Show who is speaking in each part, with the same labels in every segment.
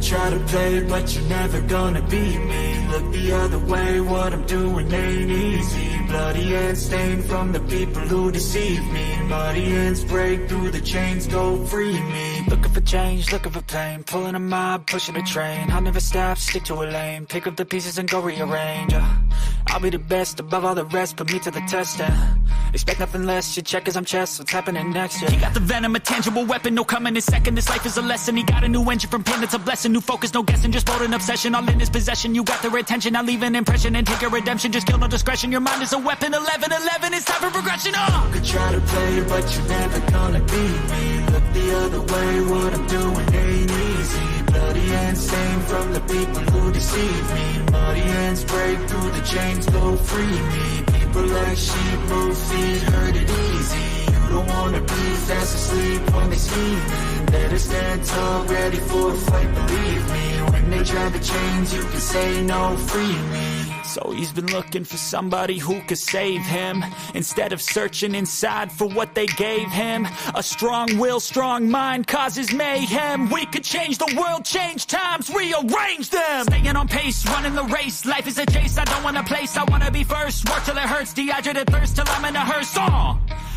Speaker 1: try to play, but you're never gonna beat me. Look the other way, what I'm doing ain't easy. Bloody hands stained from the people who deceive me. Muddy hands break through the chains, go free me. Looking for change, looking for pain, pulling a mob, pushing a train. I'll never stop, stick to a lane, pick up the pieces and go rearrange. I'll be the best above all the rest, put me to the test and expect nothing less. You check as I'm chess, what's happening next? Yeah. He got the venom, a tangible weapon, no coming in second. This life is a lesson. He got a new engine from pain, it's a blessing. New focus, no guessing, just bold and obsession. All in his possession, you got their attention. I'll leave an impression and take a redemption. Just kill no discretion. Your mind is a weapon. 11-11, it's time for progression. You could try to play, but you're never gonna beat me. Look the other way, what I'm doing ain't easy. Bloody hands stained from the people who deceive me. Muddy hands break through the chains, go free me. People like sheep move feet, hurt it easy. You don't wanna be fast asleep when they scheming. Better stand tall, ready for a fight, believe me. When they try the chains, you can say no, free me. So he's been looking for somebody who could save him, instead of searching inside for what they gave him. A strong will, strong mind causes mayhem. We could change the world, change times, rearrange them. Staying on pace, running the race. Life is a chase, I don't want a place, I wanna be first. Work till it hurts, dehydrated thirst till I'm in a hearse.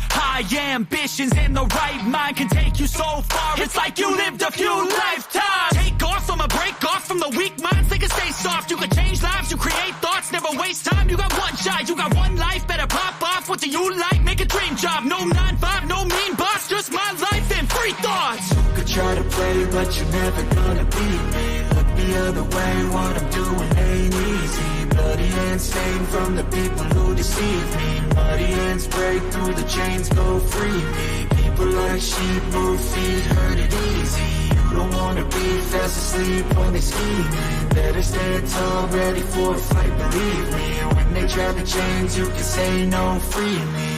Speaker 1: High ambitions in the right mind can take you so far. It's like you lived a few lifetimes. Take off, I'ma break off from the weak minds. They can stay soft, you can change lives, you create thoughts. Never waste time, you got one shot, you got one life. Better pop off, what do you like? Make a dream job, no 9-5, no mean boss. Just my life and free thoughts. You could try to play, but you're never gonna beat me. Look the other way, what I'm doing ain't easy. Bloody hands stained from the people who deceive me. Muddy hands break through the chains, go free me. People like sheep move feet, hurt it easy. You don't wanna be fast asleep when they scheming. Better stand tall, ready for a fight, believe me. When they try the chains, you can say no, free me.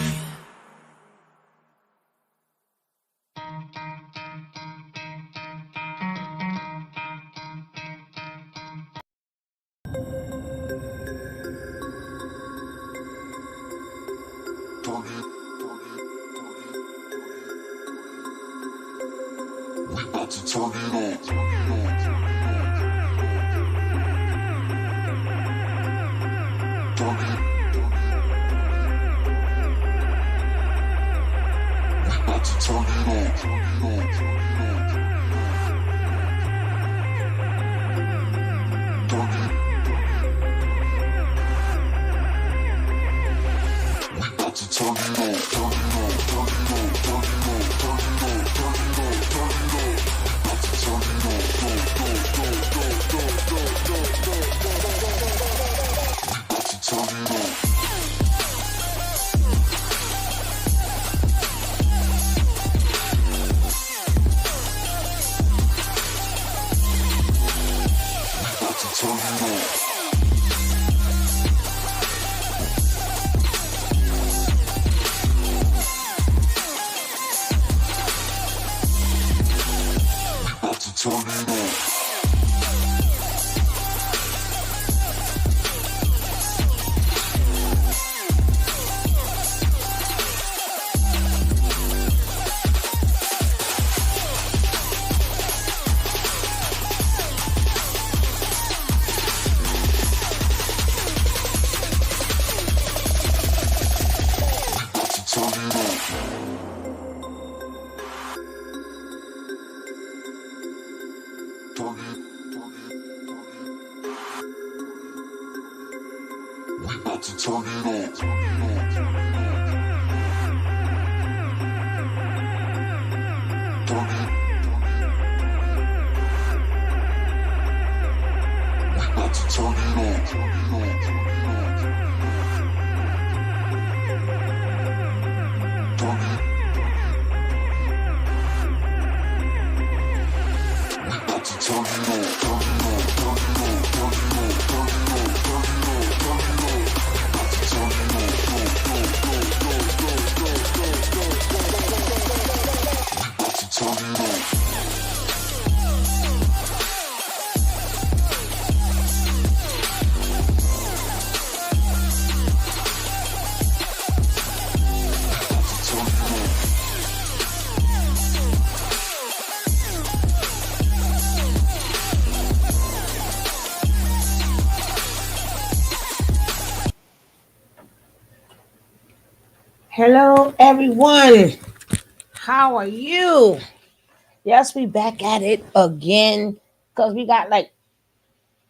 Speaker 2: Hello, everyone. How are you? Yes, we back at it again because we got like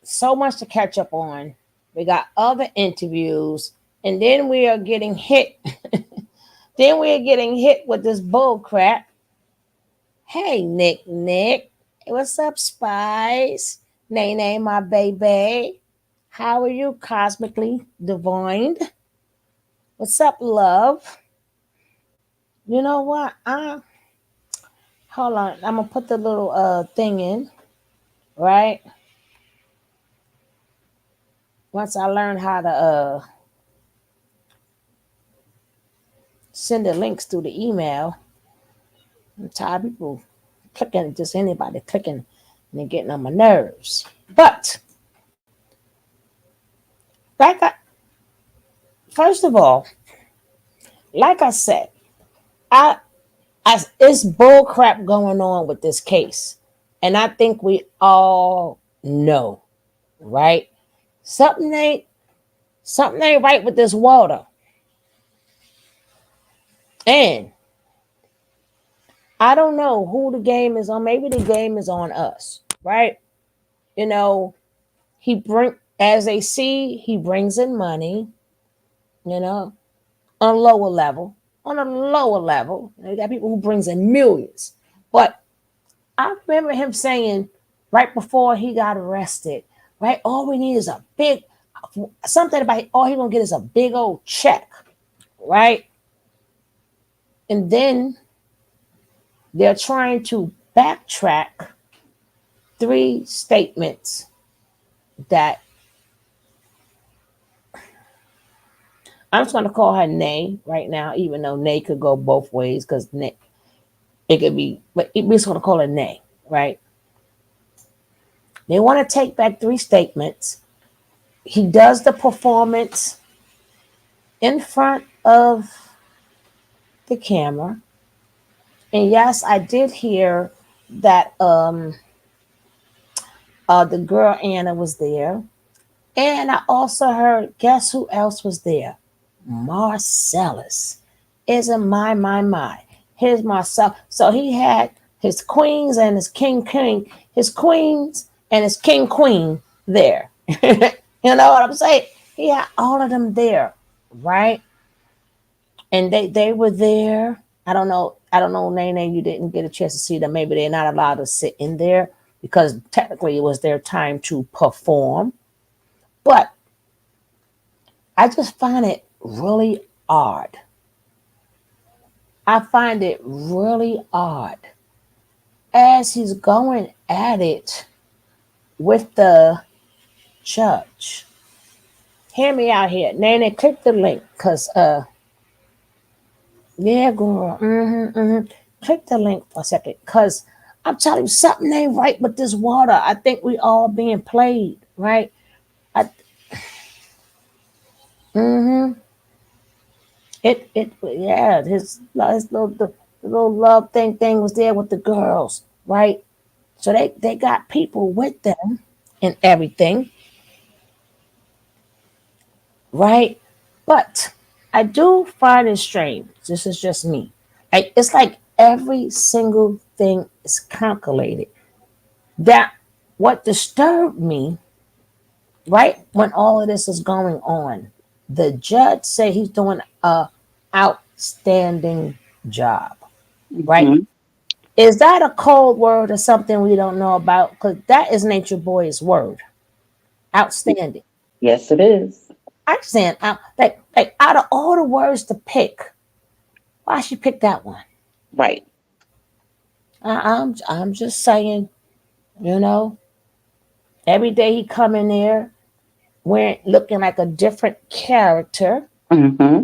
Speaker 2: so much to catch up on. We got other interviews, and then we are getting hit. Then we are getting hit with this bull crap. Hey, Nick. Hey, what's up, Spice? Nay, my baby. How are you, cosmically divine? What's up, love? You know what? Hold on. I'm gonna put the little thing in, right? Once I learn how to send the links through the email, I'm tired of people clicking, just anybody clicking and then getting on my nerves. But like I first of all, like I said, I it's bull crap going on with this case. And I think we all know, right? Something ain't something ain't right with this water. And I don't know who the game is on. Maybe the game is on us, right? You know, he bring as they see he brings in money, you know, on a lower level. On a lower level, you got people who brings in millions. But I remember him saying right before he got arrested, right? All we need is a big something about all he gonna get is a big old check, right? And then they're trying to backtrack three statements that I'm just gonna call her Nay right now, even though Nay could go both ways because it could be, but we're just gonna call her Nay, right? They want to take back three statements. He does the performance in front of the camera, and yes, I did hear that the girl Anna was there, and I also heard guess who else was there? Marcellus. Isn't my. Here's Marcel. So he had his queens and his king, his queens and his king there. You know what I'm saying? He had all of them there, right? And they were there. I don't know, Nene, you didn't get a chance to see them. Maybe they're not allowed to sit in there because technically it was their time to perform. But I just find it really odd. I find it really odd as he's going at it with the judge. Hear me out here. Nana, click the link because, yeah, girl. Click the link for a second because I'm telling you, something ain't right with this water. I think we all being played, right? I, mm-hmm. Yeah, his little, the little love thing was there with the girls, right? So they got people with them and everything, right? But I do find it strange. This is just me. It's like every single thing is calculated. That what disturbed me, right, when all of this is going on, the judge say he's doing a outstanding job, right?
Speaker 3: Hmm.
Speaker 2: Is that a cold word or something we don't know about? Because that is Nature Boy's word. Outstanding.
Speaker 3: Yes, it is.
Speaker 2: I'm saying like out of all the words to pick, why she pick that one?
Speaker 3: Right.
Speaker 2: I'm just saying, you know, every day he come in there wearing looking like a different character,
Speaker 3: Hmm.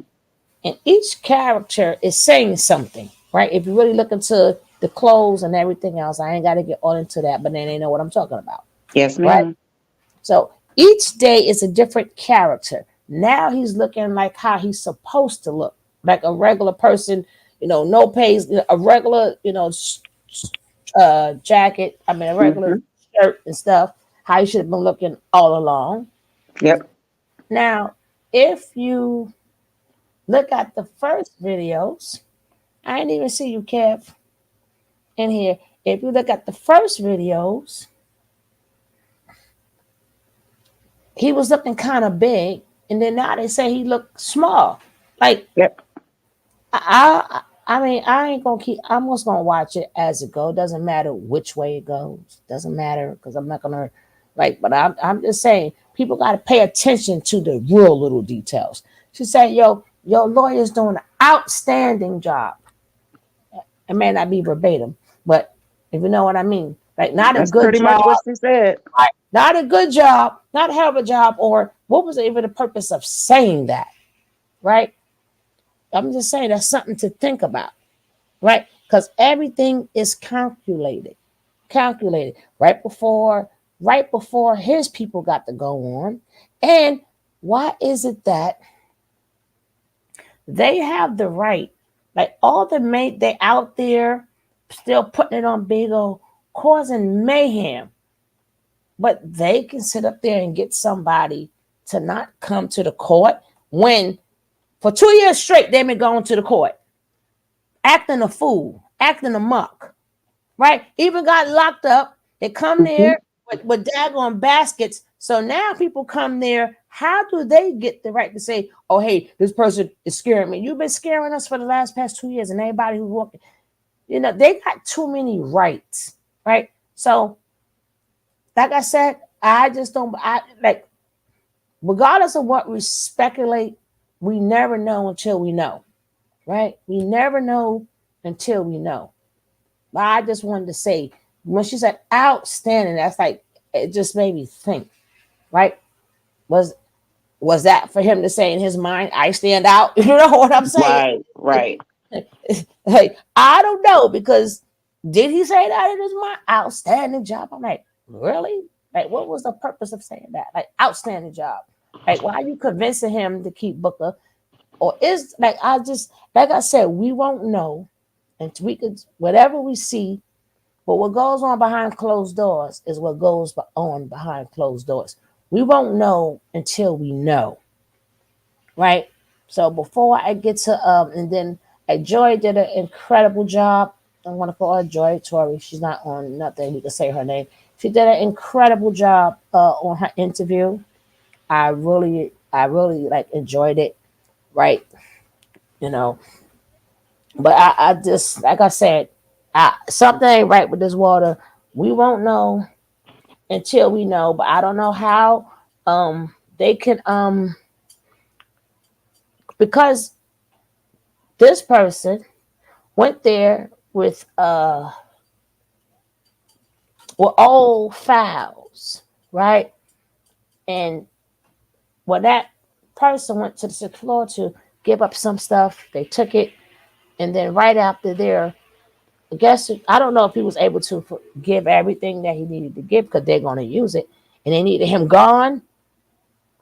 Speaker 2: and each character is saying something, right? If you really look into the clothes and everything else, I ain't got to get all into that, but then they know what I'm talking about,
Speaker 3: Yes,
Speaker 2: right?
Speaker 3: ma'am.
Speaker 2: So each day is a different character. Now he's looking like how he's supposed to look, like a regular person, no pays, a regular, jacket. I mean, a regular
Speaker 3: Hmm.
Speaker 2: shirt and stuff. How he should have been looking all along.
Speaker 3: Yep.
Speaker 2: Now, if you Look at the first videos. I didn't even see you, Kev, in here. If you look at the first videos, he was looking kind of big, and then now they say he looked small. Like
Speaker 3: Yep.
Speaker 2: I mean, I ain't gonna keep. I'm just gonna watch it as it goes. Doesn't matter which way it goes. Doesn't matter because I'm not gonna like. But I'm just saying, people got to pay attention to the real little details. She said, "Yo, your lawyer's doing an outstanding job." It may not be verbatim, but if you know what I mean, like not a
Speaker 3: That's
Speaker 2: good
Speaker 3: pretty much
Speaker 2: job,
Speaker 3: what she said.
Speaker 2: not a good job, not a hell of a job, or what was even the purpose of saying that, right? I'm just saying that's something to think about, right? Because everything is calculated right before his people got to go on. And why is it that they have the right, like all the mate they out there still putting it on big old causing mayhem, but they can sit up there and get somebody to not come to the court when for 2 years straight they've been going to the court acting a fool, acting a muck, right? Even got locked up. They come
Speaker 3: Hmm.
Speaker 2: there with daggone baskets. So now people come there. How do they get the right to say, oh, hey, this person is scaring me? You've been scaring us for the past 2 years, and anybody who's walking, they got too many rights, right? So, like I said, I just don't, I like, regardless of what we speculate, we never know until we know, right? We never know until we know. I just wanted to say when she said outstanding, that's like it just made me think, right? Was was that for him to say in his mind, I stand out? You know what I'm saying?
Speaker 3: Right, right.
Speaker 2: Like, I don't know because did he say that in his mind? Outstanding job. I'm like, really? Like, what was the purpose of saying that? Like, outstanding job. Like, why are you convincing him to keep Booker? Or is like I just like I said, we won't know until we could whatever we see. But what goes on behind closed doors is what goes on behind closed doors. We won't know until we know, right? So before I get to and then Joy did an incredible job. I want to call her Joy Tori. She's not on nothing. We can say her name. She did an incredible job on her interview. I really like enjoyed it. Right, you know. But I just like I said, something ain't right with this water. We won't know until we know. But I don't know how they can because this person went there with old files, right? And when that person went to the sixth floor to give up some stuff, they took it, and then right after there, I guess I don't know if he was able to give everything that he needed to give because they're going to use it, and they needed him gone.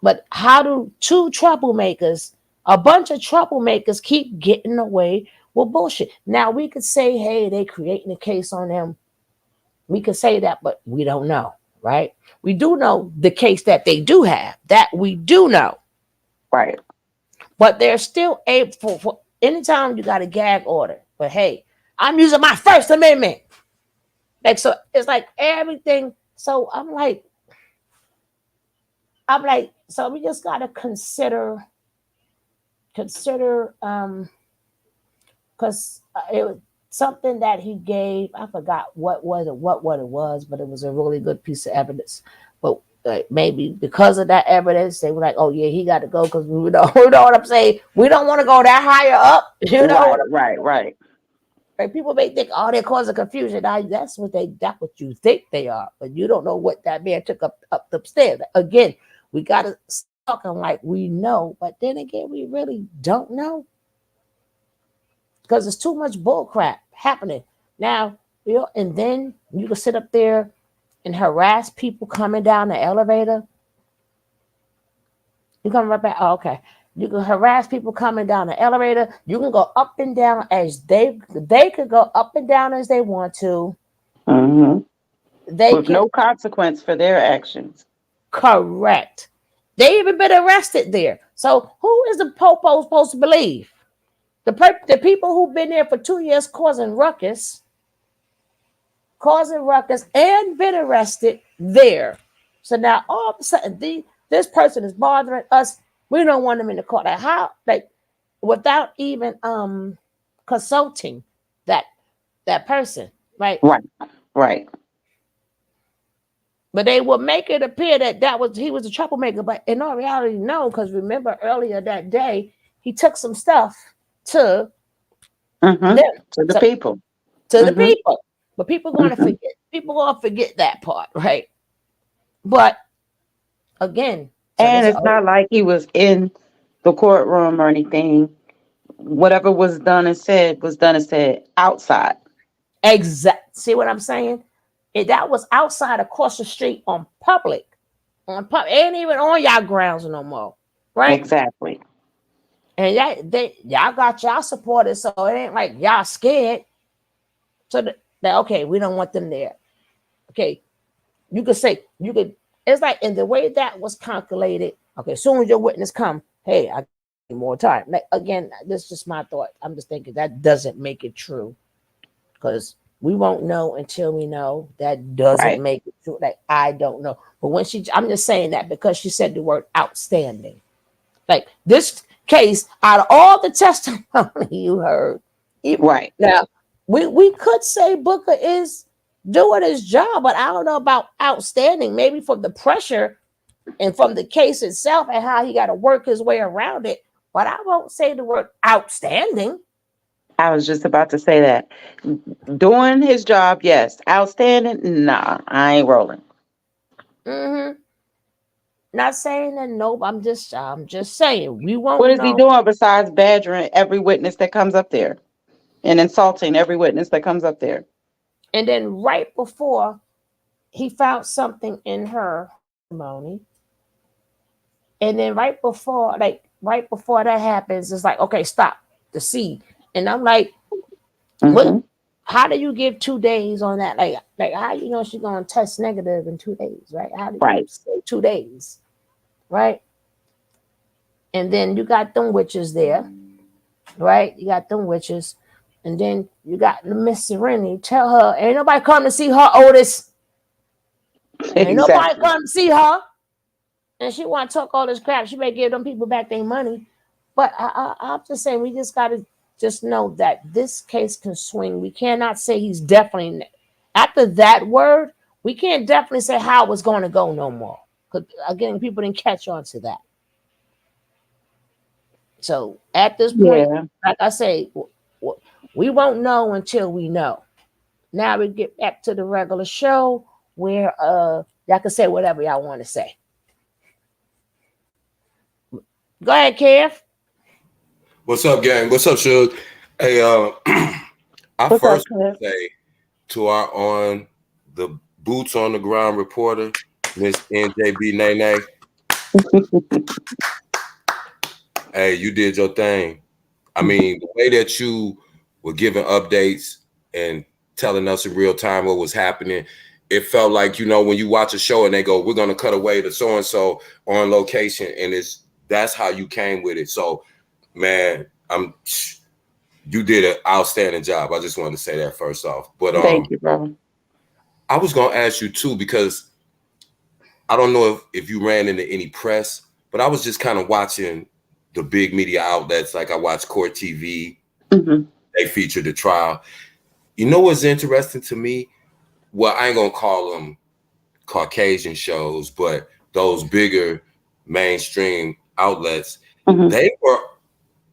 Speaker 2: But how do a bunch of troublemakers, keep getting away with bullshit? Now we could say, hey, they creating a case on them. We could say that, but we don't know, right? We do know the case that they do have. That we do know,
Speaker 3: Right.
Speaker 2: but they're still able for anytime you got a gag order. But hey, I'm using my First Amendment. Like so, it's like everything. So I'm like, so we just gotta consider because it was something that he gave. I forgot what it was, but it was a really good piece of evidence. But maybe because of that evidence, they were like, "Oh yeah, he got to go," because we know, you know what I'm saying. We don't want to go that higher up. You know
Speaker 3: Right,
Speaker 2: what I'm
Speaker 3: right, right.
Speaker 2: like? People may think, "Oh, they're causing confusion." Now, that's what you think they are, but you don't know what that man took up the stairs. Again, we got to talking like we know, but then again, we really don't know because there's too much bull crap happening now. And then you can sit up there and harass people coming down the elevator. You come right back. Oh, okay. You can harass people coming down the elevator. You can go up and down as they could go up and down as they want to.
Speaker 3: Hmm.
Speaker 2: They
Speaker 3: With
Speaker 2: can
Speaker 3: no consequence for their actions.
Speaker 2: correct. They even been arrested there. So who is the popo supposed to believe? The people who've been there for 2 years causing ruckus and been arrested there. So now all of a sudden this person is bothering us. We don't want them in the court. Like how, like without even consulting that person, right?
Speaker 3: Right.
Speaker 2: But they will make it appear that he was a troublemaker. But in all reality, no, because remember earlier that day, he took some stuff to
Speaker 3: Mm-hmm.
Speaker 2: them,
Speaker 3: To the people.
Speaker 2: to the
Speaker 3: Mm-hmm.
Speaker 2: people. But people going to forget. People going to forget that part, right? But again, so
Speaker 3: And it's not like he was in the courtroom or anything. Whatever was done and said outside.
Speaker 2: exact. See what I'm saying? That was outside across the street on public, ain't even on y'all grounds no more, right?
Speaker 3: Exactly.
Speaker 2: And y'all got y'all supporters, so it ain't like y'all scared. So that okay, we don't want them there. Okay, you could say it's like in the way that was calculated. Okay, as soon as your witness come, hey, I need more time. Like, again, this is just my thought. I'm just thinking that doesn't make it true because we won't know until we know. That doesn't make it true. Like I don't know, but I'm just saying that because she said the word outstanding. Like this case, out of all the testimony you heard,
Speaker 3: Right.
Speaker 2: now we could say Booker is doing his job, but I don't know about outstanding. Maybe from the pressure and from the case itself and how he got to work his way around it. But I won't say the word outstanding.
Speaker 3: I was just about to say that. Doing his job, yes. Outstanding, nah, I ain't rolling.
Speaker 2: Mm-hmm. Not saying that. Nope. I'm just saying we won't
Speaker 3: What is he
Speaker 2: know.
Speaker 3: doing besides badgering every witness that comes up there and insulting every witness that comes up there?
Speaker 2: And then right before he found something in her testimony, and then right before that happens, it's like, okay, stop the seed. And I'm like, what?
Speaker 3: Mm-hmm.
Speaker 2: How do you give 2 days on that? Like how you know she's gonna test negative in 2 days, right? How do you
Speaker 3: Right.
Speaker 2: say 2 days, right? And then you got them witches there, right? You got them witches, and then you got the Miss Serenity. Tell her ain't nobody come to see her, Otis. Ain't nobody
Speaker 3: Exactly.
Speaker 2: come to see her. And she want to talk all this crap. She may give them people back their money. But I'm just saying, we just got to just know that this case can swing. We cannot say he's definitely, after that word, we can't definitely say how it's going to go no more. Because, again, people didn't catch on to that. So, at this point,
Speaker 3: Yeah.
Speaker 2: like I say, we won't know until we know. Now we get back to the regular show where y'all can say whatever y'all want to say. Go ahead, Kev.
Speaker 4: What's up, gang? What's up, Suge? Hey, I
Speaker 3: What's up,
Speaker 4: first
Speaker 3: Cliff?
Speaker 4: say to our on the boots on the ground reporter, Miss NJB Nene. Hey, you did your thing. I mean, the way that you were giving updates and telling us in real time what was happening, it felt like, you know, when you watch a show and they go, we're gonna cut away to so and so on location, and that's how you came with it. So, man, you did an outstanding job. I just wanted to say that first off. But
Speaker 3: Thank you, bro.
Speaker 4: I was gonna ask you too, because I don't know if you ran into any press, but I was just kind of watching the big media outlets. Like I watched Court TV.
Speaker 3: Mm-hmm.
Speaker 4: They featured the trial. You know what's interesting to me? Well, I ain't gonna call them Caucasian shows, but those bigger mainstream outlets,
Speaker 3: Mm-hmm.
Speaker 4: they were.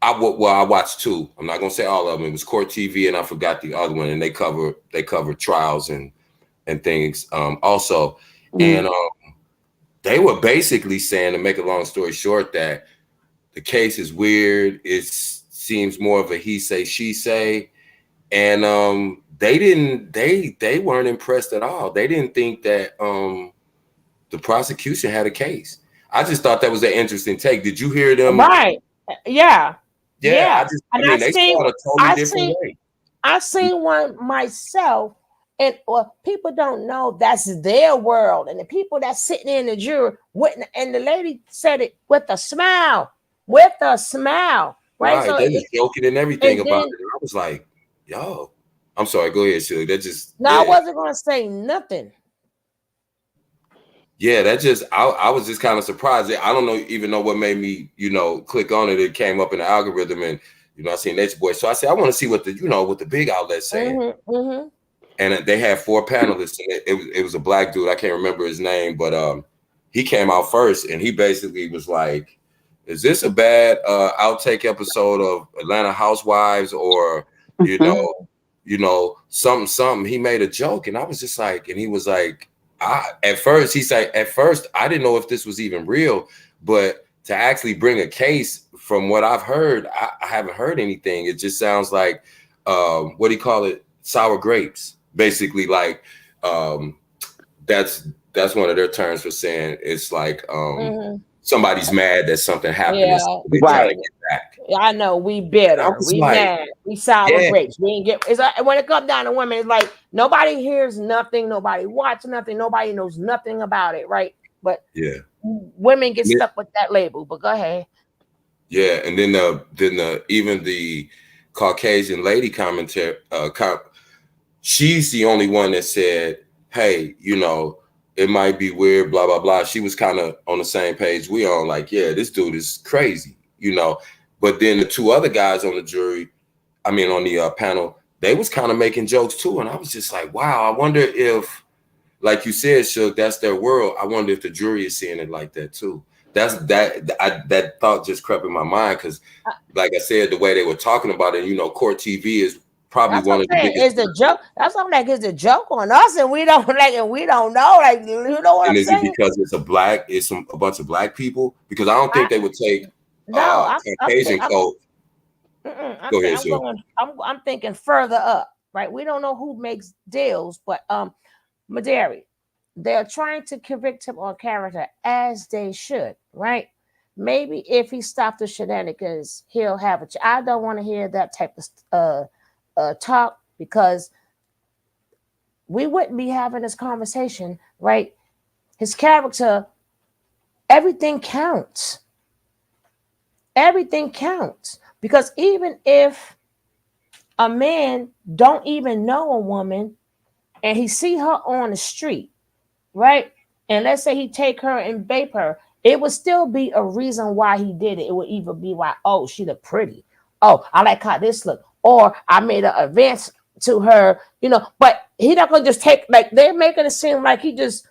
Speaker 4: I watched two. I'm not gonna say all of them. It was Court TV, and I forgot the other one. And they cover trials and things also.
Speaker 3: Mm-hmm.
Speaker 4: And they were basically saying, to make a long story short, that the case is weird. It seems more of a he say she say, and they weren't impressed at all. They didn't think that the prosecution had a case. I just thought that was an interesting take. Did you hear them?
Speaker 2: Right. Yeah.
Speaker 4: Yeah,
Speaker 2: Yeah.
Speaker 4: I
Speaker 2: And
Speaker 4: mean, they saw it a totally different way.
Speaker 2: I seen one myself, and people don't know that's their world. And the people that's sitting in the jury, and the lady said it with a smile. with a smile, right?
Speaker 4: Right.
Speaker 2: So
Speaker 4: They was joking and everything
Speaker 2: and
Speaker 4: about
Speaker 2: then
Speaker 4: it. I was like, yo, I'm sorry, go ahead, Shug. That just,
Speaker 2: no, I
Speaker 4: yeah.
Speaker 2: wasn't gonna say nothing.
Speaker 4: Yeah, that just I was just kind of surprised. I don't know even know what made me, click on it. It came up in the algorithm and I seen Natureboy. So I said, I want to see what what the big outlet's saying. And they had 4 panelists, and it was a black dude. I can't remember his name, but he came out first, and he basically was like, "Is this a bad outtake episode of Atlanta Housewives, or you
Speaker 3: Mhm.
Speaker 4: know, something?" He made a joke, and I was just like, and he was like, at first I didn't know if this was even real, but to actually bring a case from what I've heard, I haven't heard anything. It just sounds like what do you call it? Sour grapes, basically. Like that's one of their terms for saying it's like somebody's mad that something happened and
Speaker 2: Yeah,
Speaker 4: they're trying to
Speaker 3: Right.
Speaker 4: get back.
Speaker 2: I know we
Speaker 4: And I
Speaker 2: bitter,
Speaker 4: was
Speaker 2: we
Speaker 4: like,
Speaker 2: mad, we sour
Speaker 4: yeah,
Speaker 2: grapes. We ain't get. It's like, when it comes down to women, it's like nobody hears nothing, nobody watches nothing, nobody knows nothing about it, right? But
Speaker 4: yeah,
Speaker 2: women get stuck with that label. But go ahead.
Speaker 4: yeah. And then the even the Caucasian lady commentary, she's the only one that said, hey, it might be weird, blah, blah, blah. She was kind of on the same page we on, like, yeah, this dude is crazy. But then the 2 other guys on the on the panel, they was kind of making jokes too. And I was just like, wow, I wonder if, like you said, Shook, that's their world. I wonder if the jury is seeing it like that too. That thought just crept in my mind because, like I said, the way they were talking about it, Court TV is probably
Speaker 2: That's what
Speaker 4: one
Speaker 2: I'm
Speaker 4: of the
Speaker 2: saying.
Speaker 4: biggest.
Speaker 2: Is the joke? That's what I'm like. Is the joke on us, and we don't like, and we don't know? Like, you know what
Speaker 4: And
Speaker 2: I'm
Speaker 4: is it
Speaker 2: saying?
Speaker 4: because it's a bunch of black people? Because I don't
Speaker 2: I
Speaker 4: think they would take
Speaker 2: no.
Speaker 4: Caucasian code. Go ahead, sir.
Speaker 2: I'm thinking further up. Right. We don't know who makes deals, but Maderi, they're trying to convict him on character as they should. Right. Maybe if he stopped the shenanigans, he'll have it. I don't want to hear that type of talk because we wouldn't be having this conversation, right? His character, everything counts. Everything counts. Because even if a man don't even know a woman and he see her on the street, right? And let's say he take her and bape her, it would still be a reason why he did it. It would either be why, oh, she look pretty. Oh, I like how this look. Or I made an advance to her, but he not gonna just take, like, they're making it seem like he just,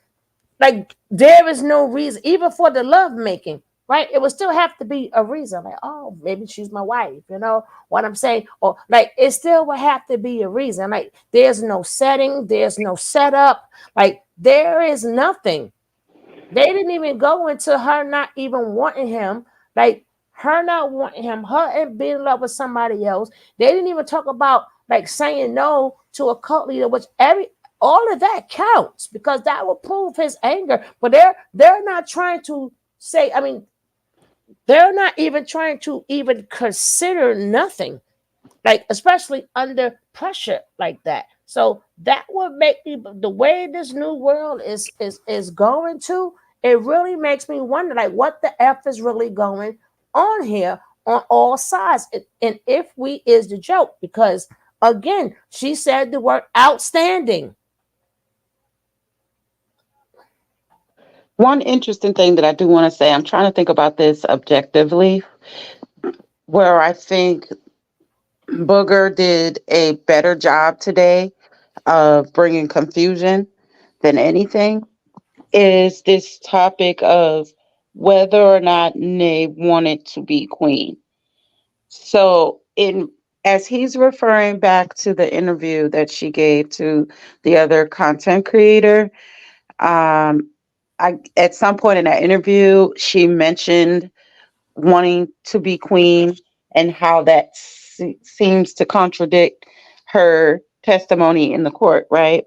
Speaker 2: like, there is no reason, even for the love making, right? It would still have to be a reason, like, oh, maybe she's my wife, you know what I'm saying? Or like, it still would have to be a reason. Like, there's no setting, there's no setup, like, there is nothing. They didn't even go into her not even wanting him, like her not wanting him, her and being in love with somebody else. They didn't even talk about like saying no to a cult leader, which all of that counts because that will prove his anger. But they're not trying to say, I mean, they're not even trying to even consider nothing, like especially under pressure like that. So that would make me, the way this new world is going to, it really makes me wonder, like, what the f is really going on here on all sides, and if we is the joke, because again, she said the word outstanding.
Speaker 3: One interesting thing that I do want to say, I'm trying to think about this objectively, where I think Booger did a better job today of bringing confusion than anything, is this topic of whether or not Nay wanted to be queen. So, in as he's referring back to the interview that she gave to the other content creator, um, at some point in that interview, she mentioned wanting to be queen and how that seems to contradict her testimony in the court, right?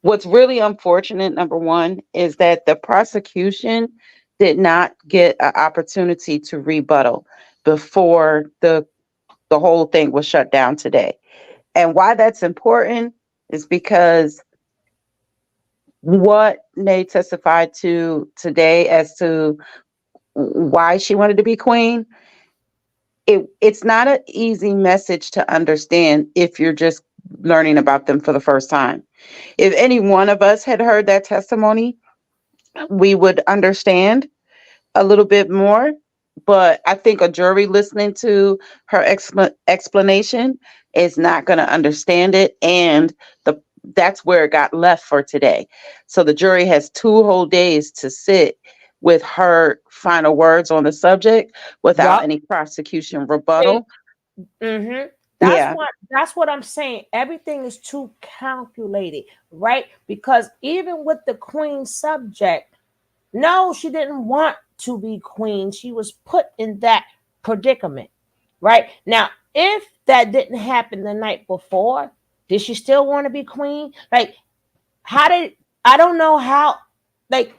Speaker 3: What's really unfortunate, number one, is that the prosecution did not get an opportunity to rebuttal before the whole thing was shut down today. And why that's important is because what Nate testified to today as to why she wanted to be queen, it's not an easy message to understand if you're just learning about them for the first time. If any one of us had heard that testimony, we would understand a little bit more. But I think a jury listening to her explanation is not going to understand it. And that's where it got left for today. So the jury has 2 whole days to sit with her final words on the subject without
Speaker 2: Yup.
Speaker 3: any prosecution
Speaker 2: See,
Speaker 3: rebuttal.
Speaker 2: That's
Speaker 3: Yeah.
Speaker 2: what I'm saying. Everything is too calculated, right? Because even with the queen subject, no, she didn't want to be queen. She was put in that predicament, right? Now, if that didn't happen the night before, did she still want to be queen? Like, how did I don't know how, like,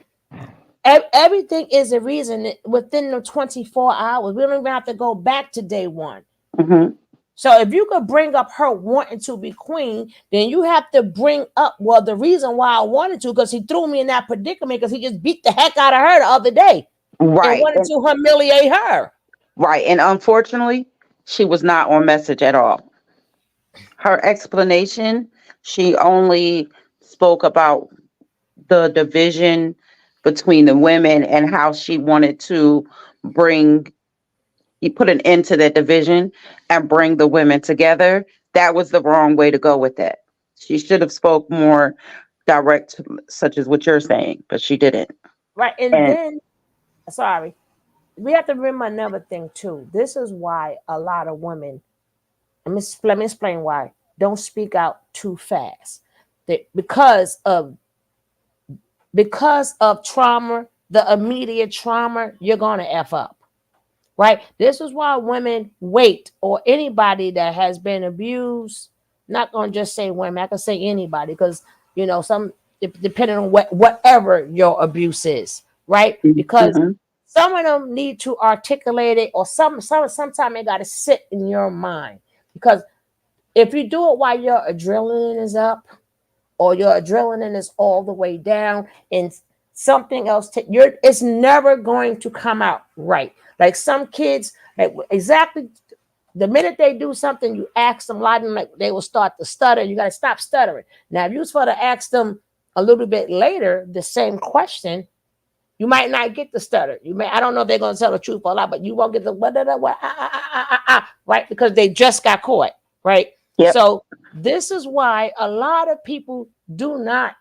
Speaker 2: everything is a reason within the 24 hours. We don't even have to go back to day one.
Speaker 3: Hmm.
Speaker 2: So if you could bring up her wanting to be queen, then you have to bring up, well, the reason why I wanted to, because he threw me in that predicament because he just beat the heck out of her the other day and
Speaker 3: Right.
Speaker 2: wanted to humiliate her.
Speaker 3: Right. And unfortunately, she was not on message at all. Her explanation, she only spoke about the division between the women and how she wanted to bring, you put an end to that division and bring the women together. That was the wrong way to go with that. She should have spoke more direct, such as what you're saying, but she didn't.
Speaker 2: Right. And
Speaker 3: And
Speaker 2: then, sorry, we have to remember another thing too. This is why a lot of women, let me explain why, don't speak out too fast. Because of trauma, the immediate trauma, you're gonna F up. Right? This is why women wait, or anybody that has been abused, not gonna just say women, I can say anybody, because some, depending on whatever your abuse is, right? Because
Speaker 3: mhm,
Speaker 2: some of them need to articulate it, or sometimes it gotta sit in your mind. Because if you do it while your adrenaline is up, or your adrenaline is all the way down, and something else it's never going to come out right. Like some kids, like exactly the minute they do something, you ask them, a lot of them, like, they will start to stutter. You got to stop stuttering. Now if you sort of ask them a little bit later the same question, you might not get the stutter. I don't know if they're going to tell the truth or not, but you won't get the right, because they just got caught, right?
Speaker 3: yep.
Speaker 2: So this is why a lot of people do not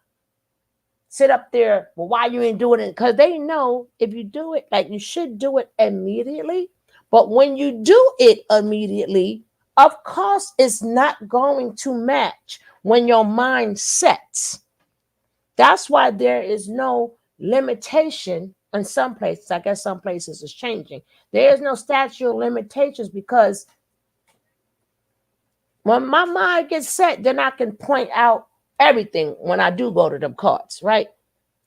Speaker 2: sit up there, well, why you ain't doing it? Because they know if you do it, like, you should do it immediately. But when you do it immediately, of course, it's not going to match when your mind sets. That's why there is no limitation in some places. I guess some places is changing. There is no statute of limitations, because when my mind gets set, then I can point out everything when I do go to them courts, right?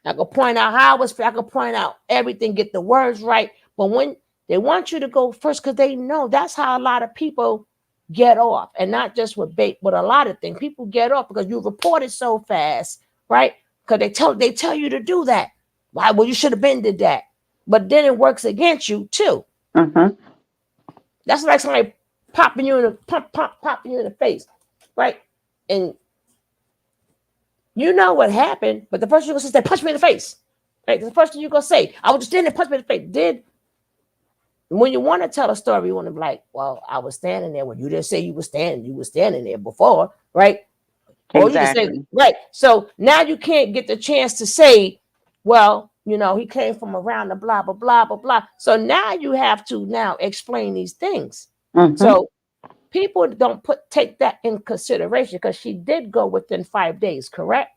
Speaker 2: I can point out how I can point out everything, get the words right. But when they want you to go first, because they know that's how a lot of people get off. And not just with bait, but a lot of things. People get off because you report it so fast, right? Because they tell you to do that. Why? Well, you should have been did that. But then it works against you too.
Speaker 3: Hmm.
Speaker 2: That's like somebody popping you in the face, right? And you know what happened, but the first thing you're gonna say, punch me in the face. Right? The first thing you're gonna say, I was just standing there, punch me in the face. When you want to tell a story, you want to be like, well, I was standing there. Well, you didn't say you were standing there before, right? Or you just say,
Speaker 3: Exactly.
Speaker 2: right. So now you can't get the chance to say, well, he came from around the blah, blah, blah, blah, blah. So now you have to now explain these things.
Speaker 3: Hmm.
Speaker 2: So people don't take that in consideration, because she did go within 5 days, correct?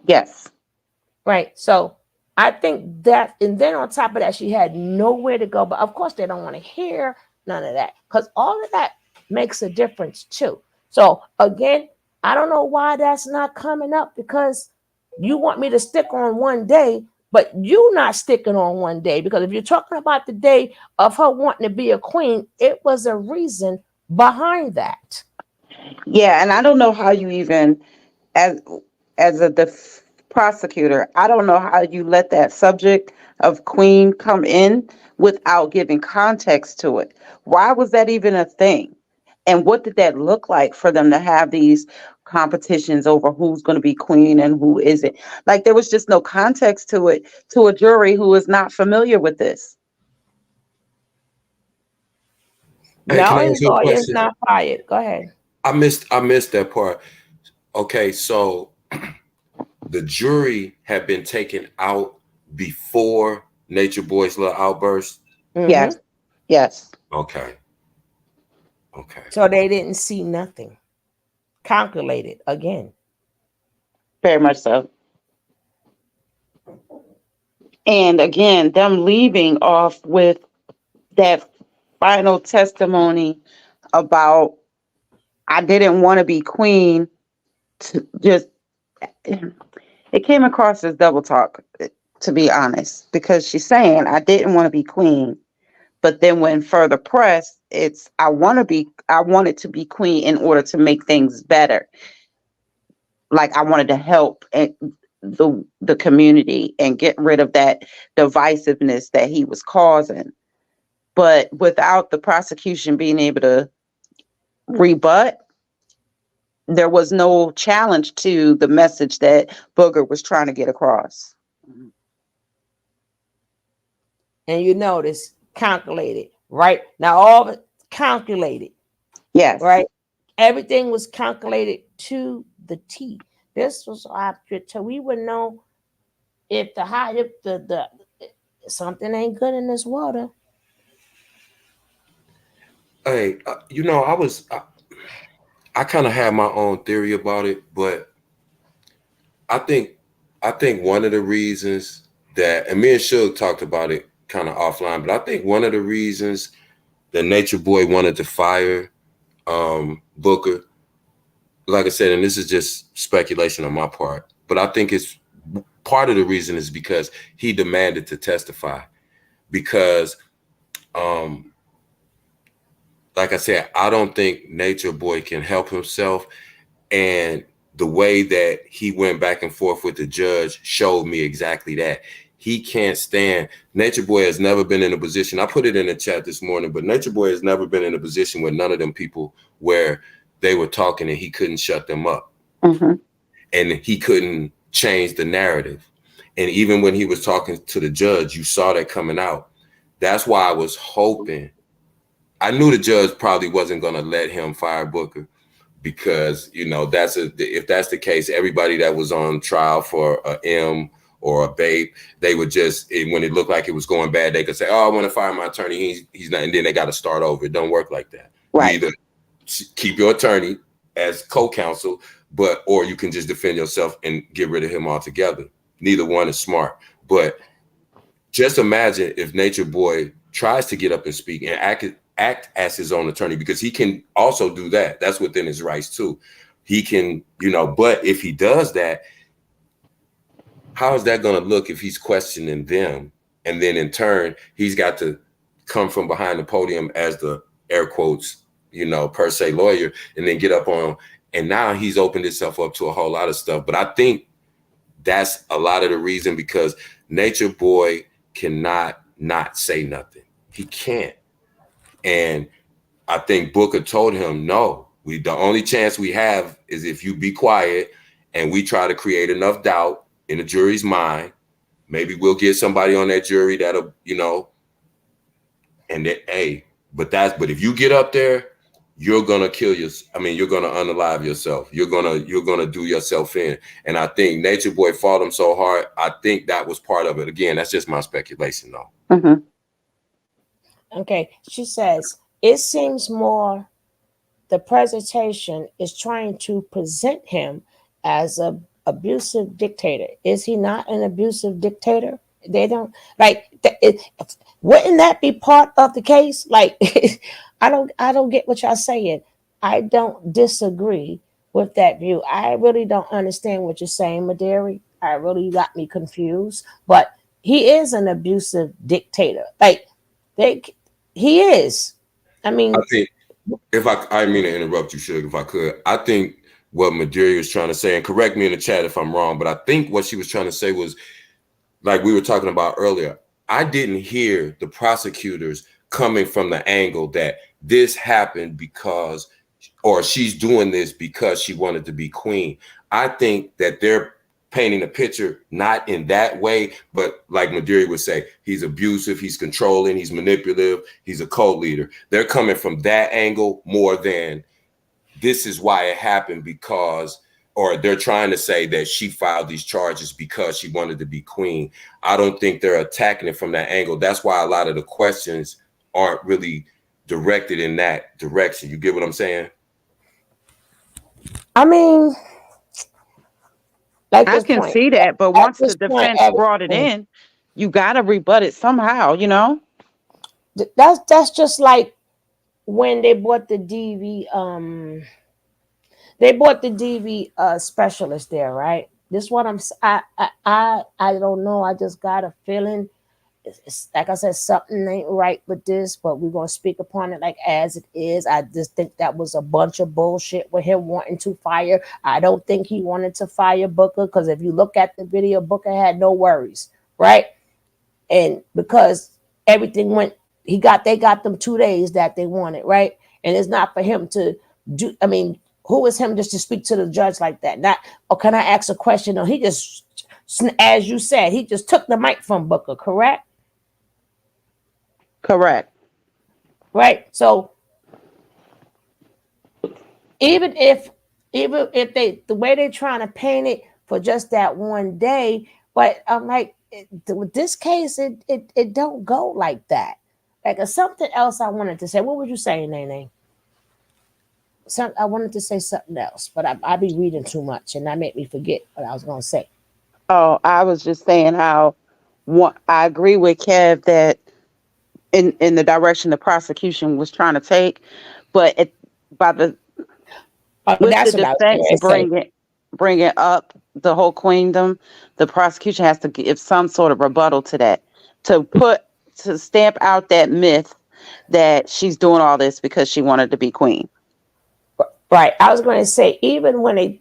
Speaker 3: Yes.
Speaker 2: Right. So I think that, and then on top of that, she had nowhere to go. But of course, they don't want to hear none of that, because all of that makes a difference too. So again, I don't know why that's not coming up, because you want me to stick on one day, but you not sticking on one day. Because if you're talking about the day of her wanting to be a queen, it was a reason behind that.
Speaker 3: Yeah. And I don't know how you even, as as a prosecutor, I don't know how you let that subject of Queen come in without giving context to it. Why was that even a thing? And what did that look like for them to have these competitions over who's going to be queen and who isn't? Like there was just no context to it to a jury who is not familiar with this.
Speaker 4: Hey, can I
Speaker 2: Melanie
Speaker 4: ask you a
Speaker 2: lawyer is
Speaker 4: question?
Speaker 2: not fired. Go ahead.
Speaker 4: I missed that part. Okay, so the jury had been taken out before Nature Boy's little outburst.
Speaker 3: Yes, yes,
Speaker 4: Okay, okay.
Speaker 2: So they didn't see nothing. Calculated again.
Speaker 3: very much so. And again, them leaving off with that final testimony about I didn't want to be queen to just it came across as double talk, to be honest, because she's saying I didn't want to be queen, but then when further pressed, it's I wanted to be queen in order to make things better. Like I wanted to help and the community and get rid of that divisiveness that he was causing. But without the prosecution being able to rebut, there was no challenge to the message that Booger was trying to get across.
Speaker 2: And you notice calculated, right? Now all of it calculated,
Speaker 3: Yes.
Speaker 2: right? Everything was calculated to the T. This was accurate, so we would know if the something ain't good in this water.
Speaker 4: Hey, I kind of had my own theory about it, but I think I think one of the reasons that, and me and Suge talked about it kind of offline, but I think one of the reasons that Nature Boy wanted to fire Booker, like I said, and this is just speculation on my part, but I think it's part of the reason is because he demanded to testify. Because, like I said, I don't think Nature Boy can help himself, and the way that he went back and forth with the judge showed me exactly that. He can't stand. Nature Boy has never been in a position. I put it in the chat this morning, but Nature Boy has never been in a position where none of them people where they were talking and he couldn't shut them up.
Speaker 3: Mm-hmm.
Speaker 4: And he couldn't change the narrative. And even when he was talking to the judge, you saw that coming out. That's why I was hoping. I knew the judge probably wasn't going to let him fire Booker, because if that's the case, everybody that was on trial for a M or a babe, they would just, when it looked like it was going bad, they could say, "Oh, I want to fire my attorney. He's not," and then they got to start over. It don't work like that.
Speaker 3: Right.
Speaker 4: You either keep your attorney as co-counsel, or you can just defend yourself and get rid of him altogether. Neither one is smart. But just imagine if Nature Boy tries to get up and speak and act as his own attorney, because he can also do that. That's within his rights too. He can, but if he does that, how is that going to look if he's questioning them? And then in turn, he's got to come from behind the podium as the air quotes, per se lawyer, and then get up on, and now he's opened himself up to a whole lot of stuff. But I think that's a lot of the reason, because Nature Boy cannot not say nothing. He can't. And I think Booker told him, no, the only chance we have is if you be quiet and we try to create enough doubt in the jury's mind. Maybe we'll get somebody on that jury that'll, and that, but if you get up there, you're gonna kill you're gonna unalive yourself. You're gonna do yourself in. And I think Nature Boy fought him so hard. I think that was part of it. Again, that's just my speculation, though.
Speaker 3: Mm-hmm.
Speaker 2: Okay, she says it seems more the presentation is trying to present him as a abusive dictator. Is he not an abusive dictator? They don't wouldn't that be part of the case? Like, I don't get what y'all saying. I don't disagree with that view. I really don't understand what you're saying, Maderi. I really got me confused. But he is an abusive dictator. Like, he is. I mean,
Speaker 4: I think, if I mean to interrupt you, Suge, if I could, I think what Madeira was trying to say, and correct me in the chat if I'm wrong, but I think what she was trying to say was, like we were talking about earlier, I didn't hear the prosecutors coming from the angle that this happened because, or she's doing this because she wanted to be queen. I think that they're painting a picture not in that way, but like Madeira would say, he's abusive, he's controlling, he's manipulative, he's a cult leader. They're coming from that angle more than this is why it happened because, or they're trying to say that she filed these charges because she wanted to be queen. I don't think they're attacking it from that angle. That's why a lot of the questions aren't really directed in that direction. You get what I'm saying?
Speaker 2: I mean,
Speaker 3: I can see that, but once the defense brought it in, you got to rebut it somehow, you know?
Speaker 2: That's just like when they bought the DV specialist there, right? This what I don't know. I just got a feeling. It's like I said, something ain't right with this, but we're gonna speak upon it like as it is. I just think that was a bunch of bullshit with him wanting to fire. I don't think he wanted to fire Booker, because if you look at the video, Booker had no worries, right? And because everything went, they got them 2 days that they wanted, right? And it's not for him to do. I mean, who is him just to speak to the judge like that? Not, oh, can I ask a question? No, he just, as you said, he just took the mic from Booker, correct?
Speaker 3: Correct.
Speaker 2: Right. So even if they, the way they're trying to paint it for just that one day, but I'm like, with this case, it don't go like that. Like something else I wanted to say. What were you saying, Nene? I wanted to say something else, but I be reading too much, and that made me forget what I was going to say.
Speaker 3: Oh, I was just saying how I agree with Kev that in the direction the prosecution was trying to take, but with the defense bringing up the whole queendom, the prosecution has to give some sort of rebuttal to that, to stamp out that myth that she's doing all this because she wanted to be queen.
Speaker 2: Right. I was going to say, even when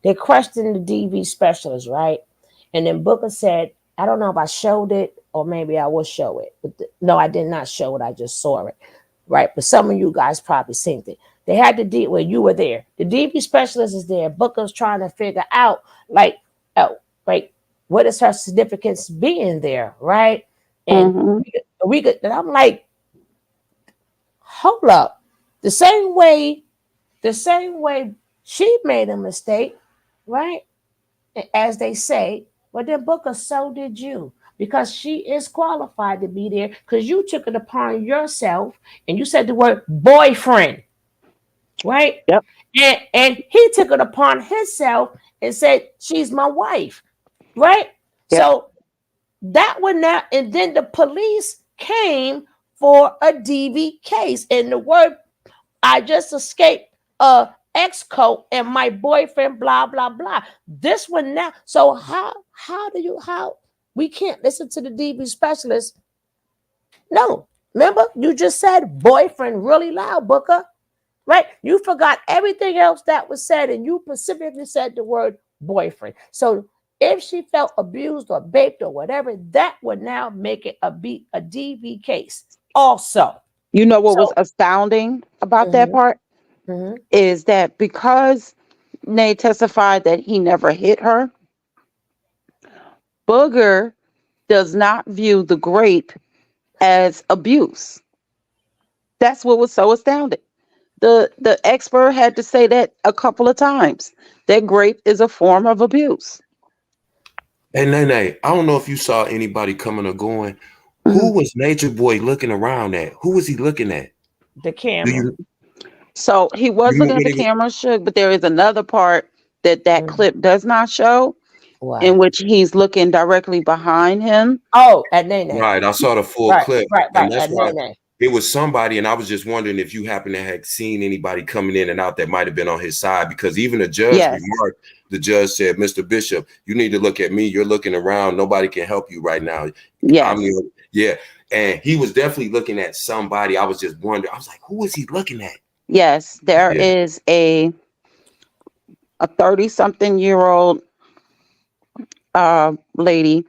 Speaker 2: they questioned the DV specialist, right? And then Booker said, I don't know if I showed it or maybe I will show it. But no, I did not show it. I just saw it. Right. But some of you guys probably seen it. They had to deal where you were there. The DV specialist is there. Booker's trying to figure out, like, what is her significance being there, right? And and I'm like, hold up. The same way she made a mistake, right? As they say, but then Booker, so did you. Because she is qualified to be there, because you took it upon yourself and you said the word boyfriend, right?
Speaker 3: Yep.
Speaker 2: And he took it upon himself and said, she's my wife, right? Yep. So that one now, and then the police came for a DV case, and the word, I just escaped ex-co and my boyfriend, blah, blah, blah. This one now. So how we can't listen to the DV specialist? No. Remember, you just said boyfriend really loud, Booker, right? You forgot everything else that was said, and you specifically said the word boyfriend. So if she felt abused or baped or whatever, that would now make it a DV case also.
Speaker 3: You know what was astounding about that part? Is that because Nate testified that he never hit her, Booger does not view the grape as abuse. That's what was so astounding. The expert had to say that a couple of times, that grape is a form of abuse.
Speaker 4: Hey, Nene, I don't know if you saw anybody coming or going. Who was Natureboy looking around at? Who was he looking at?
Speaker 2: The camera.
Speaker 3: So he was looking at the camera, Suge, but there is another part that clip does not show, in which he's looking directly behind him.
Speaker 2: Oh, at Nene.
Speaker 4: Right, I saw the full clip.
Speaker 2: Right,
Speaker 4: and that's
Speaker 2: at
Speaker 4: why
Speaker 2: Nene.
Speaker 4: it was somebody, and I was just wondering if you happen to have seen anybody coming in and out that might have been on his side, because even the judge remarked, the judge said, Mr. Bishop, you need to look at me. You're looking around. Nobody can help you right now.
Speaker 3: Yes.
Speaker 4: I mean, yeah. And he was definitely looking at somebody. I was just wondering. I was like, who is he looking at?
Speaker 3: Yes, there is a a 30-something-year-old lady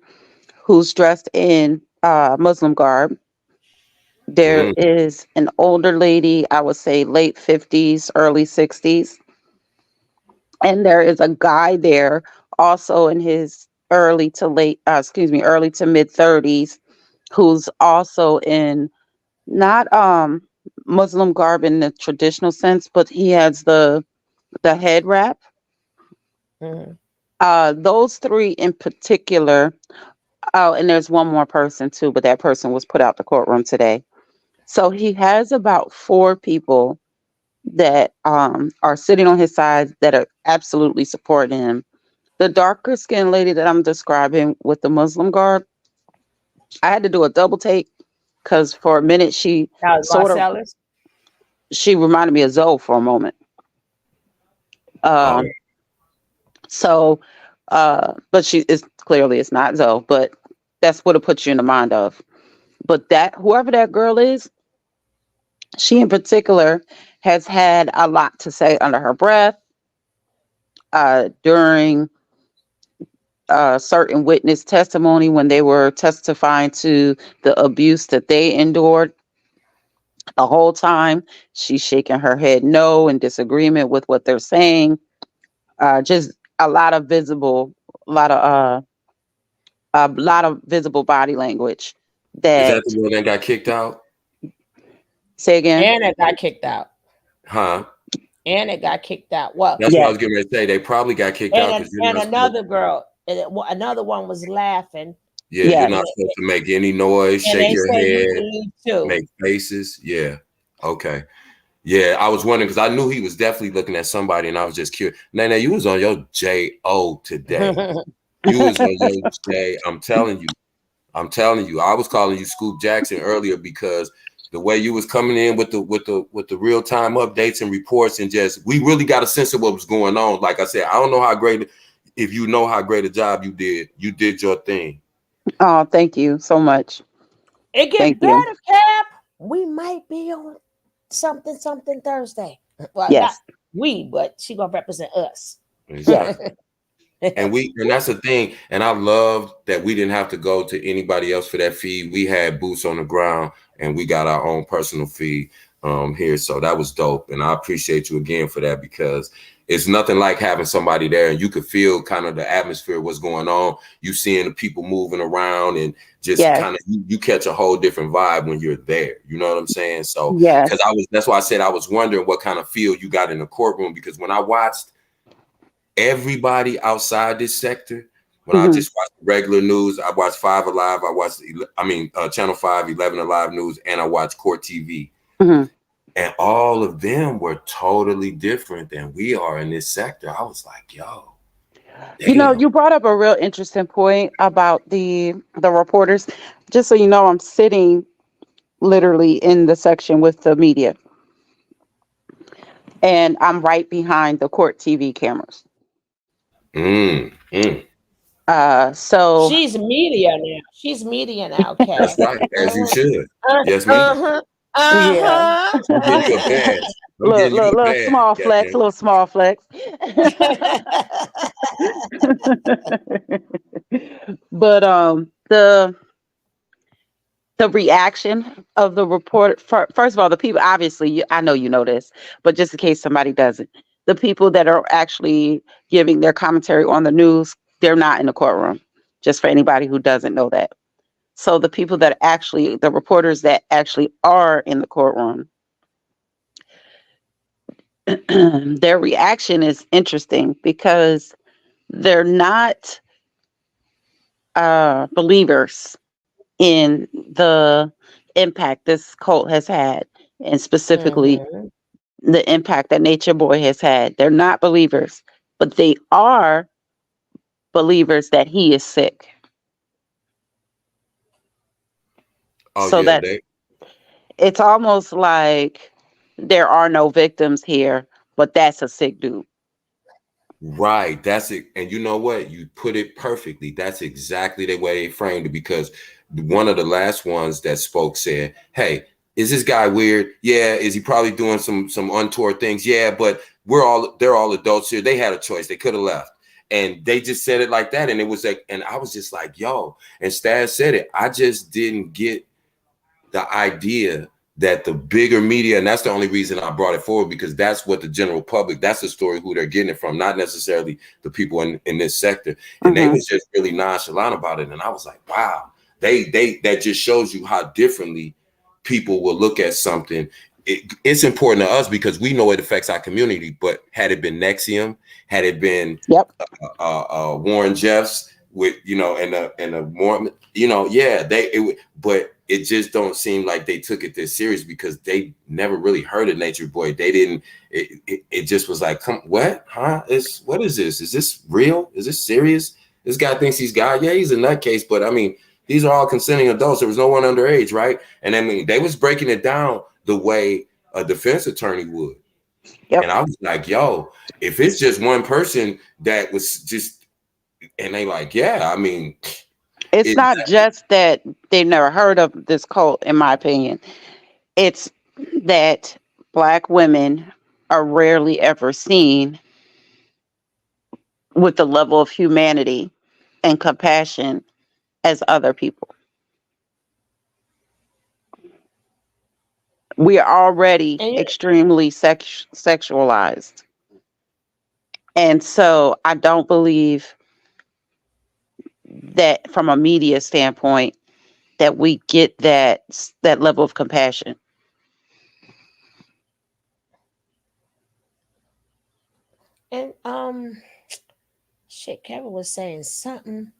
Speaker 3: who's dressed in Muslim garb. There
Speaker 4: Mm.
Speaker 3: is an older lady, I would say late 50s, early 60s. And there is a guy there also in his early to mid 30s, who's also in not Muslim garb in the traditional sense, but he has the head wrap.
Speaker 2: Mhm.
Speaker 3: Those three in particular. Oh, and there's one more person too, but that person was put out the courtroom today. So he has about four people that are sitting on his side that are absolutely supporting him. The darker skinned lady that I'm describing with the Muslim garb, I had to do a double take because for a minute
Speaker 2: That was Marcellus.
Speaker 3: she reminded me of Zoe for a moment.
Speaker 4: Oh,
Speaker 3: Um, so, but she is clearly it's not Zoe, but that's what it puts you in the mind of. But that whoever that girl is, she in particular has had a lot to say under her breath during certain witness testimony when they were testifying to the abuse that they endured. The whole time she's shaking her head no in disagreement with what they're saying. Just a lot of visible, a lot of visible body language.
Speaker 4: is that
Speaker 3: That
Speaker 4: the one that got kicked out?
Speaker 3: say again?
Speaker 2: And it got kicked out.
Speaker 4: Huh?
Speaker 2: And it got kicked out. Well,
Speaker 4: That's what I
Speaker 3: Yes,
Speaker 4: was getting ready to say. They probably got kicked out because you're
Speaker 2: and
Speaker 4: not supposed.
Speaker 2: another girl, another one was laughing,
Speaker 4: Yeah, you're
Speaker 3: yes,
Speaker 4: not supposed to make any noise,
Speaker 2: and
Speaker 4: shake
Speaker 2: they
Speaker 4: your
Speaker 2: said you
Speaker 4: head,
Speaker 2: can leave too.
Speaker 4: make faces. Yeah. Okay. Yeah, I was wondering because I knew he was definitely looking at somebody, and I was just curious. Nana, you was on your J.O. today. You was on your J. I'm telling you. I'm telling you. I was calling you Scoop Jackson earlier because the way you was coming in with the real time updates and reports, and just we really got a sense of what was going on. Like I said, I don't know how great, if you know how great a job you did. You did your thing.
Speaker 3: oh, thank you so much.
Speaker 2: It
Speaker 3: Thank
Speaker 2: get
Speaker 3: you.
Speaker 2: better, Cap. We might be on something Thursday. Well, not
Speaker 3: Yes,
Speaker 2: we, but she gonna represent us.
Speaker 3: yes,
Speaker 4: Exactly. And that's the thing. And I love that we didn't have to go to anybody else for that feed. We had boots on the ground and we got our own personal feed here. So that was dope. And I appreciate you again for that because it's nothing like having somebody there and you could feel kind of the atmosphere, what's going on. You seeing the people moving around and just
Speaker 3: yes,
Speaker 4: kind of you catch a whole different vibe when you're there. You know what I'm saying? So because
Speaker 3: yes.
Speaker 4: that's why I said I was wondering what kind of feel you got in the courtroom because when I watched everybody outside this sector, when I
Speaker 3: Hmm.
Speaker 4: just watch regular news, I watch 5 Alive, Channel 5, 11 Alive News, and I watch Court TV.
Speaker 3: Hmm.
Speaker 4: And all of them were totally different than we are in this sector. I was like, yo,
Speaker 3: You know,
Speaker 4: damn.
Speaker 3: you brought up a real interesting point about the reporters. Just so you know, I'm sitting literally in the section with the media, and I'm right behind the court TV cameras.
Speaker 4: Mm.
Speaker 3: So
Speaker 2: She's media now. She's media now,
Speaker 4: That's
Speaker 2: Cap.
Speaker 4: right, as you should. Yes, ma'am.
Speaker 2: Uh-huh.
Speaker 3: yeah,
Speaker 2: Uh-huh.
Speaker 4: I'm getting you a badge. I'm
Speaker 3: look,
Speaker 4: getting you
Speaker 3: look,
Speaker 4: a
Speaker 3: little
Speaker 4: badge,
Speaker 3: small flex,
Speaker 4: goddamn.
Speaker 3: little small flex. But the reaction of the report, first of all, the people, obviously I know you know this, but just in case somebody doesn't, the people that are actually giving their commentary on the news, they're not in the courtroom, just for anybody who doesn't know that. So the people that actually, the reporters that actually are in the courtroom, their reaction is interesting because they're not believers in the impact this cult has had, and specifically
Speaker 2: Mhm.
Speaker 3: the impact that Nature Boy has had. They're not believers, but they are believers that he is sick.
Speaker 4: Oh
Speaker 3: So
Speaker 4: yeah,
Speaker 3: that
Speaker 4: they
Speaker 3: it's almost like there are no victims here, but that's a sick dude.
Speaker 4: right. That's it. And you know what? You put it perfectly. That's exactly the way they framed it because one of the last ones that spoke said, hey, is this guy weird? Yeah. Is he probably doing some untoward things? Yeah, but they're all adults here. They had a choice. They could have left. And they just said it like that. And it was like, and I was just like, yo, and Stas said it. I just didn't get the idea that the bigger media, and that's the only reason I brought it forward, because that's what the general public, that's the story who they're getting it from, not necessarily the people in this sector. And they was just really nonchalant about it. And I was like, wow, that just shows you how differently people will look at something. It's important to us because we know it affects our community. But had it been Nexium, had it been Warren Jeffs with, you know, and a more, you know, yeah, but it just don't seem like they took it this serious because they never really heard of Natureboy. They didn't. It just was like, come, what, huh? What is this? Is this real? Is this serious? This guy thinks he's God. Yeah, he's a nutcase, but I mean, these are all consenting adults. There was no one underage, right? And I mean, they was breaking it down the way a defense attorney would. And I was like, yo, if it's just one person that was just, and they like, yeah, I mean,
Speaker 3: it's not just that they've never heard of this cult, in my opinion. It's that Black women are rarely ever seen with the level of humanity and compassion as other people. We are already extremely sexualized. And so I don't believe that from a media standpoint that we get that level of compassion.
Speaker 2: And shit, Kevin was saying something.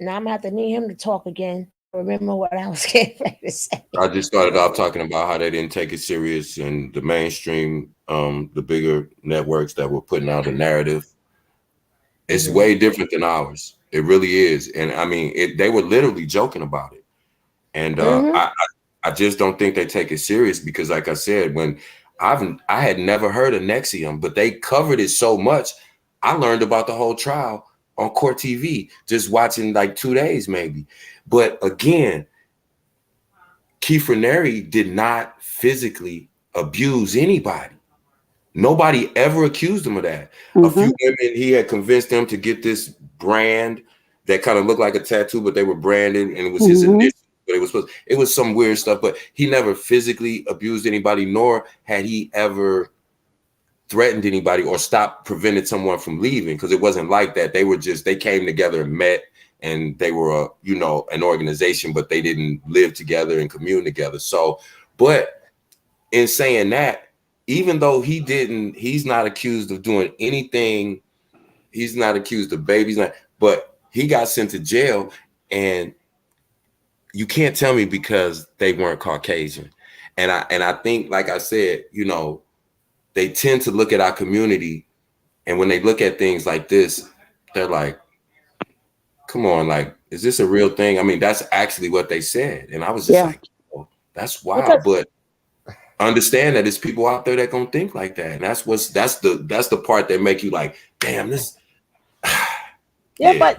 Speaker 2: Now I'm gonna have to need him to talk again. Remember what I was getting ready to say.
Speaker 4: I just started off talking about how they didn't take it serious, and the mainstream, the bigger networks that were putting out a narrative, it's way different than ours. It really is. And I mean, they were literally joking about it. And I just don't think they take it serious because, like I said, when I had never heard of Nexium, but they covered it so much, I learned about the whole trial on Court TV, just watching like 2 days maybe. But again, Kiefer Neri did not physically abuse anybody. Nobody ever accused him of that. A few women, he had convinced them to get this brand that kind of looked like a tattoo, but they were branded, and it was his initials. But it was some weird stuff. But he never physically abused anybody, nor had he ever threatened anybody or prevented someone from leaving, because it wasn't like that. They came together and met, and they were an organization, but they didn't live together and commune together. So, but in saying that, even though he's not accused of doing anything, he's not accused of babies, but he got sent to jail, and you can't tell me because they weren't Caucasian. And I think, like I said, they tend to look at our community, and when they look at things like this, they're like, come on, like, is this a real thing? I mean, that's actually what they said. And I was just like, oh, that's wild. But understand that there's people out there that gonna think like that. And that's the part that make you like, damn, this.
Speaker 2: But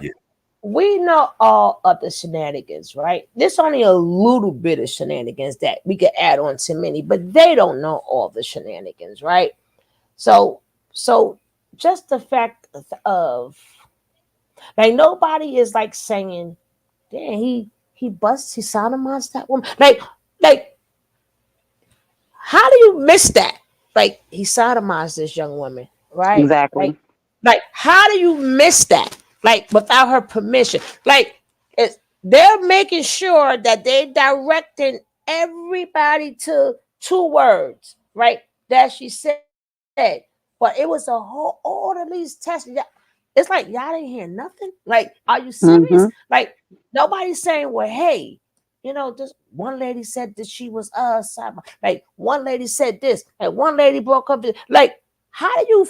Speaker 2: we know all of the shenanigans, right? There's only a little bit of shenanigans that we could add on to many, but they don't know all the shenanigans, right? So just the fact of, like, nobody is like saying, damn, he sodomized that woman. Like, how do you miss that? Like, he sodomized this young woman, right?
Speaker 3: Exactly.
Speaker 2: Like, how do you miss that? Like, without her permission. Like, they're making sure that they're directing everybody to 2 words, right? That she said. But it was all of these tests. It's like, y'all didn't hear nothing. Like, are you serious? Like, nobody's saying, well, hey, this one lady said that she was like, one lady said this, and one lady broke up. Like, how do you,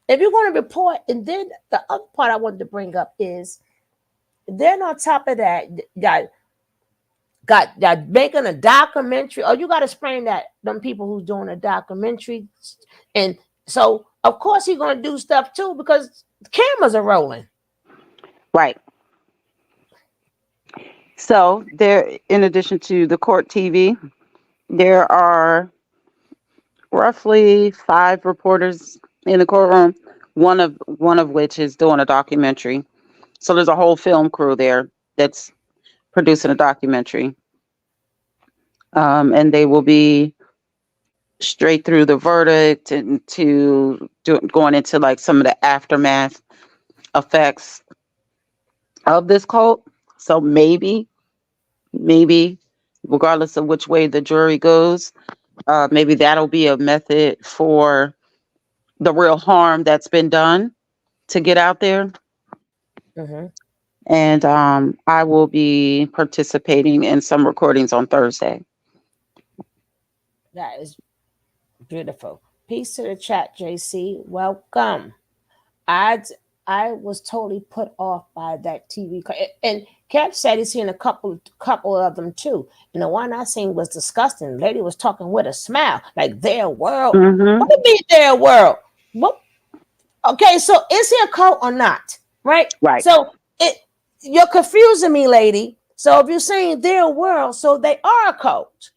Speaker 2: if you're going to report? And then the other part I wanted to bring up is, then on top of that, got making a documentary. Oh, you got to explain that them people who's doing a documentary, and so of course he's going to do stuff too because the cameras are rolling.
Speaker 3: Right. So there, in addition to the Court TV, there are roughly 5 reporters in the courtroom. One of which is doing a documentary. So there's a whole film crew there that's producing a documentary, and they will be straight through the verdict and going into like some of the aftermath effects of this cult. So maybe, regardless of which way the jury goes, maybe that'll be a method for the real harm that's been done to get out there.
Speaker 2: Mm-hmm.
Speaker 3: And I will be participating in some recordings on Thursday.
Speaker 2: That is beautiful. Peace to the chat, JC. Welcome. I I was totally put off by that TV. And Cap said he's seen a couple of them too. And the one I seen was disgusting. The lady was talking with a smile, like their world.
Speaker 3: Mm-hmm.
Speaker 2: What do you mean their world? What? Okay, so is he a cult or not? Right?
Speaker 3: Right.
Speaker 2: So you're confusing me, lady. So if you're saying their world, so they are a cult.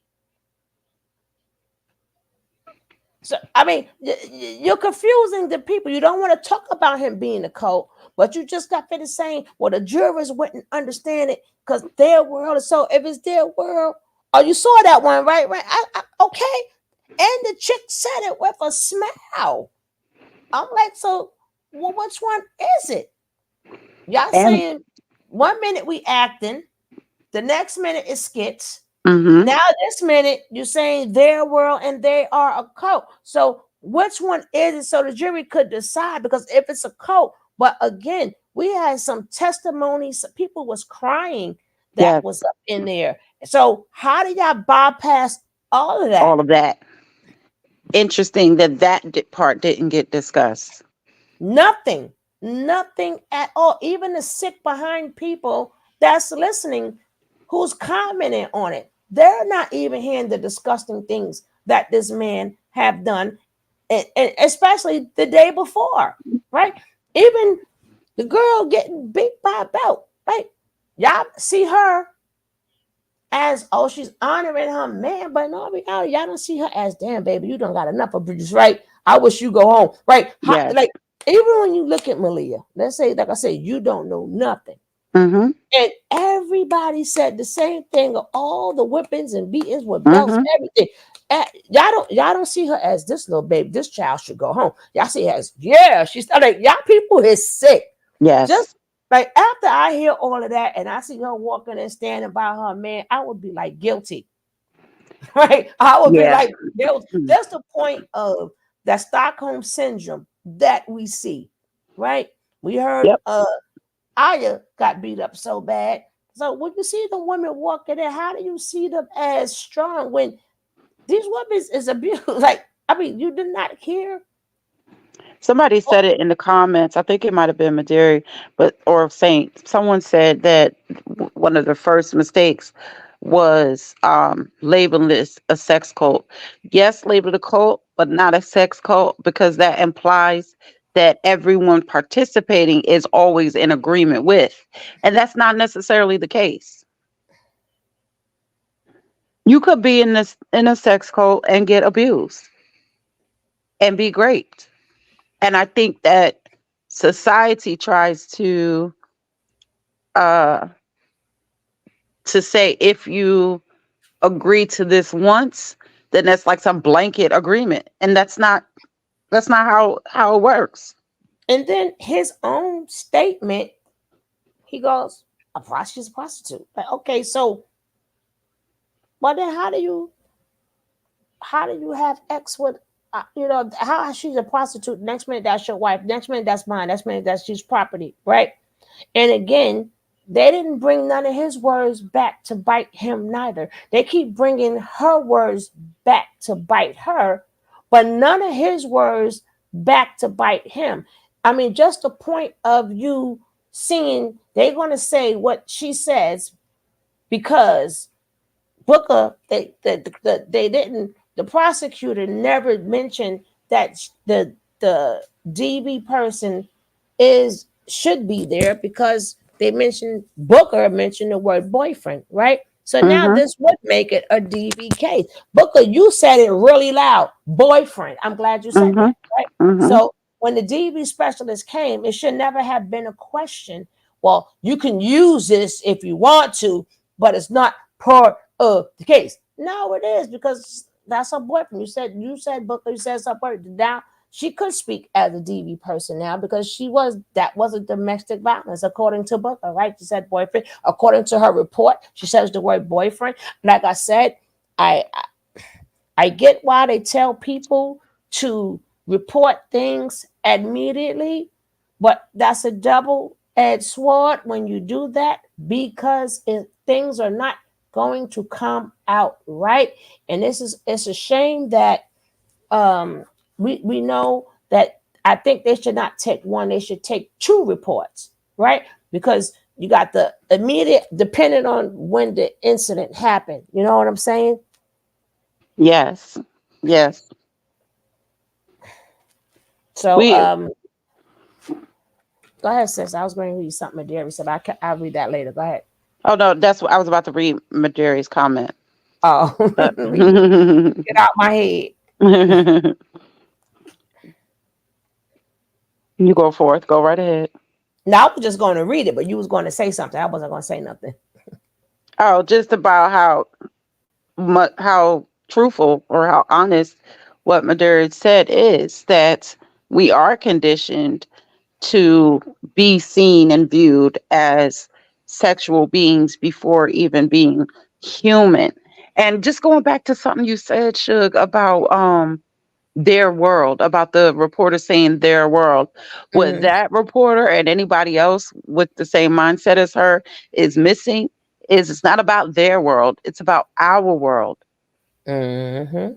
Speaker 2: So I mean, you're confusing the people. You don't want to talk about him being a cult, but you just got finished saying, well, the jurors wouldn't understand it because their world is so. If it's their world, oh, you saw that one, right? Right? Okay. And the chick said it with a smile. I'm like, so, well, which one is it? Y'all saying 1 minute we acting, the next minute is skits.
Speaker 3: Mm-hmm.
Speaker 2: Now this minute you're saying their world and they are a cult. So which one is it? So the jury could decide, because if it's a cult, but again, we had some testimonies. People was crying that was up in there. So how do y'all bypass all of that?
Speaker 3: All of that. Interesting that part didn't get discussed.
Speaker 2: Nothing at all. Even the sick behind people that's listening, who's commenting on it, they're not even hearing the disgusting things that this man have done, and especially the day before, right? Even the girl getting beat by a belt, right? Y'all see her as, oh, she's honoring her man, but no, y'all don't see her as, damn, baby, you don't got enough abuse, right? I wish you go home, right? Like, even when you look at Malia, let's say, like I said, you don't know nothing.
Speaker 3: Mm-hmm.
Speaker 2: And everybody said the same thing of all the whippings and beatings with belts, everything. Y'all don't see her as this little baby. This child should go home. Y'all see her as, yeah, she's like, y'all people is sick.
Speaker 3: Yes.
Speaker 2: Just like after I hear all of that and I see her walking and standing by her man, I would be like guilty. Right? I would be like guilty. That's the point of that Stockholm syndrome that we see. Right? We heard Aya got beat up so bad. So when you see the women walking there, how do you see them as strong when these women is abused? Like, I mean, you did not care.
Speaker 3: Somebody said it in the comments. I think it might have been Maderi, or Saint. Someone said that one of the first mistakes was labeling this a sex cult. Yes, label it a cult, but not a sex cult, because that implies that everyone participating is always in agreement with, and that's not necessarily the case. You could be in a sex cult and get abused and be great. And I think that society tries to say, if you agree to this once, then that's like some blanket agreement, and that's not how it works.
Speaker 2: And then his own statement, he goes, "A prostitute's a prostitute." Like, okay, so, well, then how do you have X with, how she's a prostitute? Next minute that's your wife. Next minute that's mine. Next minute that's she's property, right? And again, they didn't bring none of his words back to bite him neither. They keep bringing her words back to bite her, but none of his words back to bite him. I mean, just the point of you seeing, they're going to say what she says because Booker, they didn't, the prosecutor never mentioned that the DB person should be there, because they mentioned, Booker mentioned the word boyfriend, right? So now
Speaker 3: Mhm.
Speaker 2: this would make it a DV case. Booker, you said it really loud. Boyfriend. I'm glad you said
Speaker 3: Mhm.
Speaker 2: that. Right.
Speaker 3: Mhm.
Speaker 2: So when the DV specialist came, it should never have been a question. Well, you can use this if you want to, but it's not part of the case. No, it is because that's her boyfriend. You said Booker, you said something. Now she could speak as a DV person now because that was a domestic violence according to Booker, right? She said boyfriend. According to her report, she says the word boyfriend. Like I said, I I get why they tell people to report things immediately, but that's a double-edged sword when you do that because things are not going to come out right. And it's a shame that we know that I think they should not take one, they should take two reports, right? Because you got the immediate, depending on when the incident happened. You know what I'm saying?
Speaker 3: Yes. Yes.
Speaker 2: So
Speaker 3: We
Speaker 2: go ahead, sis. I was going to read something Adiri said. I'll read that later. Go ahead.
Speaker 3: Oh no, that's what I was about to read Majeri's comment.
Speaker 2: Oh,
Speaker 3: But
Speaker 2: get out my head.
Speaker 3: you go forth. Go right ahead.
Speaker 2: Now I was just going to read it, but you was going to say something. I wasn't going to say nothing.
Speaker 3: Oh, just about how truthful or how honest what Madrid said is that we are conditioned to be seen and viewed as sexual beings before even being human. And just going back to something you said, Suge, about their world, about the reporter saying their world. What
Speaker 2: Mm-hmm.
Speaker 3: that reporter and anybody else with the same mindset as her is missing is it's not about their world, it's about our world.
Speaker 2: Mm-hmm.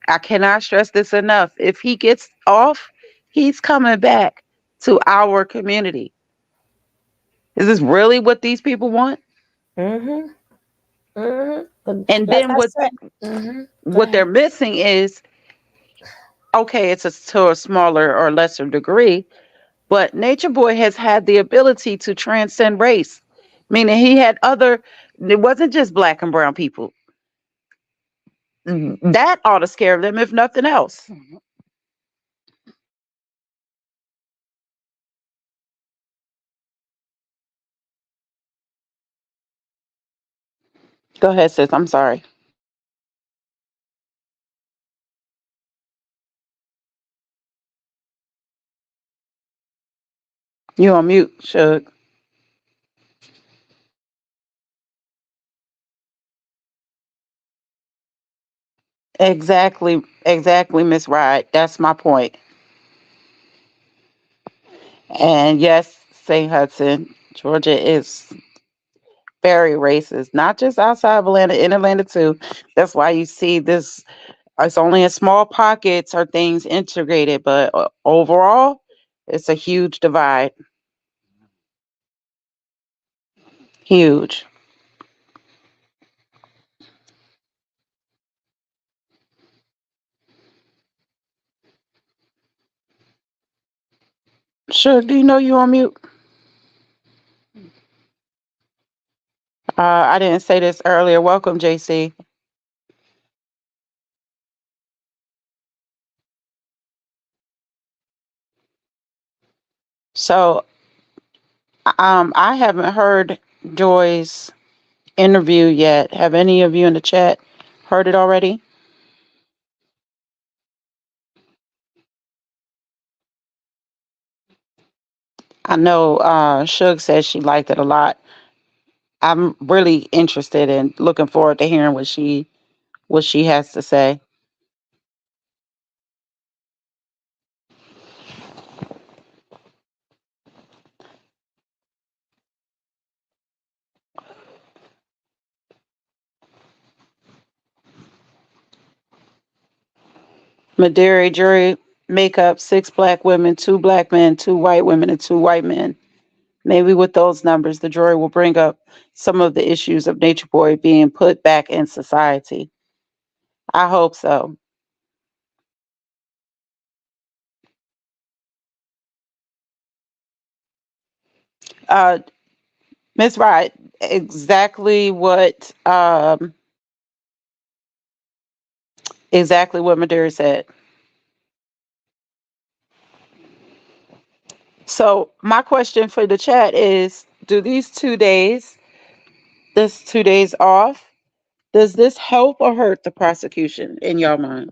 Speaker 3: I cannot stress this enough. If he gets off, he's coming back to our community. Is this really what these people want?
Speaker 2: Mm-hmm. Mm-hmm.
Speaker 3: And
Speaker 2: Like
Speaker 3: then
Speaker 2: I
Speaker 3: what
Speaker 2: said. Mm-hmm. Go
Speaker 3: what they're
Speaker 2: ahead.
Speaker 3: missing is okay, it's to a smaller or lesser degree, but Nature Boy has had the ability to transcend race, meaning he had other, it wasn't just black and brown people. That ought to scare them, if nothing else. Go ahead, sis. I'm sorry. You on mute, Shug. Exactly, Miss Wright. That's my point. And yes, St. Hudson, Georgia is very racist, not just outside of Atlanta, in Atlanta too. That's why you see this. It's only in small pockets are things integrated, but overall, it's a huge divide. Huge. Sure. Do you know you on mute? I didn't say this earlier. Welcome, JC. So, I haven't heard Joy's interview yet. Have any of you in the chat heard it already? I know Shug said she liked it a lot. I'm really interested and looking forward to hearing what she has to say. Madeira jury makeup: six black women, two black men, two white women, and two white men. Maybe with those numbers, the jury will bring up some of the issues of Nature Boy being put back in society. I hope so. Uh, Miss Wright, exactly what Madura said. So my question for the chat is: Do this 2 days off, does this help or hurt the prosecution in your mind?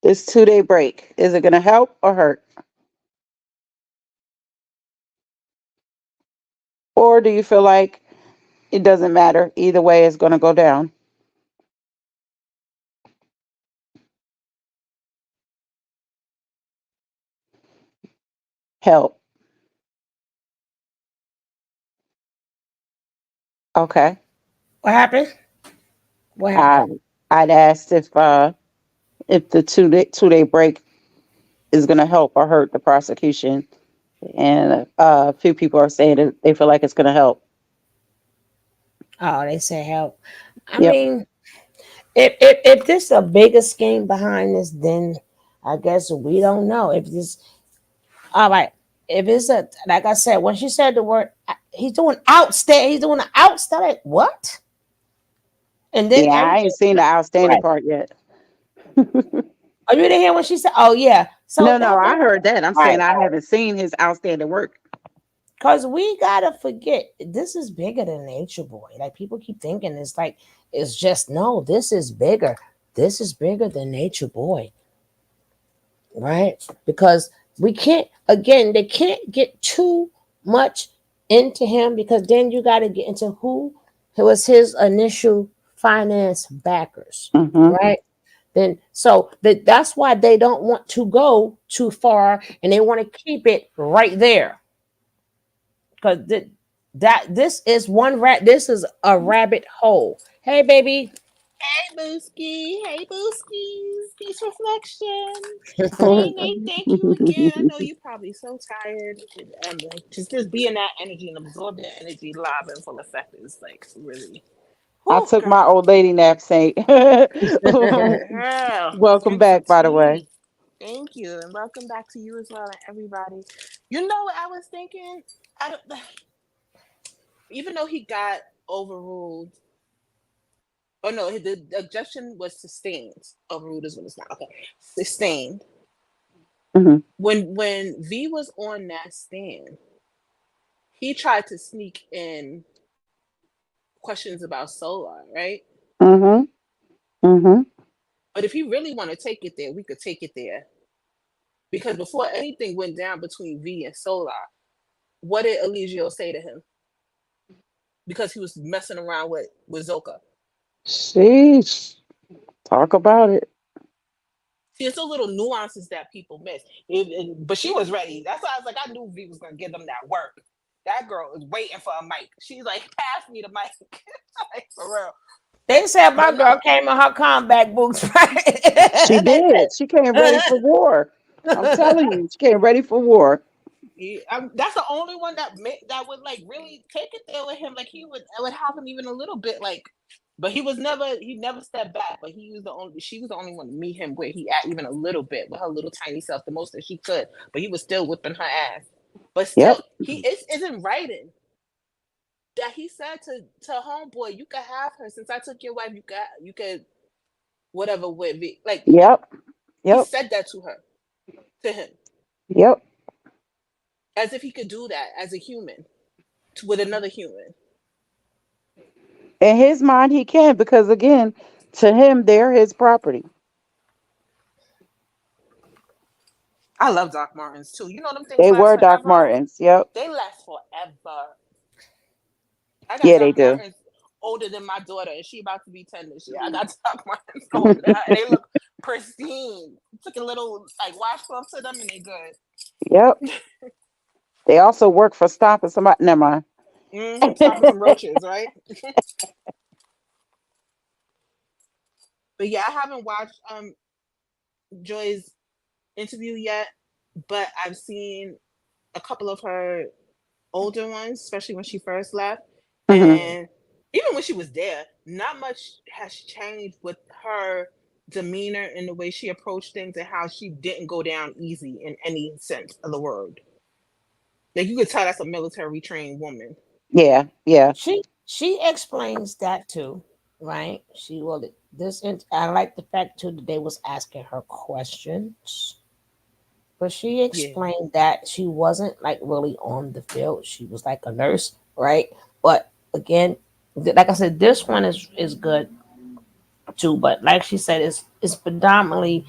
Speaker 3: This 2 day break, is it going to help or hurt? Or do you feel like it doesn't matter? Either way, it's going to go down. Help. Okay.
Speaker 2: What happened? What
Speaker 3: I,
Speaker 2: happened?
Speaker 3: I'd asked if the 2 day break is going to help or hurt the prosecution. And a few people are saying that they feel like it's going to help.
Speaker 2: Oh, they say help. I
Speaker 3: Yep.
Speaker 2: mean, if this is a bigger scheme behind this, then I guess we don't know. If this, all right, if it's a, like I said, when she said the word, he's doing outstanding. He's doing an outstanding. What? And then
Speaker 3: Yeah, I
Speaker 2: everything.
Speaker 3: ain't seen the outstanding
Speaker 2: Right.
Speaker 3: part yet.
Speaker 2: Oh, you didn't hear when she said? Oh, yeah. So
Speaker 3: No, I heard that. I'm saying
Speaker 2: right.
Speaker 3: I haven't seen his outstanding work.
Speaker 2: Because we gotta forget this is bigger than Nature Boy. Like people keep thinking it's like it's just no. This is bigger. This is bigger than Nature Boy, right? Because we can't again. They can't get too much into him because then you got to get into who was his initial finance backers,
Speaker 3: Mm-hmm.
Speaker 2: right? Then so that's why they don't want to go too far and they want to keep it right there because that this is one rat. This is a rabbit hole. Hey, baby.
Speaker 5: Hey Booski, hey Booskies, peace reflection. Hey Nate, thank you again. I know you're probably so tired. Like, just be in that energy and absorb that energy live and full effect is like really.
Speaker 3: I
Speaker 5: Oh
Speaker 3: took my
Speaker 5: God,
Speaker 3: old lady nap, Saint.
Speaker 5: girl,
Speaker 3: Welcome
Speaker 5: drink some
Speaker 3: back, by the way.
Speaker 5: tea. Thank you, and welcome back to you as well and everybody. You know what I was thinking? I don't, even though he got overruled. Oh no, the objection was sustained. Overruled is when it's not okay. Sustained.
Speaker 3: Hmm.
Speaker 5: When V was on that stand, he tried to sneak in questions about Solar, right?
Speaker 3: Hmm. Hmm.
Speaker 5: But if he really want to take it there, we could take it there. Because before anything went down between V and Solar, what did Eligio say to him? Because he was messing around with Zoka.
Speaker 3: Sheesh. Talk about it.
Speaker 5: See, it's those little nuances that people miss. But she was ready. That's why I was like, I knew V was gonna give them that work. That girl was waiting for a mic. She's like, pass me the mic. Like, for real.
Speaker 2: They said my
Speaker 5: But
Speaker 2: girl
Speaker 5: no,
Speaker 2: came in her combat boots, right?
Speaker 3: She
Speaker 2: They
Speaker 3: did. She came ready for war. I'm
Speaker 2: said.
Speaker 3: telling you, she came ready for war.
Speaker 5: that's the only one that would like really take it there with him. Like he would, I would have him even a little bit like, but he never stepped back. But she was the only one to meet him where he at even a little bit with her little tiny self, the most that she could. But he was still whipping her ass. But
Speaker 3: Yep.
Speaker 5: still, he is in writing that he said to homeboy, you could have her since I took your wife. You could whatever with me. Like
Speaker 3: Yep.
Speaker 5: he
Speaker 3: Yep.
Speaker 5: said that to him,
Speaker 3: Yep.
Speaker 5: as if he could do that as a human with another human.
Speaker 3: In his mind, he can because again, to him, they're his property.
Speaker 5: I love Doc Martens too. You know them things
Speaker 3: They
Speaker 5: last
Speaker 3: were Doc
Speaker 5: forever.
Speaker 3: Martens. Yep.
Speaker 5: They last forever. I got
Speaker 3: Yeah, they
Speaker 5: Doc
Speaker 3: do.
Speaker 5: Martens older than my daughter, and she about to be 10 this year. I got Doc Martens older than her, and they look pristine. Took a little like washcloth to them, and they good.
Speaker 3: Yep. They also work for stopping somebody. Never mind.
Speaker 5: Stopping some roaches, right? But yeah, I haven't watched Joy's interview yet, but I've seen a couple of her older ones, especially when she first left.
Speaker 3: Hmm.
Speaker 5: And even when she was there, not much has changed with her demeanor and the way she approached things and how she didn't go down easy in any sense of the word. Like you could tell that's a military trained woman.
Speaker 3: Yeah, yeah.
Speaker 2: She explains that too, right? She will this. I like the fact too that they was asking her questions, but she
Speaker 5: Yeah.
Speaker 2: explained that she wasn't like really on the field. She was like a nurse, right? But again, like I said, this one is good too. But like she said, it's predominantly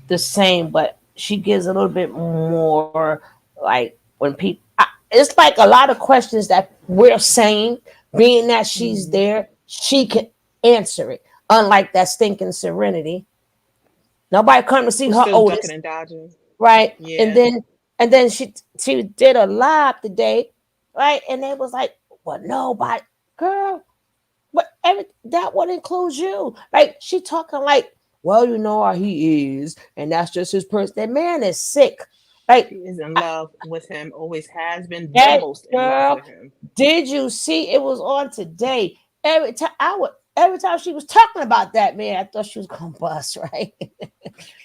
Speaker 2: the same, but she gives a little bit more like when people. It's like a lot of questions that we're saying, being that she's
Speaker 5: Hmm.
Speaker 2: there, she can answer it. Unlike that stinking Serenity, nobody come to see
Speaker 5: Who's
Speaker 2: her
Speaker 5: still ducking
Speaker 2: Otis,
Speaker 5: and dodging.
Speaker 2: right? And
Speaker 5: Yeah.
Speaker 2: then she did a live today, right? And they was like, "Well, nobody, girl, but that would include you." Like she talking like, "Well, you know how he is, and that's just his person." That man is sick.
Speaker 5: She
Speaker 2: Like
Speaker 5: is in love with him, always has been the
Speaker 2: that
Speaker 5: most in love
Speaker 2: girl.
Speaker 5: with him.
Speaker 2: Did you see it was on today? Every time she was talking about that man, I thought she was gonna bust, right?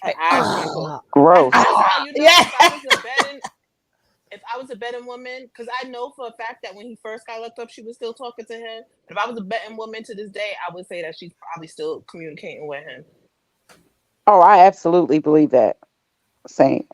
Speaker 5: Her
Speaker 2: Like,
Speaker 5: eyes wrinkled.
Speaker 3: Gross.
Speaker 5: That's how you know
Speaker 2: yeah.
Speaker 5: if I was a betting woman, because I know for a fact that when he first got looked up, she was still talking to him. But if I was a betting woman to this day, I would say that she's probably still communicating with him.
Speaker 3: Oh, I absolutely believe that. Same.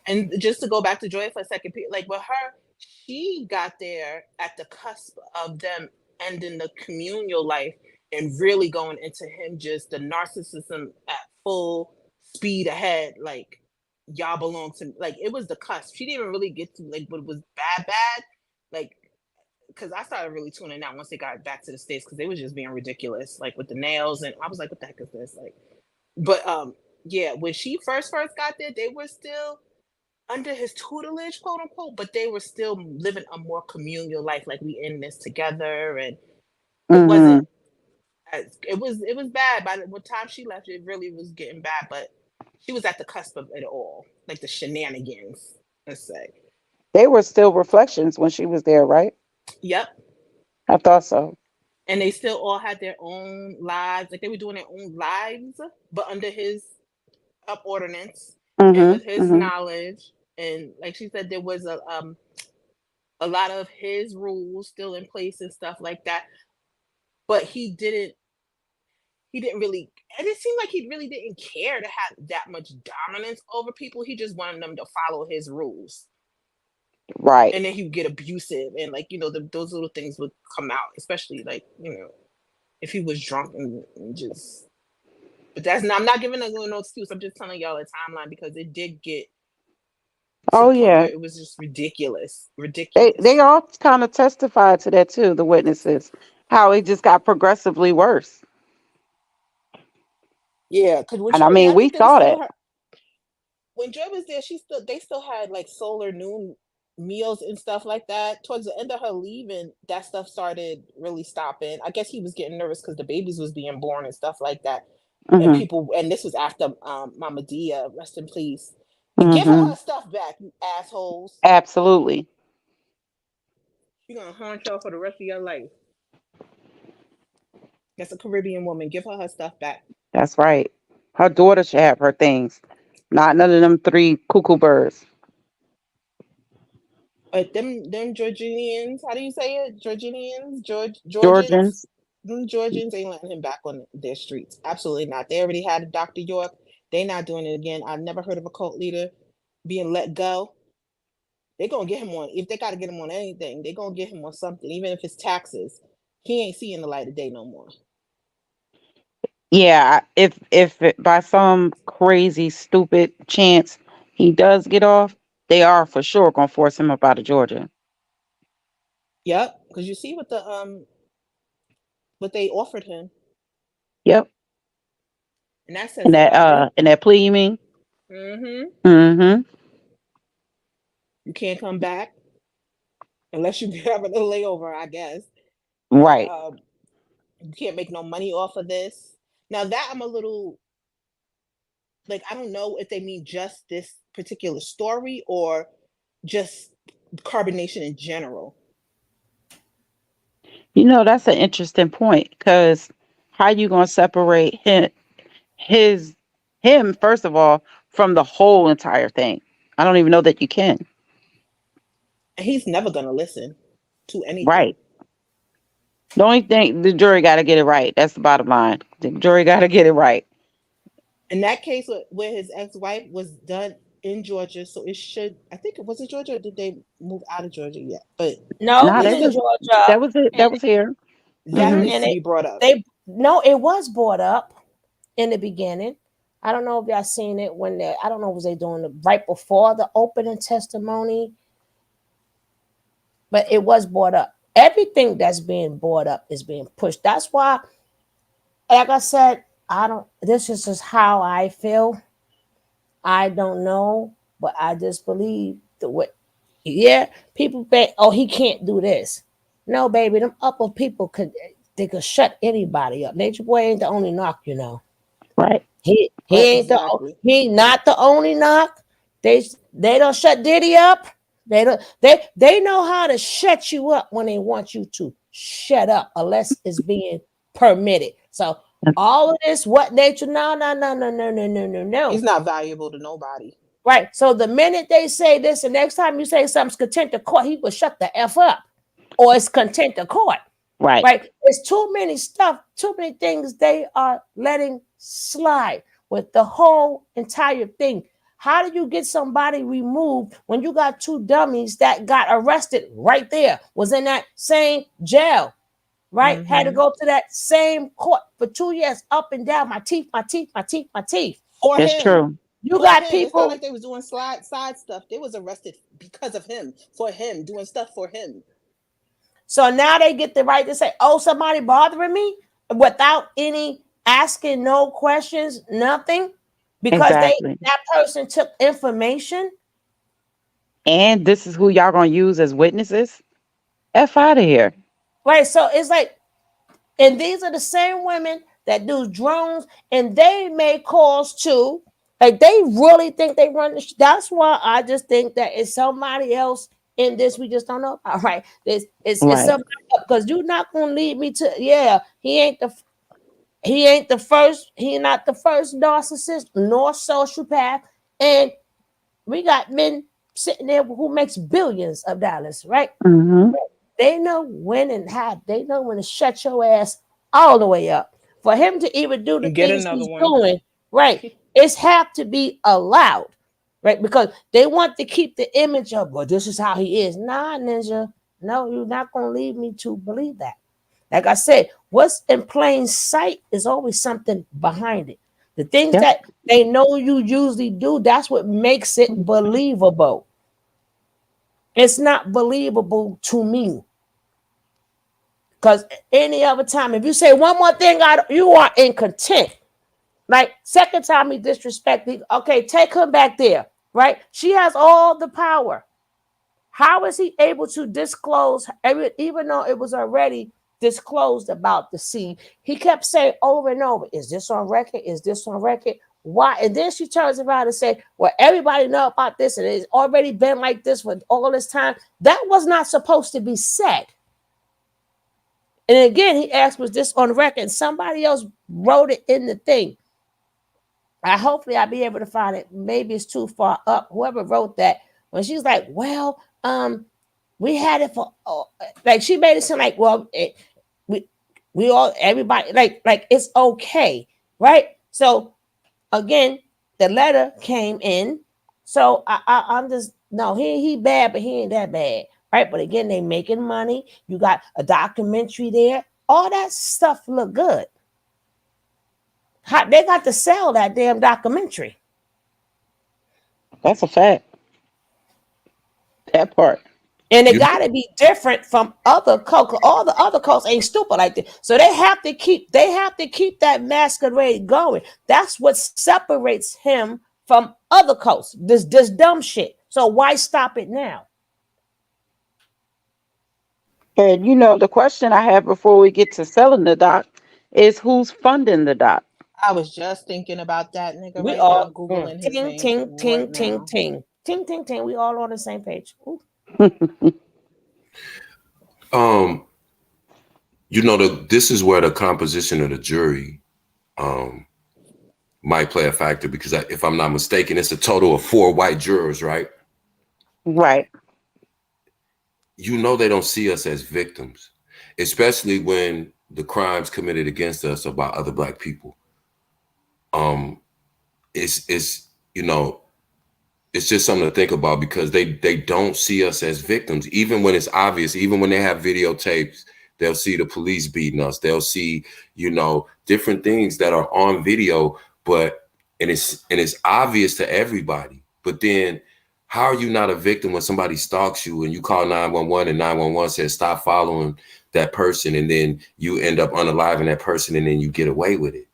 Speaker 5: And just to go back to Joy for a second, like with her, she got there at the cusp of them ending the communal life and really going into him just the narcissism at full speed ahead. Like y'all belong to me. Like it was the cusp. She didn't even really get to like what was bad. Like because I started really tuning out once they got back to the States because they was just being ridiculous, like with the nails, and I was like, what the heck is this? Like, but yeah, when she first got there, they were still under his tutelage, quote unquote, but they were still living a more communal life, like we in this together, and it wasn't
Speaker 3: Hmm.
Speaker 5: it was bad. By the time she left, it really was getting bad, but she was at the cusp of it all, like the shenanigans, let's say.
Speaker 3: They were still reflections when she was there, right?
Speaker 5: Yep.
Speaker 3: I thought so.
Speaker 5: And they still all had their own lives, like they were doing their own lives, but under his up ordinance and
Speaker 3: Hmm.
Speaker 5: with his
Speaker 3: Hmm.
Speaker 5: knowledge. And like she said, there was a lot of his rules still in place and stuff like that. But he didn't really, and it seemed like he really didn't care to have that much dominance over people. He just wanted them to follow his rules.
Speaker 3: Right.
Speaker 5: And then he would get abusive and like, those little things would come out, especially like, if he was drunk and just, but that's not, I'm not giving no excuse. I'm just telling y'all a timeline because it did get to
Speaker 3: Oh
Speaker 5: the point
Speaker 3: yeah.
Speaker 5: where it was just ridiculous.
Speaker 3: They
Speaker 5: Ridiculous.
Speaker 3: all kind of testified to that too, the witnesses, how it just got progressively worse.
Speaker 5: Yeah, because when
Speaker 3: And
Speaker 5: she
Speaker 3: I
Speaker 5: was there,
Speaker 3: mean,
Speaker 5: I
Speaker 3: we
Speaker 5: think they was
Speaker 3: saw
Speaker 5: still
Speaker 3: that.
Speaker 5: her. When Joy was there, they still had like solar noon meals and stuff like that. Towards the end of her leaving, that stuff started really stopping. I guess he was getting nervous because the babies was being born and stuff like that. And
Speaker 3: Hmm.
Speaker 5: people, and this was after Mama Dia, rest in peace. And give her
Speaker 3: Hmm.
Speaker 5: stuff back, you assholes.
Speaker 3: Absolutely.
Speaker 5: She gonna haunt y'all for the rest of your life. That's a Caribbean woman. Give her stuff back.
Speaker 3: That's right. Her daughter should have her things. Not none of them three cuckoo birds.
Speaker 5: But them Georginians, how do you say it? Georgians,
Speaker 3: Georgians.
Speaker 5: them Georgians ain't letting him back on their streets. Absolutely not. They already had Dr. York. They not doing it again. I've never heard of a cult leader being let go. They gonna get him on if they gotta get him on anything, they gonna get him on something, even if it's taxes. He ain't seeing the light of day no more.
Speaker 3: Yeah, by some crazy stupid chance he does get off, they are for sure gonna force him up out of Georgia.
Speaker 5: Yep, because you see what they offered him,
Speaker 3: Yep.
Speaker 5: and that says a
Speaker 3: And
Speaker 5: lot.
Speaker 3: that plea you mean?
Speaker 5: Mm-hmm.
Speaker 3: Mm-hmm.
Speaker 5: You can't come back unless you have a layover, I guess. And
Speaker 3: Right.
Speaker 5: you can't make no money off of this. Now that I'm a little like I don't know if they mean just this particular story or just carbonation in general.
Speaker 3: You know, that's an interesting point because how you gonna separate him? him first of all from the whole entire thing. I don't even know that you can.
Speaker 5: And he's never gonna listen to anything.
Speaker 3: Right. The only thing the jury got to get it right. That's the bottom line. The jury got to get it right.
Speaker 5: In that case, where his ex-wife was done in Georgia, so it should. I think it was in Georgia, or did they move out of Georgia yet? But
Speaker 2: No, it
Speaker 3: Nah,
Speaker 2: was
Speaker 3: that
Speaker 2: in
Speaker 5: listen,
Speaker 3: was
Speaker 2: Georgia,
Speaker 3: that was it.
Speaker 2: and
Speaker 3: That was here.
Speaker 5: that
Speaker 3: Hmm.
Speaker 5: needs
Speaker 2: and
Speaker 5: to be brought up.
Speaker 2: they no, it was brought up in the beginning. I don't know if y'all seen it when they, I don't know was they doing it right before the opening testimony, but it was brought up. Everything that's being brought up is being pushed. That's why, like I said, I don't. This is just how I feel. I don't know, but I just believe the way. Yeah, people think, oh, he can't do this. No, baby, them upper people could shut anybody up. Nature Boy ain't the only knock, you know.
Speaker 3: Right.
Speaker 2: He ain't
Speaker 5: Exactly.
Speaker 2: he not the only knock. They don't shut Diddy up. They know how to shut you up when they want you to shut up, unless it's being permitted. So all of this, what nature? No, no, no, no, no, no, no, no,
Speaker 5: He's
Speaker 2: no.
Speaker 5: not valuable to nobody.
Speaker 2: Right. So the minute they say this, the next time you say something's contempt of court, he will shut the F up. Or it's contempt of court.
Speaker 3: Right.
Speaker 2: Right? It's too many stuff, too many things they are letting slide with the whole entire thing. How do you get somebody removed when you got two dummies that got arrested right there, was in that same jail, right? Had to
Speaker 5: Mm-hmm.
Speaker 2: go to that same court for 2 years, up and down, my teeth, my teeth, my teeth, my teeth.
Speaker 5: For
Speaker 3: That's
Speaker 5: him.
Speaker 3: true.
Speaker 2: You
Speaker 5: For
Speaker 2: got
Speaker 5: him. It's not
Speaker 2: people.
Speaker 5: like they was doing side stuff. They was arrested because of him. For him. Doing stuff for him.
Speaker 2: So now they get the right to say, oh, somebody bothering me without any asking no questions, nothing, because they
Speaker 3: Exactly.
Speaker 2: that person took information.
Speaker 3: And this is who y'all gonna use as witnesses. F out of here.
Speaker 2: Right. So it's like, and these are the same women that do drones and they make calls too. Like they really think they run that's why I just think that it's somebody else in this we just don't know about. Right. It's
Speaker 3: Right.
Speaker 2: somebody because you're not gonna lead me to, yeah, he ain't the first, he not the first narcissist nor sociopath. And we got men sitting there who makes billions of dollars, right?
Speaker 3: Hmm.
Speaker 2: They know when and how, they know when to shut your ass all the way up. For him to even do the
Speaker 5: Get
Speaker 2: things
Speaker 5: another
Speaker 2: he's
Speaker 5: one.
Speaker 2: doing, right, it's have to be allowed, right? Because they want to keep the image of, well, this is how he is. Nah, ninja, no, you're not gonna lead me to believe that. Like I said, what's in plain sight is always something behind it. The things
Speaker 3: Yep.
Speaker 2: that they know you usually do, that's what makes it believable. It's not believable to me. Because any other time, if you say one more thing, you are in contempt. Like, second time he disrespected, okay, take her back there, right? She has all the power. How is he able to disclose, even though it was already disclosed about the seed? He kept saying over and over, is this on record? Is this on record? Why? And then she turns around and say, well, everybody know about this and it's already been like this for all this time. That was not supposed to be said. And again, he asked, was this on record? And somebody else wrote it in the thing. Hopefully I'll be able to find it. Maybe it's too far up. Whoever wrote that, when she's like, well, we had it for, like, she made it seem like, well, we all, everybody, like it's okay, right? So again, the letter came in. So I'm just, no, he bad, but he ain't that bad, right? But again, they making money. You got a documentary there. All that stuff look good. They got to sell that damn documentary.
Speaker 3: That's a fact. That part.
Speaker 2: And it
Speaker 4: You
Speaker 2: got to be different from other cults. All the other cults ain't stupid like this. So they have to keep that masquerade going. That's what separates him from other cults. This dumb shit. So why stop it now?
Speaker 3: And the question I have before we get to selling the doc is who's funding the doc?
Speaker 5: I was just thinking about that nigga
Speaker 2: We
Speaker 5: right now.
Speaker 2: all
Speaker 5: Googling his
Speaker 2: ting
Speaker 5: name
Speaker 2: ting
Speaker 5: right
Speaker 2: ting ting
Speaker 5: now.
Speaker 2: ting ting ting ting. We all on the same page. Ooh.
Speaker 4: um this is where the composition of the jury um might play a factor because if I'm not mistaken, it's a total of 4 white jurors, right?
Speaker 3: Right.
Speaker 4: You know, they don't see us as victims, especially when the crimes committed against us are by other Black people. It's you know, it's just something to think about because they don't see us as victims, even when it's obvious. Even when they have videotapes, they'll see the police beating us. They'll see, you know, different things that are on video, but and it's obvious to everybody. But then, how are you not a victim when somebody stalks you and you call 911 and 911 says stop following that person, and then you end up unaliving that person and then you get away with it?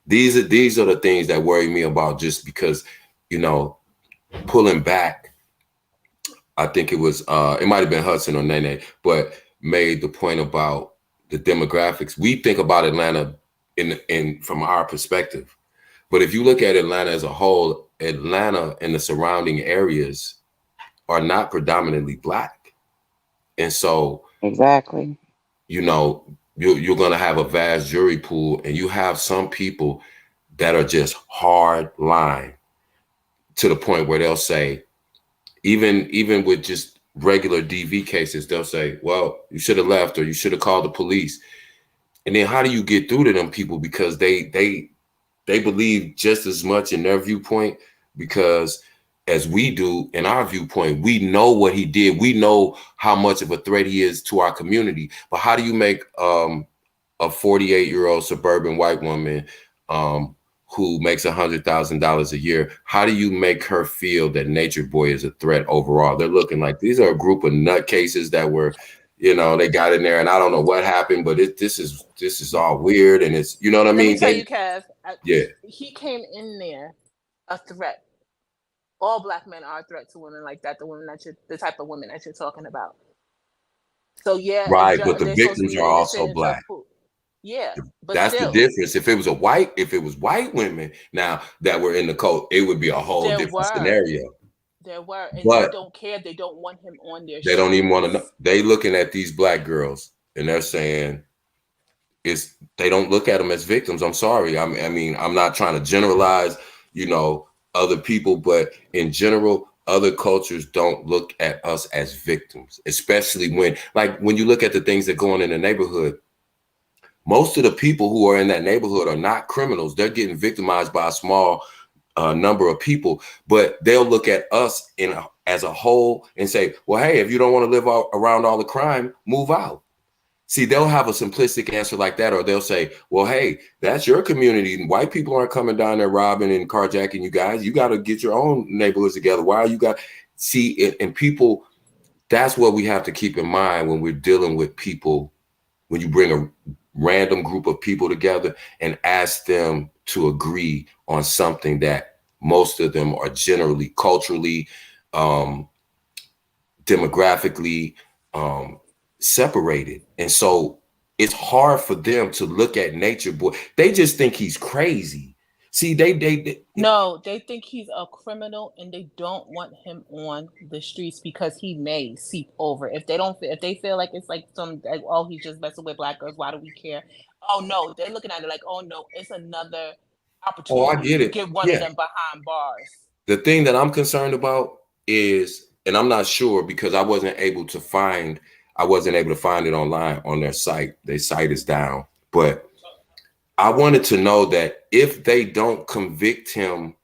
Speaker 4: These are the things that worry me about, just because, you know, pulling back. I think it was it might have been Hudson or Nene, but made the point about the demographics. We think about Atlanta in from our perspective, but if you look at Atlanta as a whole, Atlanta and the surrounding areas are not predominantly Black, and so
Speaker 3: Exactly.
Speaker 4: you know you're going to have a vast jury pool, and you have some people that are just hard line to the point where they'll say, even with just regular DV cases, they'll say, well, you should have left or you should have called the police. And then how do you get through to them people? Because they believe just as much in their viewpoint, because as we do in our viewpoint, we know what he did. We know how much of a threat he is to our community. But how do you make a 48-year-old suburban white woman who makes $100,000 a year, how do you make her feel that Natureboy is a threat overall? They're looking like these are a group of nutcases that were, you know, they got in there and I don't know what happened, but this is all weird, and it's, you know what I
Speaker 5: Let me
Speaker 4: mean?
Speaker 5: tell you, Kev.
Speaker 4: Yeah,
Speaker 5: He came in there a threat. All Black men are a threat to women like that. The type of women that you're talking about. So yeah,
Speaker 4: right. But the
Speaker 5: they're supposed to
Speaker 4: victims
Speaker 5: be
Speaker 4: are also
Speaker 5: innocent until
Speaker 4: Black.
Speaker 5: yeah, but
Speaker 4: That's the
Speaker 5: still,
Speaker 4: difference. If it was white women now that were in the cult, it would be a whole
Speaker 5: there
Speaker 4: different
Speaker 5: were,
Speaker 4: scenario.
Speaker 5: and they
Speaker 4: But
Speaker 5: don't care. They don't want him on their
Speaker 4: they don't even want to know.
Speaker 5: streets.
Speaker 4: They looking at these Black girls and they're saying they don't look at them as victims. I'm sorry. I mean, I'm not trying to generalize, you know, other people, but in general, other cultures don't look at us as victims, especially when you look at the things that go on in the neighborhood. Most of the people who are in that neighborhood are not criminals. They're getting victimized by a small number of people, but they'll look at us as a whole and say, well, hey, if you don't want to live around all the crime, move out. See, they'll have a simplistic answer like that, or they'll say, well, hey, that's your community. White people aren't coming down there robbing and carjacking you guys. You got to get your own neighborhoods together. Why are you got see, and people, that's what we have to keep in mind when we're dealing with people. When you bring a random group of people together and ask them to agree on something that most of them are generally culturally, demographically separated. And so it's hard for them to look at Natureboy. They just think he's crazy. See,
Speaker 5: No, they think he's a criminal, and they don't want him on the streets because he may seep over. If they feel like it's like oh, he's just messing with Black girls. Why do we care? Oh no, they're looking at it like, oh no, it's another
Speaker 4: oh, I
Speaker 5: opportunity
Speaker 4: get
Speaker 5: to
Speaker 4: it.
Speaker 5: get one of
Speaker 4: Yeah.
Speaker 5: them behind bars.
Speaker 4: The thing that I'm concerned about is, and I'm not sure because I wasn't able to find it online on their site. Their site is down. But I wanted to know that if they don't convict him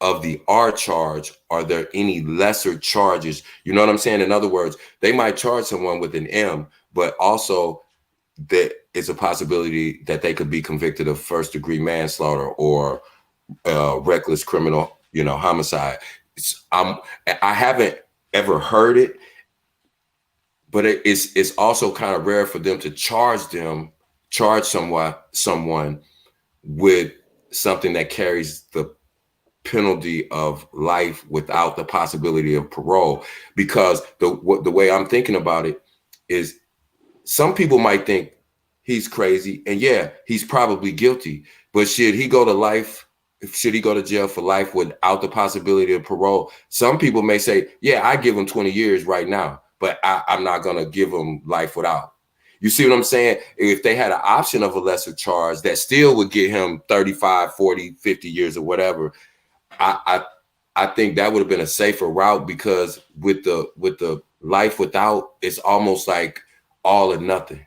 Speaker 4: of the R charge, are there any lesser charges? You know what I'm saying? In other words, they might charge someone with an M, but also there is a possibility that they could be convicted of first-degree manslaughter or reckless criminal, homicide. I haven't ever heard it, but it's also kind of rare for them to charge someone with something that carries the penalty of life without the possibility of parole. Because the way I'm thinking about it is, some people might think he's crazy, and yeah, he's probably guilty, but should he go to jail for life without the possibility of parole? Some people may say, yeah, I give him 20 years right now, but I'm not going to give him life without. You see what I'm saying? If they had an option of a lesser charge that still would get him 35, 40, 50 years or whatever, I think that would have been a safer route, because with the life without, it's almost like all or nothing.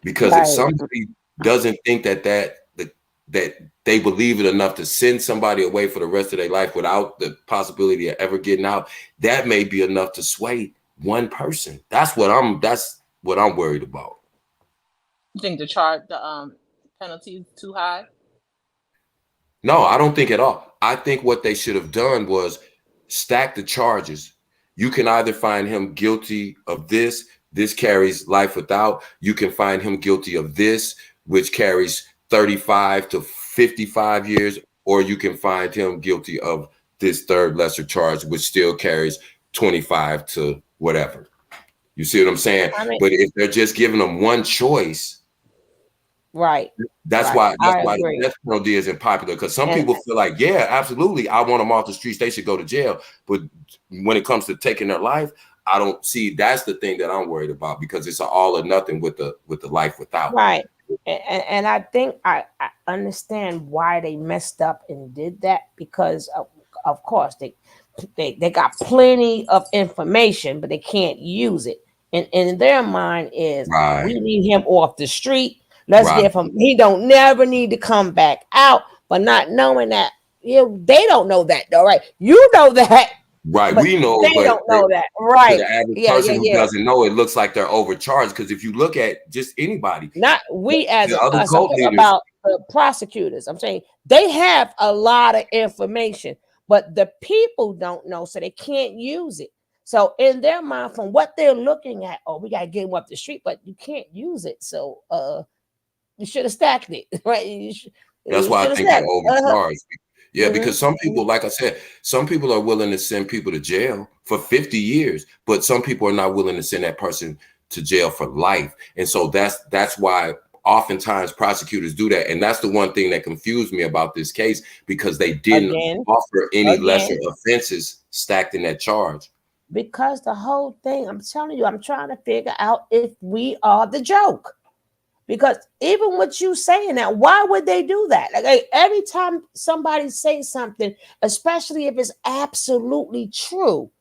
Speaker 4: Because if
Speaker 2: Right.
Speaker 4: somebody doesn't think that they believe it enough to send somebody away for the rest of their life without the possibility of ever getting out, that may be enough to sway one person. That's what I'm worried about.
Speaker 5: You think the penalty is too high?
Speaker 4: No, I don't think at all. I think what they should have done was stack the charges. You can either find him guilty of this carries life without. You can find him guilty of this, which carries 35 to 55 years, or you can find him guilty of this third lesser charge, which still carries 25 to whatever. You see what I'm saying?
Speaker 2: I mean,
Speaker 4: But if they're just giving them one choice,
Speaker 2: right.
Speaker 4: that's
Speaker 2: Right.
Speaker 4: why
Speaker 2: I
Speaker 4: the
Speaker 2: agree.
Speaker 4: death penalty isn't popular, because some
Speaker 2: And
Speaker 4: people feel like, yeah, absolutely, I want them off the streets, they should go to jail. But when it comes to taking their life, I don't see. That's the thing that I'm worried about, because it's an all or nothing with the life without.
Speaker 2: right. And I think I understand why they messed up and did that, because of course they got plenty of information, but they can't use it. And in their mind is,
Speaker 4: Right,
Speaker 2: we need him off the street. Let's
Speaker 4: right,
Speaker 2: give him, he don't never need to come back out, but not knowing that, they don't know that though, right? You know that,
Speaker 4: right.
Speaker 2: but
Speaker 4: We know,
Speaker 2: they
Speaker 4: but
Speaker 2: don't know that.
Speaker 4: to
Speaker 2: Right.
Speaker 4: the average
Speaker 2: Yeah,
Speaker 4: person
Speaker 2: yeah,
Speaker 4: who
Speaker 2: yeah.
Speaker 4: doesn't know, it looks like they're overcharged. Because if you look at just anybody,
Speaker 2: Not we as
Speaker 4: the other
Speaker 2: us. I'm
Speaker 4: cult
Speaker 2: talking
Speaker 4: leaders,
Speaker 2: about the prosecutors. I'm saying they have a lot of information, but the people don't know, so they can't use it. So in their mind, from what they're looking at, oh, we gotta get them up the street, but you can't use it. So you should have stacked it, right?
Speaker 4: that's
Speaker 2: You
Speaker 4: why
Speaker 2: should
Speaker 4: I
Speaker 2: have
Speaker 4: think they're
Speaker 2: stacked it.
Speaker 4: overcharged. Yeah, because some people, like I said, some people are willing to send people to jail for 50 years, but some people are not willing to send that person to jail for life. And so that's why oftentimes prosecutors do that. And that's the one thing that confused me about this case, because they didn't
Speaker 2: Again,
Speaker 4: offer any lesser
Speaker 2: again,
Speaker 4: offenses stacked in that charge.
Speaker 2: because the whole thing, I'm telling you, I'm trying to figure out if we are the joke. Because even what you saying now, why would they do that? Like every time somebody says something, especially if it's absolutely true,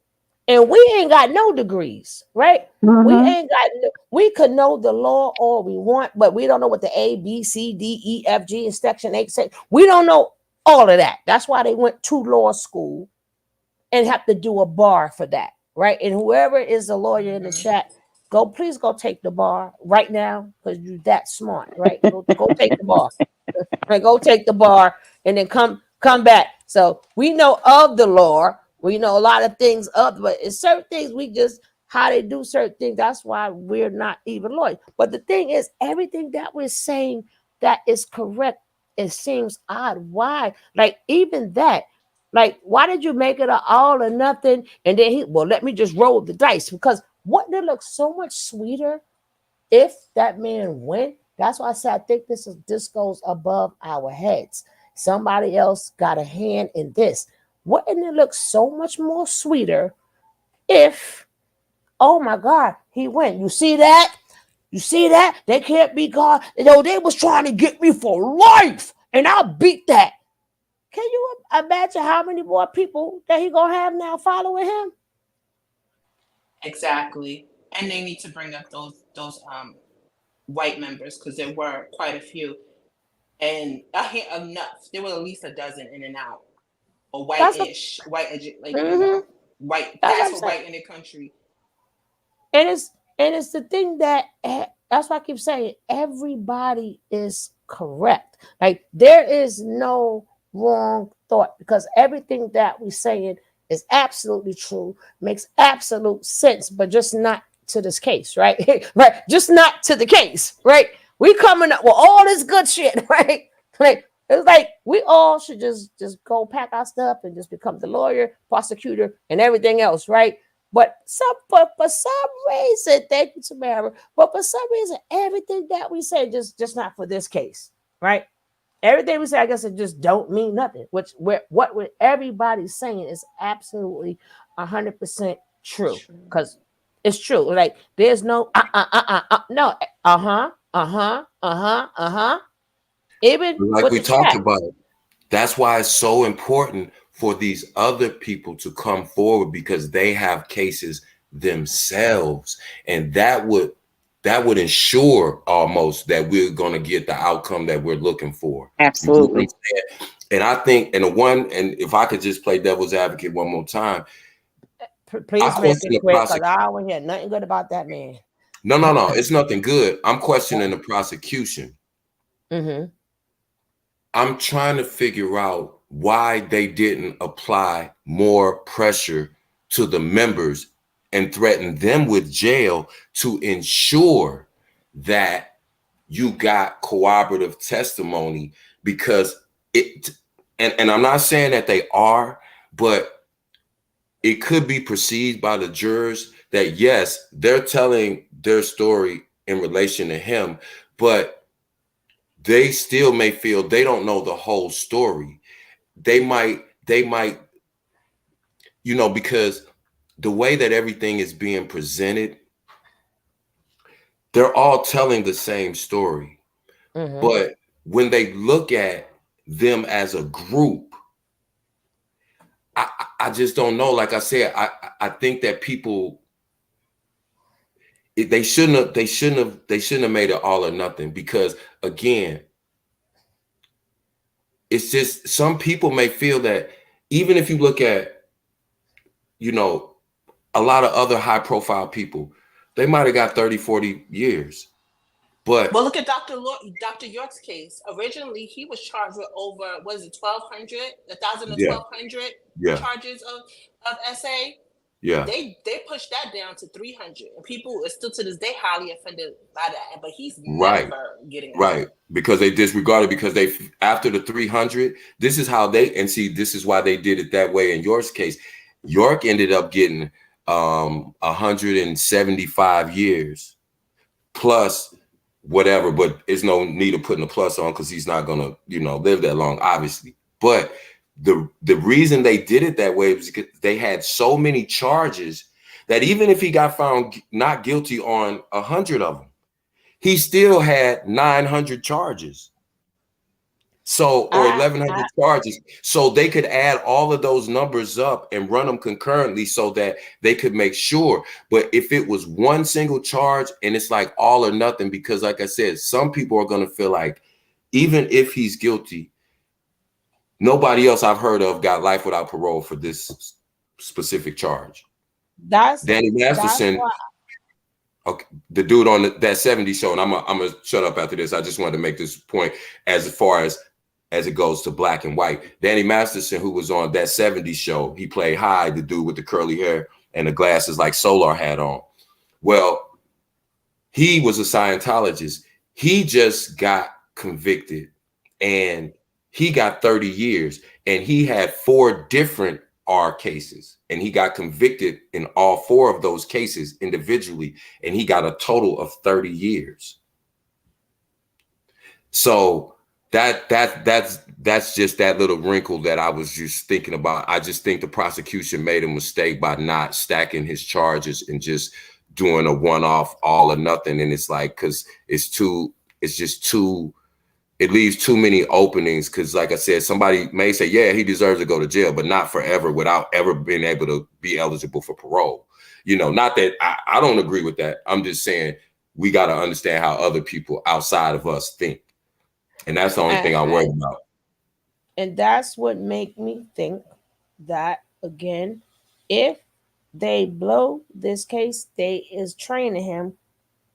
Speaker 2: and we ain't got no degrees, right? We
Speaker 3: Mm-hmm.
Speaker 2: ain't got. We could know the law all we want, but we don't know what the A, B, C, D, E, F, G, and Section 8 say. We don't know all of that. That's why they went to law school and have to do a bar for that, right? And whoever is a lawyer in the chat, please go take the bar right now, because you're that smart, right? Go take the bar. Right, go take the bar and then come back. So we know of the law. We know a lot of things of, but it's certain things we just how they do certain things. That's why we're not even lawyers. But the thing is, everything that we're saying that is correct, it seems odd. Why? Like even that. Like, why did you make it an all or nothing? And then let me just roll the dice, because wouldn't it look so much sweeter if that man went? That's why I said I think this goes above our heads. Somebody else got a hand in this. Wouldn't it look so much more sweeter if, oh my God, he went? You see that? You see that? They can't be God. They was trying to get me for life, and I'll beat that. Can you imagine how many more people that he gonna have now following him?
Speaker 5: Exactly. And they need to bring up those white members, because there were quite a few, and I hear enough. There were at least a dozen in and out, or
Speaker 2: That's a,
Speaker 5: white-ish, like
Speaker 2: mm-hmm,
Speaker 5: white.
Speaker 2: that's what
Speaker 5: That's
Speaker 2: I'm
Speaker 5: for
Speaker 2: saying.
Speaker 5: white in the country.
Speaker 2: And it's the thing that that's why I keep saying everybody is correct. Like there is no wrong thought, because everything that we're saying is absolutely true, makes absolute sense, but just not to this case, right? Right, just not to the case, right? We coming up with all this good shit, right? Like it's like we all should just go pack our stuff and just become the lawyer, prosecutor, and everything else, right? But for some reason, thank you, Tamara. But for some reason, everything that we say just not for this case, right? Everything we say, I guess it just don't mean nothing. What everybody's saying is absolutely 100% true.
Speaker 5: True.
Speaker 2: Because It's true. Like there's no no even
Speaker 4: Like
Speaker 2: with
Speaker 4: we
Speaker 2: the
Speaker 4: talked
Speaker 2: chat.
Speaker 4: about, that's why it's so important for these other people to come forward because they have cases themselves, and that would ensure almost that we're going to get the outcome that we're looking for. You get what I'm
Speaker 3: Absolutely.
Speaker 4: saying? And I think, and if I could just play devil's advocate one more time, I
Speaker 2: Please make
Speaker 4: question
Speaker 2: it
Speaker 4: the
Speaker 2: quick because
Speaker 4: prosecution.
Speaker 2: I don't hear nothing good about that man.
Speaker 4: No, no, no, it's nothing good. I'm questioning the prosecution.
Speaker 2: Mm-hmm.
Speaker 4: I'm trying to figure out why they didn't apply more pressure to the members and threaten them with jail to ensure that you got corroborative testimony because it and I'm not saying that they are, but it could be perceived by the jurors that yes, they're telling their story in relation to him, but they still may feel they don't know the whole story. They might, because the way that everything is being presented, they're all telling the same story.
Speaker 2: Mm-hmm.
Speaker 4: But when they look at them as a group, I just don't know. Like I said, I think that people they shouldn't have made it all or nothing because again, it's just some people may feel that even if you look at, you know, a lot of other high profile people, they might have got 30, 40 years.
Speaker 5: Well,
Speaker 4: But
Speaker 5: look at Dr. York's case. Originally, he was charged with over, what is it, 1,200, 1,000 to
Speaker 4: yeah,
Speaker 5: 1,200
Speaker 4: yeah,
Speaker 5: charges of SA.
Speaker 4: yeah,
Speaker 5: They pushed that down to 300, and people are still to this day highly offended by that. But he's
Speaker 4: right,
Speaker 5: never getting out.
Speaker 4: right. Because they disregarded because they after the 300, this is how they and see this is why they did it that way in York's case. York ended up getting 175 years plus whatever, but there's no need of putting a plus on because he's not gonna, live that long, obviously. But the reason they did it that way was because they had so many charges that even if he got found not guilty on 100 of them, he still had 900 charges. So, or
Speaker 2: I
Speaker 4: 1,100 charges. So they could add all of those numbers up and run them concurrently so that they could make sure. But if it was one single charge and it's like all or nothing, because like I said, some people are going to feel like even if he's guilty, nobody else I've heard of got life without parole for this specific charge.
Speaker 2: that's
Speaker 4: Danny
Speaker 2: that's
Speaker 4: Masterson,
Speaker 2: why.
Speaker 4: okay, the dude on that 70 show, and I'm gonna shut up after this. I just wanted to make this point as far as it goes to black and white. Danny Masterson, who was on that 70 show, he played Hyde, the dude with the curly hair and the glasses like Solar had on. Well, he was a Scientologist. He just got convicted and he got 30 years and he had 4 different R cases and he got convicted in all 4 of those cases individually and he got a total of 30 years. So that's just that little wrinkle that I was just thinking about. I just think the prosecution made a mistake by not stacking his charges and just doing a one-off all or nothing. And it's like, because it's just too, it leaves too many openings. Because like I said, somebody may say, yeah, he deserves to go to jail, but not forever without ever being able to be eligible for parole. Not that I don't agree with that. I'm just saying we got to understand how other people outside of us think. And that's the only thing I'm worried about.
Speaker 2: And that's what make me think that again, if they blow this case, they is training him.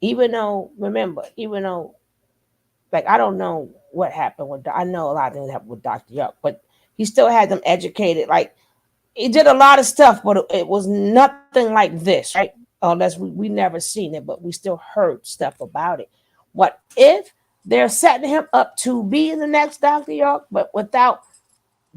Speaker 2: Even though, remember, even though, like, I don't know what happened with. I know a lot of things happened with Dr. Yuck, but he still had them educated. Like, he did a lot of stuff, but it was nothing like this, right? Unless we never seen it, but we still heard stuff about it. What if they're setting him up to be the next Dr. York, but without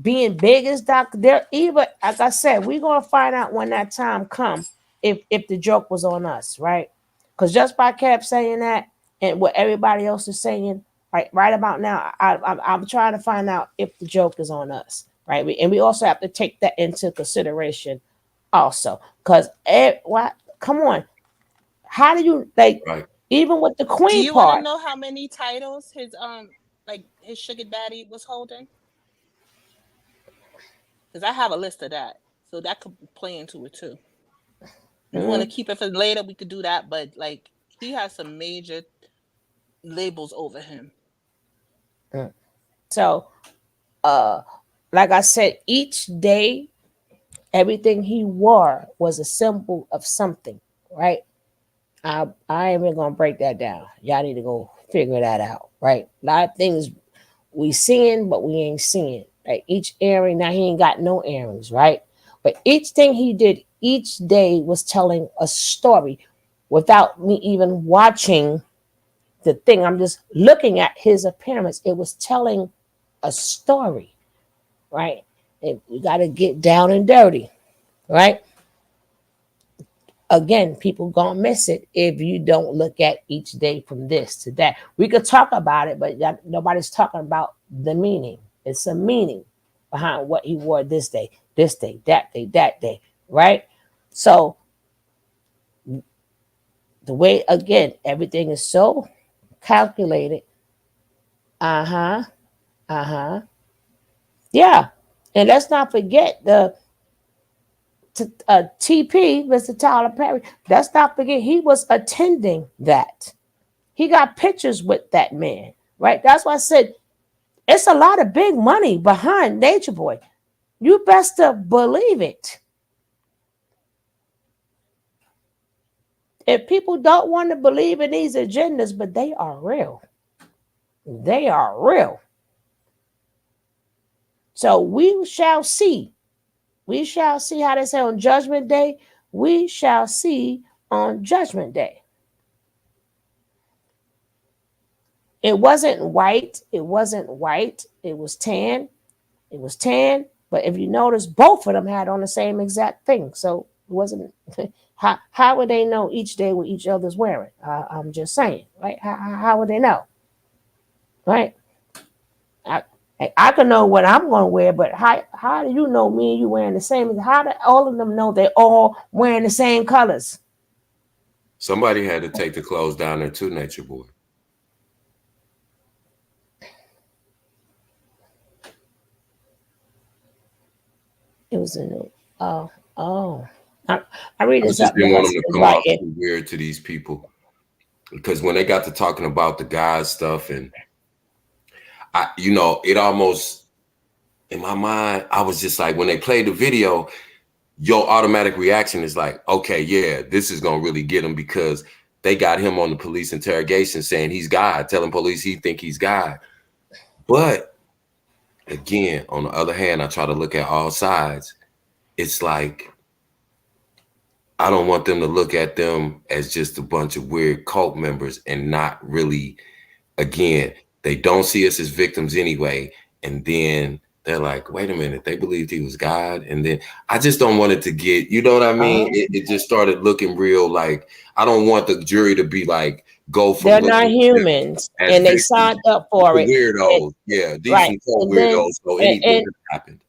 Speaker 2: being big as Dr. They're even, like I said, we're gonna find out when that time comes if the joke was on us, right? Because just by kept saying that and what everybody else is saying, right about now, I'm trying to find out if the joke is on us, right? And we also have to take that into consideration, also, because what? Come on, How do you like
Speaker 4: Right.
Speaker 2: even with the
Speaker 5: Do
Speaker 2: queen
Speaker 5: you want to
Speaker 2: part?
Speaker 5: know how many titles his like his sugar daddy was holding? Because I have a list of that, so that could play into it too. If you want to
Speaker 2: Mhm.
Speaker 5: keep it for later, we could do that. But like, he has some major labels over him.
Speaker 2: So like I said, each day everything he wore was a symbol of something, right? I ain't even gonna break that down. Y'all need to go figure that out, right? A lot of things we seeing, but we ain't seeing. Like each earring, now he ain't got no earrings, right? But each thing he did each day was telling a story without me even watching the thing. I'm just looking at his appearance. It was telling a story, right? And we got to get down and dirty, right? Again, people gonna miss it if you don't look at each day from this to that. We could talk about it, but nobody's talking about the meaning. It's a meaning behind what he wore this day, that day, right? So the way again, everything is so calculated. Uh-huh. Uh-huh. Yeah. And let's not forget the TP, Mr. Tyler Perry. Let's not forget he was attending that. He got pictures with that man, right? That's why I said it's a lot of big money behind Nature Boy. You best to believe it. If people don't want to believe in these agendas, but they are real. They are real. So we shall see. We shall see how they say on Judgment Day. We shall see on Judgment Day. It wasn't white. It wasn't white. It was tan. It was tan. But if you notice, both of them had on the same exact thing. So it wasn't. How would they know each day what each other's wearing? I'm just saying, right? How would they know, right? I, I can know what I'm going to wear, but how do you know me and you wearing the same? How do all of them know they're all wearing the same colors?
Speaker 4: Somebody had to take the clothes down there too, Nature Boy.
Speaker 2: It was a new. Oh, oh. I, I read
Speaker 4: I
Speaker 2: this
Speaker 4: just
Speaker 2: up. The
Speaker 4: didn't want them
Speaker 2: husband
Speaker 4: to
Speaker 2: is
Speaker 4: come off
Speaker 2: writing.
Speaker 4: too weird to these people, because when they got to talking about the God stuff, and it almost in my mind, I was just like, when they played the video, your automatic reaction is like, okay, yeah, this is gonna really get him, because they got him on the police interrogation saying he's God, telling police he think he's God. But again, on the other hand, I try to look at all sides. It's like, I don't want them to look at them as just a bunch of weird cult members and not really, again, they don't see us as victims anyway. And then they're like, wait a minute, they believed he was God. And then I just don't want it to get, you know what I mean?
Speaker 2: Uh-huh.
Speaker 4: It just started looking real like, I don't want the jury to be like, go from
Speaker 2: They're not
Speaker 4: looking at them
Speaker 2: humans,
Speaker 4: as
Speaker 2: and they
Speaker 4: victims
Speaker 2: signed up
Speaker 4: to
Speaker 2: for it. And,
Speaker 4: weirdos. Yeah, these
Speaker 2: right,
Speaker 4: some cult
Speaker 2: and then
Speaker 4: weirdos. So
Speaker 2: and,
Speaker 4: anything
Speaker 2: and
Speaker 4: could happen.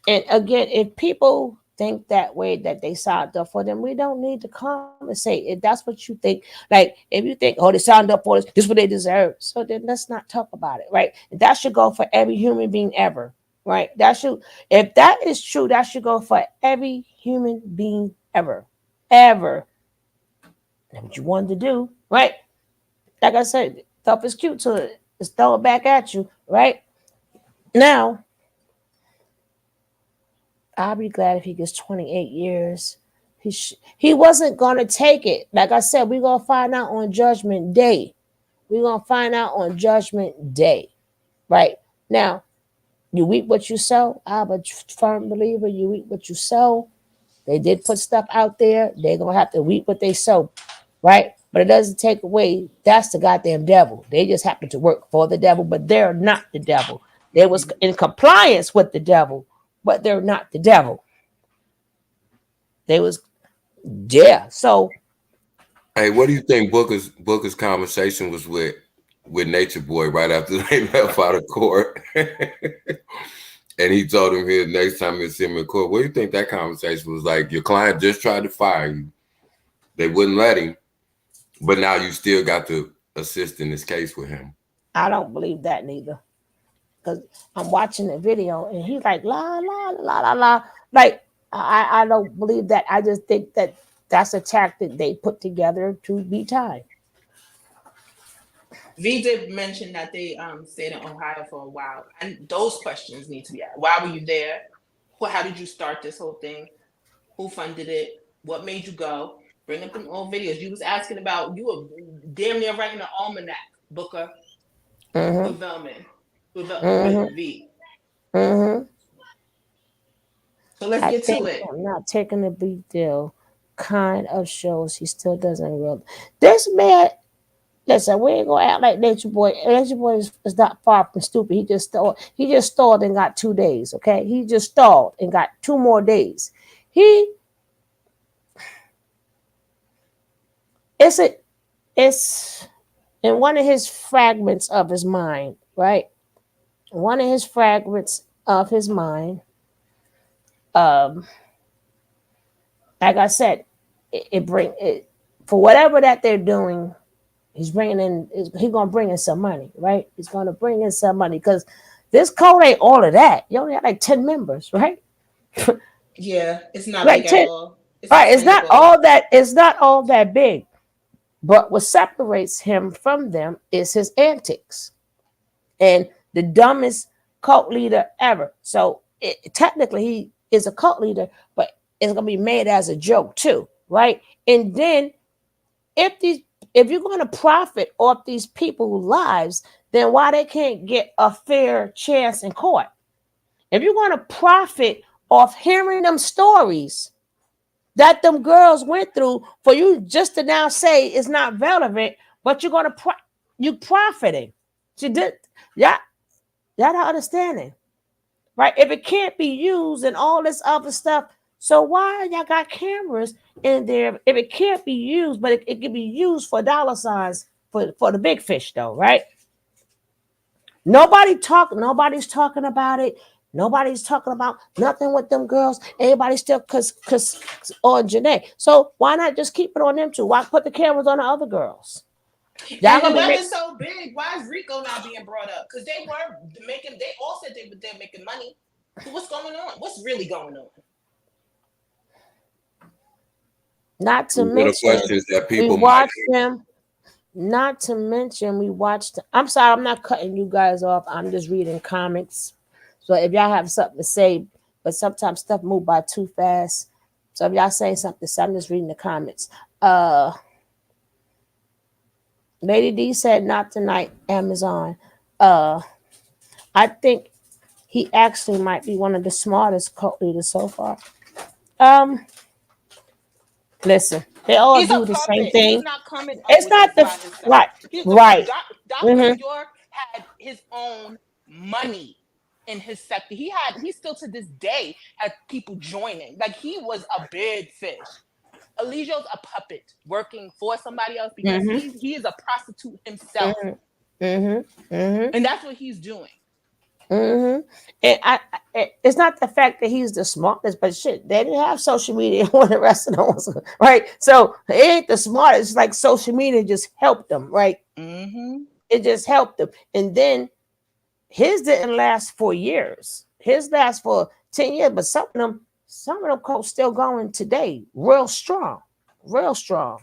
Speaker 2: and again, if people think that way that they signed up for them, we don't need to compensate. If that's what you think, like if you think, oh, they signed up for this is what they deserve. So then let's not talk about it, right? That should go for every human being ever, right? That should, if that is true, that should go for every human being ever, ever. That's what you wanted to do, right? Like I said, stuff is cute to it. Just throw it back at you, right? Now, I'll be glad if he gets 28 years. He wasn't going to take it. Like I said, we're going to find out on Judgment Day. We're going to find out on Judgment Day. Right? Now, you reap what you sow. I'm a firm believer. You reap what you sow. They did put stuff out there. They're going to have to reap what they sow. Right? But it doesn't take away. That's the goddamn devil. They just happen to work for the devil, but they're not the devil. They was in compliance with the devil, but they're not the devil. They was, yeah. So
Speaker 4: Hey, what do you think Booker's conversation was with Nature Boy right after they left out of court? And he told him here next time he'll see him in court. What do you think that conversation was like? Your client just tried to fire you. They wouldn't let him. But now you still got to assist in this case with him.
Speaker 2: I don't believe that neither. Because I'm watching the video and he's like, la, la, la, la, la. Like, I don't believe that. I just think that that's a tactic they put together to be tied.
Speaker 5: V did mention that they stayed in Ohio for a while, and those questions need to be asked. Why were you there? How did you start this whole thing? Who funded it? What made you go? Bring up them old videos. You was asking about. You were damn near writing an almanac, Booker, with Velman, with V. So let's
Speaker 2: I
Speaker 5: get to
Speaker 2: think
Speaker 5: it.
Speaker 2: I'm not taking a big deal kind of shows he still doesn't realize. This man, listen, we ain't gonna act like Nature Boy. Nature Boy is not far from stupid. He just stalled. He just stalled and got 2 days. Okay, he just stalled and got 2 more days. He it's in one of his fragments of his mind, right? One of his fragments of his mind. Um, like I said, it bring it for whatever that they're doing. He's bringing in. He's gonna bring in some money, right? He's gonna bring in some money because this code ain't all of that. You only have like 10 members, right?
Speaker 5: Yeah, it's not
Speaker 2: Like
Speaker 5: big at
Speaker 2: 10.
Speaker 5: all. It's
Speaker 2: Right. It's not
Speaker 5: explainable.
Speaker 2: all that. It's not all that big. But what separates him from them is his antics and the dumbest cult leader ever. So technically, he is a cult leader, but it's gonna be made as a joke too, right? And then if you're going to profit off these people's lives, then why they can't get a fair chance in court? If you're going to profit off hearing them stories that them girls went through for you just to now say it's not relevant, but you're going to you profiting. She did, yeah, y'all not understanding, right? If it can't be used and all this other stuff, so why y'all got cameras in there if it can't be used, but it can be used for dollar signs for the big fish though, right? Nobody's talking about it. Nobody's talking about nothing with them girls. Everybody still cause on Janae. So why not just keep it on them two? Why put the cameras on the other girls? Y'all
Speaker 5: And the
Speaker 2: gonna be
Speaker 5: web
Speaker 2: making
Speaker 5: is so big. Why is Rico not being brought up? Because they were making. They all said they were there making money. So what's going on? What's really going on?
Speaker 2: not to
Speaker 4: These are the
Speaker 2: mention
Speaker 4: questions that
Speaker 2: we
Speaker 4: people might.
Speaker 2: watched them. Not to mention, we watched. I'm sorry, I'm not cutting you guys off. I'm just reading comics. So if y'all have something to say, but sometimes stuff move by too fast. So if y'all say something, so I'm just reading the comments. Lady D said not tonight, Amazon. I think he actually might be one of the smartest cult leaders so far. Um, Listen, they all
Speaker 5: He's a
Speaker 2: do the same
Speaker 5: puppet. He's
Speaker 2: thing.
Speaker 5: not coming up
Speaker 2: It's
Speaker 5: with
Speaker 2: not
Speaker 5: this
Speaker 2: the
Speaker 5: by himself.
Speaker 2: right,
Speaker 5: He's the
Speaker 2: right.
Speaker 5: Doctor
Speaker 2: Mm-hmm.
Speaker 5: York had his own money in his sector. He still to this day has people joining. Like he was a big fish. Eligio's a puppet working for somebody else because
Speaker 2: Mm-hmm.
Speaker 5: he is a prostitute himself,
Speaker 2: Mm-hmm. Mm-hmm.
Speaker 5: and that's what he's doing.
Speaker 2: Mm-hmm. And it's not the fact that he's the smartest, but shit, they didn't have social media when the rest of them was right. So it ain't the smartest. It's like social media just helped them, right?
Speaker 5: Mm-hmm.
Speaker 2: It just helped them. And then his didn't last for years. His last for 10 years, but some of them coats still going today, real strong, real strong.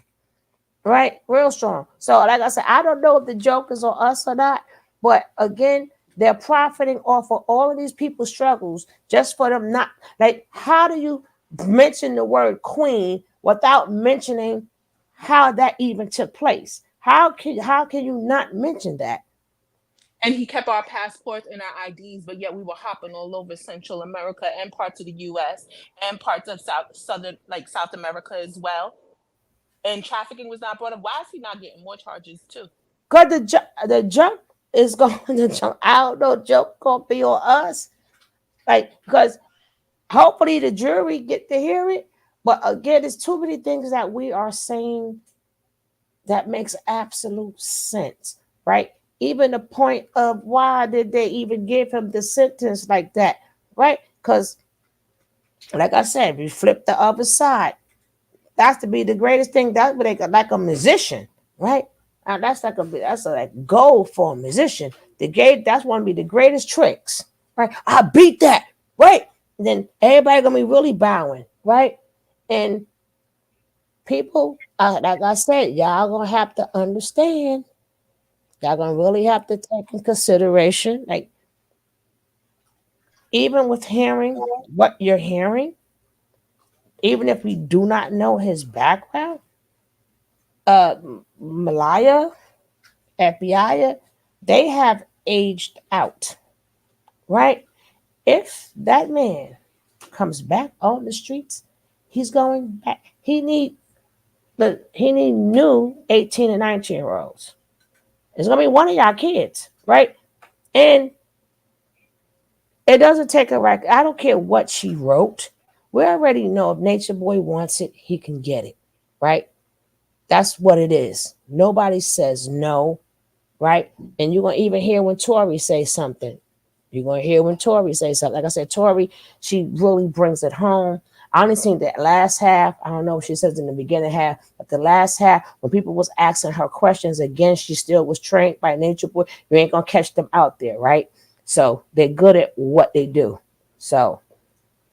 Speaker 2: Right? Real strong. So, like I said, I don't know if the joke is on us or not, but again, they're profiting off of all of these people's struggles just for them not like. How do you mention the word queen without mentioning how that even took place? How can you not mention that?
Speaker 5: And he kept our passports and our IDs, but yet we were hopping all over Central America and parts of the U.S. and parts of South America as well. And trafficking was not brought up. Why is he not getting more charges too?
Speaker 2: Because the joke is going to jump. I don't know, joke gonna be on us, like because hopefully the jury get to hear it. But again, there's too many things that we are saying that makes absolute sense, right? Even the point of why did they even give him the sentence like that, right? Because, like I said, we flip the other side. That's to be the greatest thing. That's what they got, like a musician. right? That's like that's a like goal for a musician. That's one to be the greatest tricks, right? I beat that, right? And then everybody gonna be really bowing, right? And people, like I said, y'all gonna have to understand. Y'all gonna really have to take in consideration, like even with hearing what you're hearing, even if we do not know his background, uh, Malaya, FBI, they have aged out, right? If that man comes back on the streets, he's going back. He need new 18 and 19-year olds. It's gonna be one of y'all kids, right? And it doesn't take a record. I don't care what she wrote. We already know if Nature Boy wants it, he can get it, right? That's what it is. Nobody says no, right? And you're gonna even hear when Tori say something. You're gonna hear when Tori say something. Like I said, Tori, she really brings it home. I only seen that last half. I don't know what she says in the beginning half, but the last half, when people was asking her questions again, she still was trained by Nature Boy. You ain't gonna catch them out there, right? So they're good at what they do. So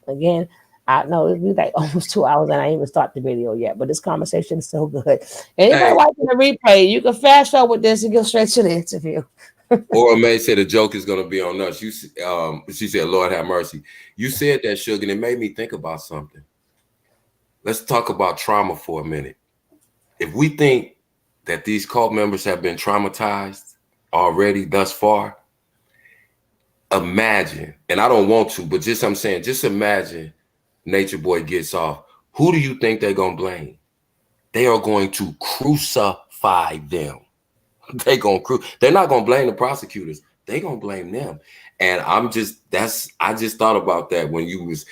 Speaker 2: again, I know it'll be like almost 2 hours and I ain't even start the video yet, but this conversation is so good. Anybody
Speaker 4: Hey,
Speaker 2: watching the replay, you can fast forward this and go straight to the interview.
Speaker 4: or May said the joke is gonna be on us. She said, "Lord have mercy." You said that, Sugar, and it made me think about something. Let's talk about trauma for a minute. If we think that these cult members have been traumatized already thus far, imagine, and I don't want to, but I'm saying, just imagine Nature Boy gets off. Who do you think they're gonna blame? They are going to crucify them. They're not gonna blame the prosecutors. They're gonna blame them. And I just thought about that when you was,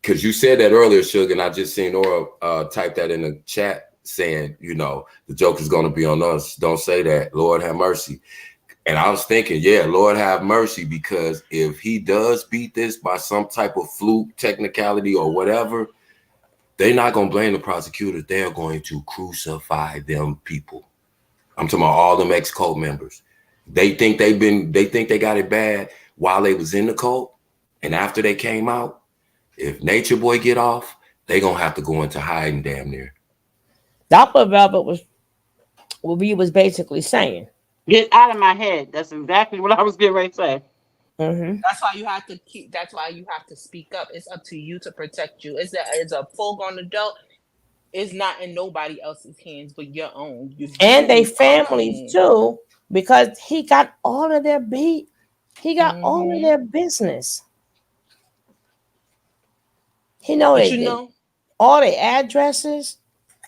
Speaker 4: because you said that earlier, Sugar, and I just seen Nora type that in the chat saying, the joke is gonna be on us. Don't say that. Lord have mercy. And I was thinking, yeah, Lord have mercy, because if he does beat this by some type of fluke, technicality, or whatever, they're not going to blame the prosecutors. They're going to crucify them people. I'm talking about all them ex-cult members. They think they got it bad while they was in the cult. And after they came out, if Nature Boy get off, they going to have to go into hiding damn near.
Speaker 2: That's what Velvet was, what we was basically saying.
Speaker 3: Get out of my head. That's exactly what I was getting ready to say.
Speaker 2: Mm-hmm.
Speaker 5: That's why you have to keep. That's why you have to speak up. It's up to you to protect you. It's a full-grown adult. It's not in nobody else's hands but your own.
Speaker 2: And they
Speaker 5: You are
Speaker 2: families
Speaker 5: clean.
Speaker 2: too, because he got all of their beat. He got all of
Speaker 5: Mm-hmm.
Speaker 2: their business. He know
Speaker 5: But
Speaker 2: all their addresses,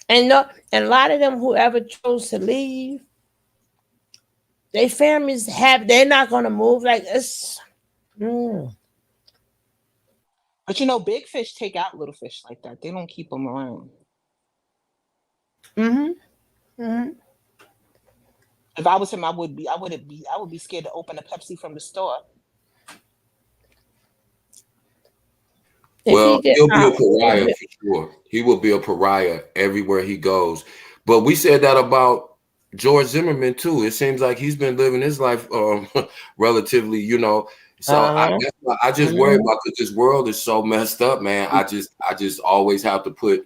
Speaker 2: and no, and a lot of them whoever chose to leave, their families they're not gonna move like this. Mm.
Speaker 5: but big fish take out little fish like that. They don't keep them around.
Speaker 2: Mm-hmm. Mm-hmm.
Speaker 5: If I was him, I would be scared to open a Pepsi from the store.
Speaker 2: If he
Speaker 4: Well,
Speaker 2: get
Speaker 4: he'll be a
Speaker 2: out,
Speaker 4: pariah for sure. He will be a pariah everywhere he goes. But we said that about George Zimmerman too. It seems like he's been living his life relatively, So
Speaker 2: uh-huh.
Speaker 4: I just worry
Speaker 2: Mm-hmm.
Speaker 4: about, because this world is so messed up, man. I just always have to put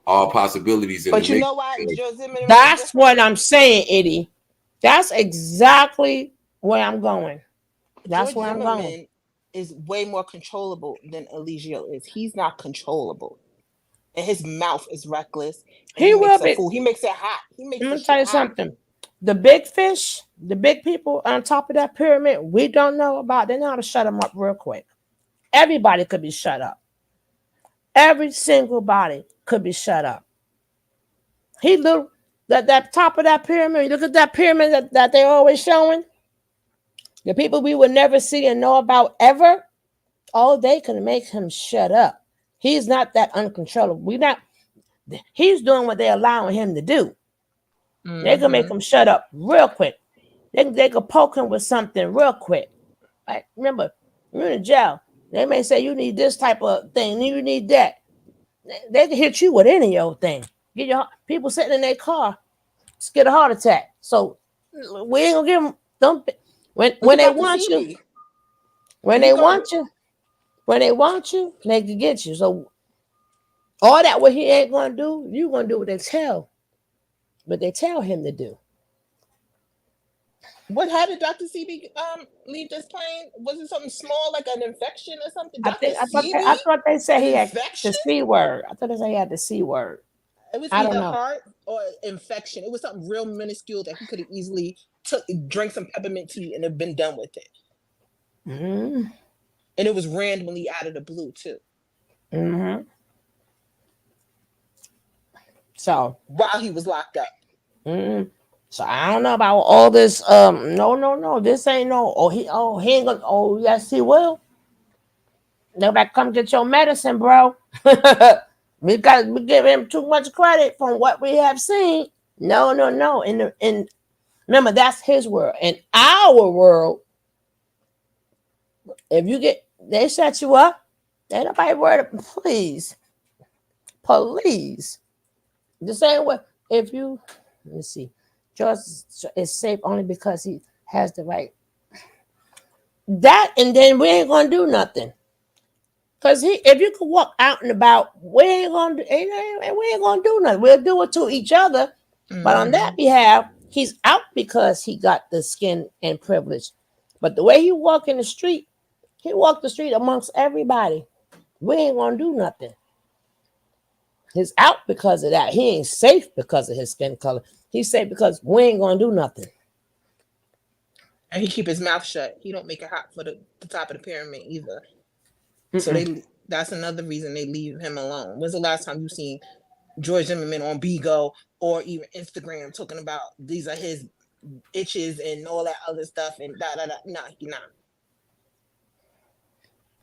Speaker 4: all possibilities in the
Speaker 5: But you
Speaker 4: mix.
Speaker 5: know why Joe Zimmerman is
Speaker 2: That's
Speaker 5: different?
Speaker 2: what I'm saying, Eddie. That's exactly where I'm going. That's
Speaker 5: George
Speaker 2: where I'm going.
Speaker 5: Zimmerman is way more controllable than Eligio is. He's not controllable. And his mouth is reckless. And
Speaker 2: He
Speaker 5: he
Speaker 2: will
Speaker 5: makes a
Speaker 2: be.
Speaker 5: fool. He makes it hot. He makes
Speaker 2: I'm
Speaker 5: the
Speaker 2: gonna tell
Speaker 5: shit
Speaker 2: you
Speaker 5: hot.
Speaker 2: something. The big fish, the big people on top of that pyramid, we don't know about. They know how to shut them up real quick. Everybody could be shut up. Every single body could be shut up. He look that top of that pyramid. Look at that pyramid that they're always showing. The people we would never see and know about ever. Oh, they can make him shut up. He's not that uncontrollable. We not. He's doing what they're allowing him to do. They can make
Speaker 5: Mm-hmm.
Speaker 2: him shut up real quick. They could poke him with something real quick. Like, remember, you're in jail. They may say you need this type of thing, you need that. They can hit you with any old thing. Get your people sitting in their car. get a heart attack. So we ain't gonna give them when they want you. When they want you, they can get you. So all that what he ain't gonna do, you gonna do what they tell him to do.
Speaker 5: How did Dr. CB leave this plane? Was it something small like an infection or something?
Speaker 2: I
Speaker 5: Dr. CB?
Speaker 2: thought they said
Speaker 5: An
Speaker 2: he had
Speaker 5: infection?
Speaker 2: the C word. I thought they said he had the C word.
Speaker 5: It was
Speaker 2: I don't
Speaker 5: either
Speaker 2: know.
Speaker 5: heart or infection. It was something real minuscule that he could have easily drank some peppermint tea and have been done with it.
Speaker 2: Mm-hmm.
Speaker 5: And it was randomly out of the blue too.
Speaker 2: Mm-hmm. So
Speaker 5: while he was locked up.
Speaker 2: Mm-hmm. So I don't know about all this. No. This ain't no. He ain't gonna. Oh, yes, he will. Nobody come get your medicine, bro. Because we give him too much credit from what we have seen. No. And remember, that's his world. In our world, if they set you up, ain't nobody worried. Please, the same way. If you let me see, George is safe only because he has the right. That and then we ain't gonna do nothing. Cause if you could walk out and about, we ain't gonna do nothing. We'll do it to each other. Mm-hmm. But on that behalf, he's out because he got the skin and privilege. But the way he walked the street amongst everybody. We ain't gonna do nothing. He's out because of that. He ain't safe because of his skin color. He's safe because we ain't gonna do nothing.
Speaker 5: And he keep his mouth shut. He don't make it hot for the top of the pyramid either. Mm-mm. So that's another reason they leave him alone. When's the last time you seen George Zimmerman on Bigo or even Instagram talking about these are his itches and all that other stuff and Nah, he not.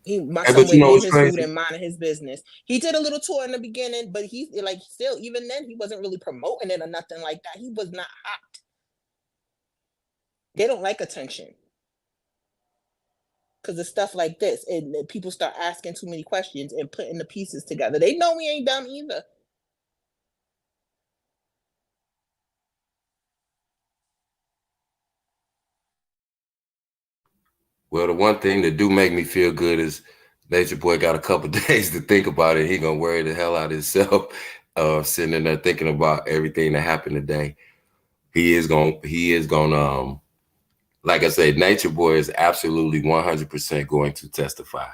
Speaker 5: He gave his food and minded his business. He did a little tour in the beginning, but he's like still even then he wasn't really promoting it or nothing like that. He was not hot. They don't like attention. Because of stuff like this, and people start asking too many questions and putting the pieces together. They know we ain't dumb either.
Speaker 4: Well, the one thing that do make me feel good is Natureboy got a couple days to think about it. He gonna worry the hell out of himself, sitting in there thinking about everything that happened today. He is gonna, like I said, Natureboy is absolutely 100% going to testify.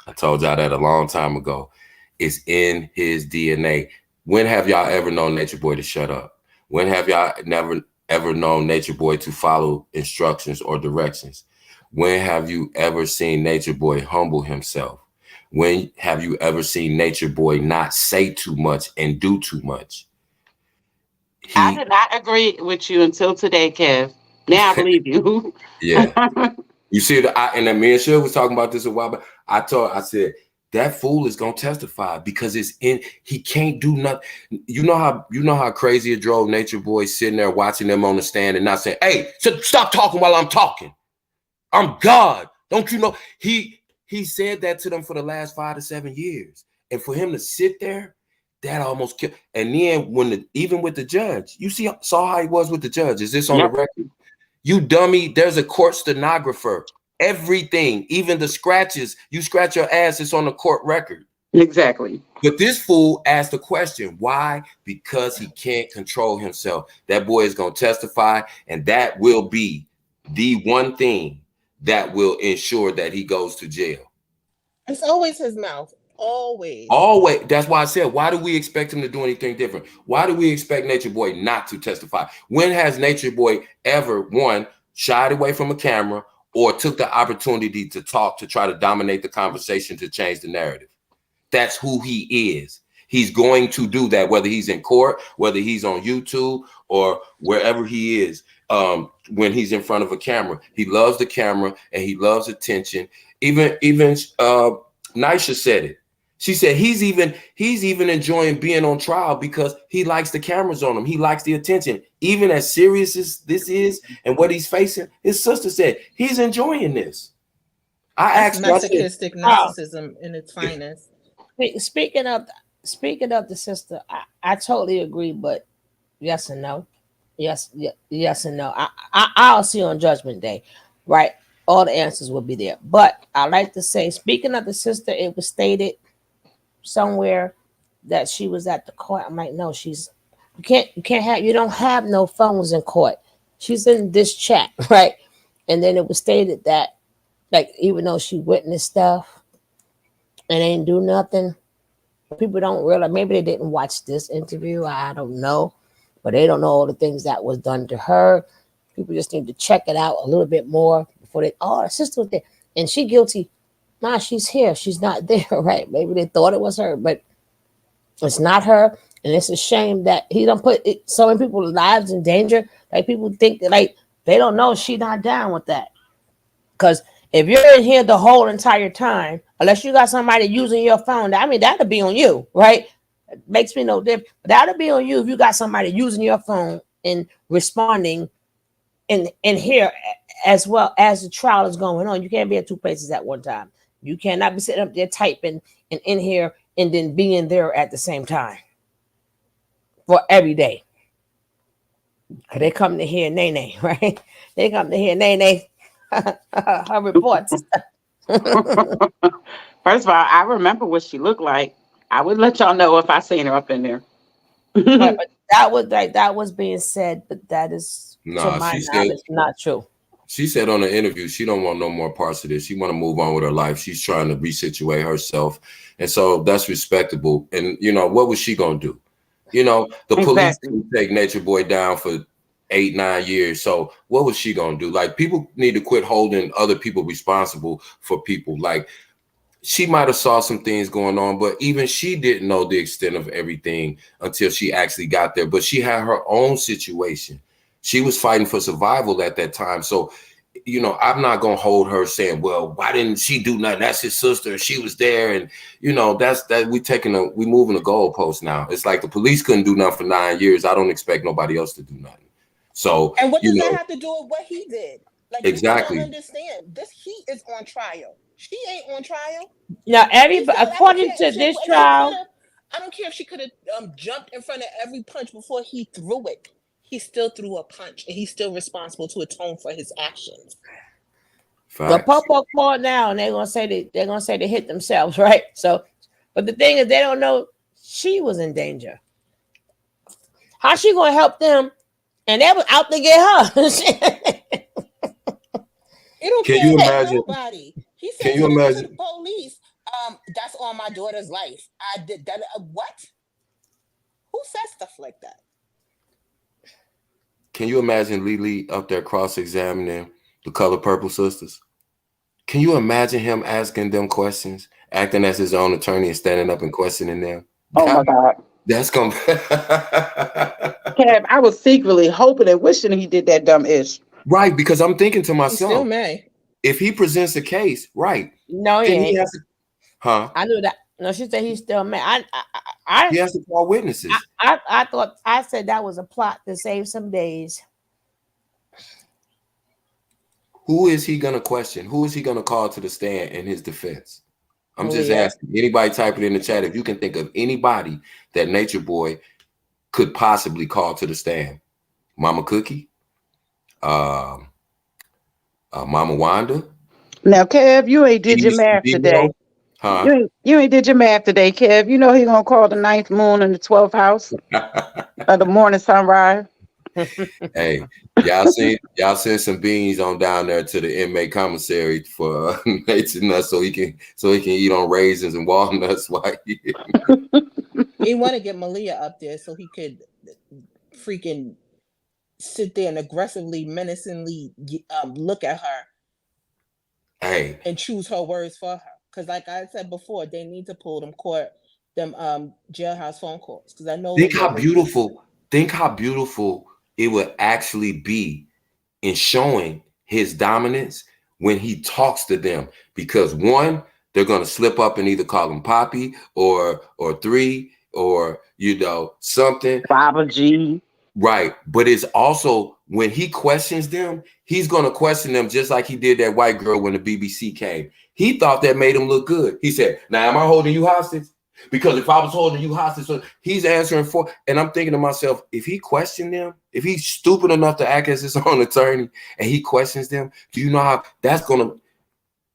Speaker 4: I told y'all that a long time ago. It's in his DNA. When have y'all ever known Natureboy to shut up? When have y'all never ever known Natureboy to follow instructions or directions? When have you ever seen Natureboy humble himself? When have you ever seen Natureboy not say too much and do too much?
Speaker 3: I did not agree with you until today, Kev. Now I believe you.
Speaker 4: Yeah. You see, and me and Shil was talking about this a while back. I said, that fool is gonna testify because he can't do nothing. You know how crazy it drove Natureboy sitting there watching them on the stand and not saying, hey, stop talking while I'm talking. I'm God. Don't you know? He said that to them for the last 5 to 7 years. And for him to sit there, that almost killed. And then even with the judge, you saw how he was with the judge. Is this on the record? You dummy, there's a court stenographer. Everything, even the scratches, you scratch your ass, it's on the court record.
Speaker 3: Exactly.
Speaker 4: But this fool asked the question, why? Because he can't control himself. That boy is going to testify, and that will be the one thing that will ensure that he goes to jail.
Speaker 5: It's always his mouth. Always.
Speaker 4: That's why I said, why do we expect him to do anything different? Why do we expect Natureboy not to testify? When has Natureboy ever, one, shied away from a camera or took the opportunity to talk to try to dominate the conversation to change the narrative? That's who he is. He's going to do that, whether he's in court, whether he's on YouTube or wherever he is. When he's in front of a camera, he loves the camera and he loves attention. Even Nisha said it. She said he's even enjoying being on trial because he likes the cameras on him. He likes the attention. Even as serious as this is and what he's facing, his sister said he's enjoying this.
Speaker 5: That's masochistic narcissism in its finest.
Speaker 2: Speaking of the sister, I totally agree, but yes and no. Yes, yes, and no. I'll see on Judgment Day, right? All the answers will be there. But I like to say, speaking of the sister, it was stated somewhere that she was at the court. I'm like, no, she's you don't have no phones in court. She's in this chat, right? And then it was stated that like even though she witnessed stuff and ain't do nothing, people don't realize maybe they didn't watch this interview. I don't know, but they don't know all the things that was done to her. People just need to check it out a little bit more before they. Oh, her sister was there, and she guilty. Nah, she's here. She's not there, right? Maybe they thought it was her, but it's not her. And it's a shame that he don't put so many people's lives in danger. Like people think that like they don't know she not down with that. Because if you're in here the whole entire time, unless you got somebody using your phone, I mean that'll be on you, right? It makes me no different. But that'll be on you if you got somebody using your phone and responding in here as well as the trial is going on. You can't be at two places at one time. You cannot be sitting up there typing and in here and then being there at the same time for every day. Cause they come to hear Nene, right? They come to hear Nene her reports.
Speaker 3: First of all, I remember what she looked like. I would let y'all know if I seen her up in there.
Speaker 2: Right, but that was being said, but that is to
Speaker 4: Nah,
Speaker 2: my knowledge not true.
Speaker 4: she said on the interview she don't want no more parts of this. She want to move on with her life. She's trying to resituate herself, and so that's respectable. And you know what was she gonna do? You know the police
Speaker 3: Exactly.
Speaker 4: didn't take Nature Boy down for 8-9 years. So what was she gonna do? Like people need to quit holding other people responsible for people. Like she might have saw some things going on, but even she didn't know the extent of everything until she actually got there. But she had her own situation. She was fighting for survival at that time. So, you know, I'm not gonna hold her saying, "Well, why didn't she do nothing? That's his sister. She was there." And you know, we moving the goalpost now. It's like the police couldn't do nothing for 9 years. I don't expect nobody else to do nothing. So,
Speaker 5: And what
Speaker 4: you
Speaker 5: does that
Speaker 4: know,
Speaker 5: have to do with what he did? Like people don't
Speaker 4: exactly.
Speaker 5: understand. This he is on trial. She ain't on trial.
Speaker 2: Now,
Speaker 5: He's
Speaker 2: everybody,
Speaker 5: not. I don't
Speaker 2: according
Speaker 5: care.
Speaker 2: to this
Speaker 5: If she could
Speaker 2: trial,
Speaker 5: have. I don't care if she could have jumped in front of every punch before he threw it. He still threw a punch, and he's still responsible to atone for his actions.
Speaker 2: the
Speaker 4: Facts.
Speaker 2: Popo called now, and they're gonna say they hit themselves, right? So, but the thing is, they don't know she was in danger. How she gonna help them? And they was out to get her.
Speaker 5: He don't
Speaker 4: Can
Speaker 5: care
Speaker 4: you
Speaker 5: about
Speaker 4: imagine?
Speaker 5: nobody. He
Speaker 4: Can
Speaker 5: said
Speaker 4: you
Speaker 5: even to the
Speaker 4: imagine?
Speaker 5: police, that's on my daughter's life. I did that. What? Who says stuff like that?
Speaker 4: Can you imagine Lily up there cross-examining the Color Purple sisters? Can you imagine him asking them questions, acting as his own attorney and standing up and questioning them?
Speaker 3: Oh my God.
Speaker 4: That's gonna
Speaker 3: Kev, I was secretly hoping and wishing he did that dumb ish.
Speaker 4: right, because I'm thinking to
Speaker 5: He still
Speaker 4: myself,
Speaker 5: may.
Speaker 4: if he presents a case, right,
Speaker 2: No, he
Speaker 4: then he
Speaker 2: ain't.
Speaker 4: has to, huh?
Speaker 2: I knew that. No, she said he's still mad.
Speaker 4: He has to call witnesses.
Speaker 2: I thought I said that was a plot to save some days.
Speaker 4: Who is he gonna question? Who is he gonna call to the stand in his defense? I'm
Speaker 2: Oh
Speaker 4: just
Speaker 2: yeah.
Speaker 4: asking. Anybody type it in the chat if you can think of anybody that Nature Boy could possibly call to the stand. Mama Cookie, um, Mama Wanda,
Speaker 3: Now, Kev, you ain't did your math
Speaker 4: EBCBO,
Speaker 3: today.
Speaker 4: huh?
Speaker 3: You ain't did your math today, Kev. You know he gonna call the ninth moon in the 12th house of the morning sunrise.
Speaker 4: Hey, y'all send some beans on down there to the inmate commissary for Nature Nuts so he can eat on raisins and walnuts while
Speaker 5: He want to get Malia up there so he could freaking sit there and aggressively, menacingly look at her
Speaker 4: hey,
Speaker 5: and choose her words for her. Because, like I said before, they need to pull them jailhouse phone calls. Because I know
Speaker 4: think
Speaker 5: what
Speaker 4: how
Speaker 5: was this.
Speaker 4: beautiful it would actually be in showing his dominance when he talks to them, because one, they're going to slip up and either call him Poppy or three or something.
Speaker 3: Baba G.
Speaker 4: Right. But it's also when he questions them, he's going to question them just like he did that white girl when the BBC came. He thought that made him look good. He said, "Now, am I holding you hostage?" Because if I was holding you hostage, so he's answering for, and I'm thinking to myself, if he questioned them, if he's stupid enough to act as his own attorney and he questions them, do you know how that's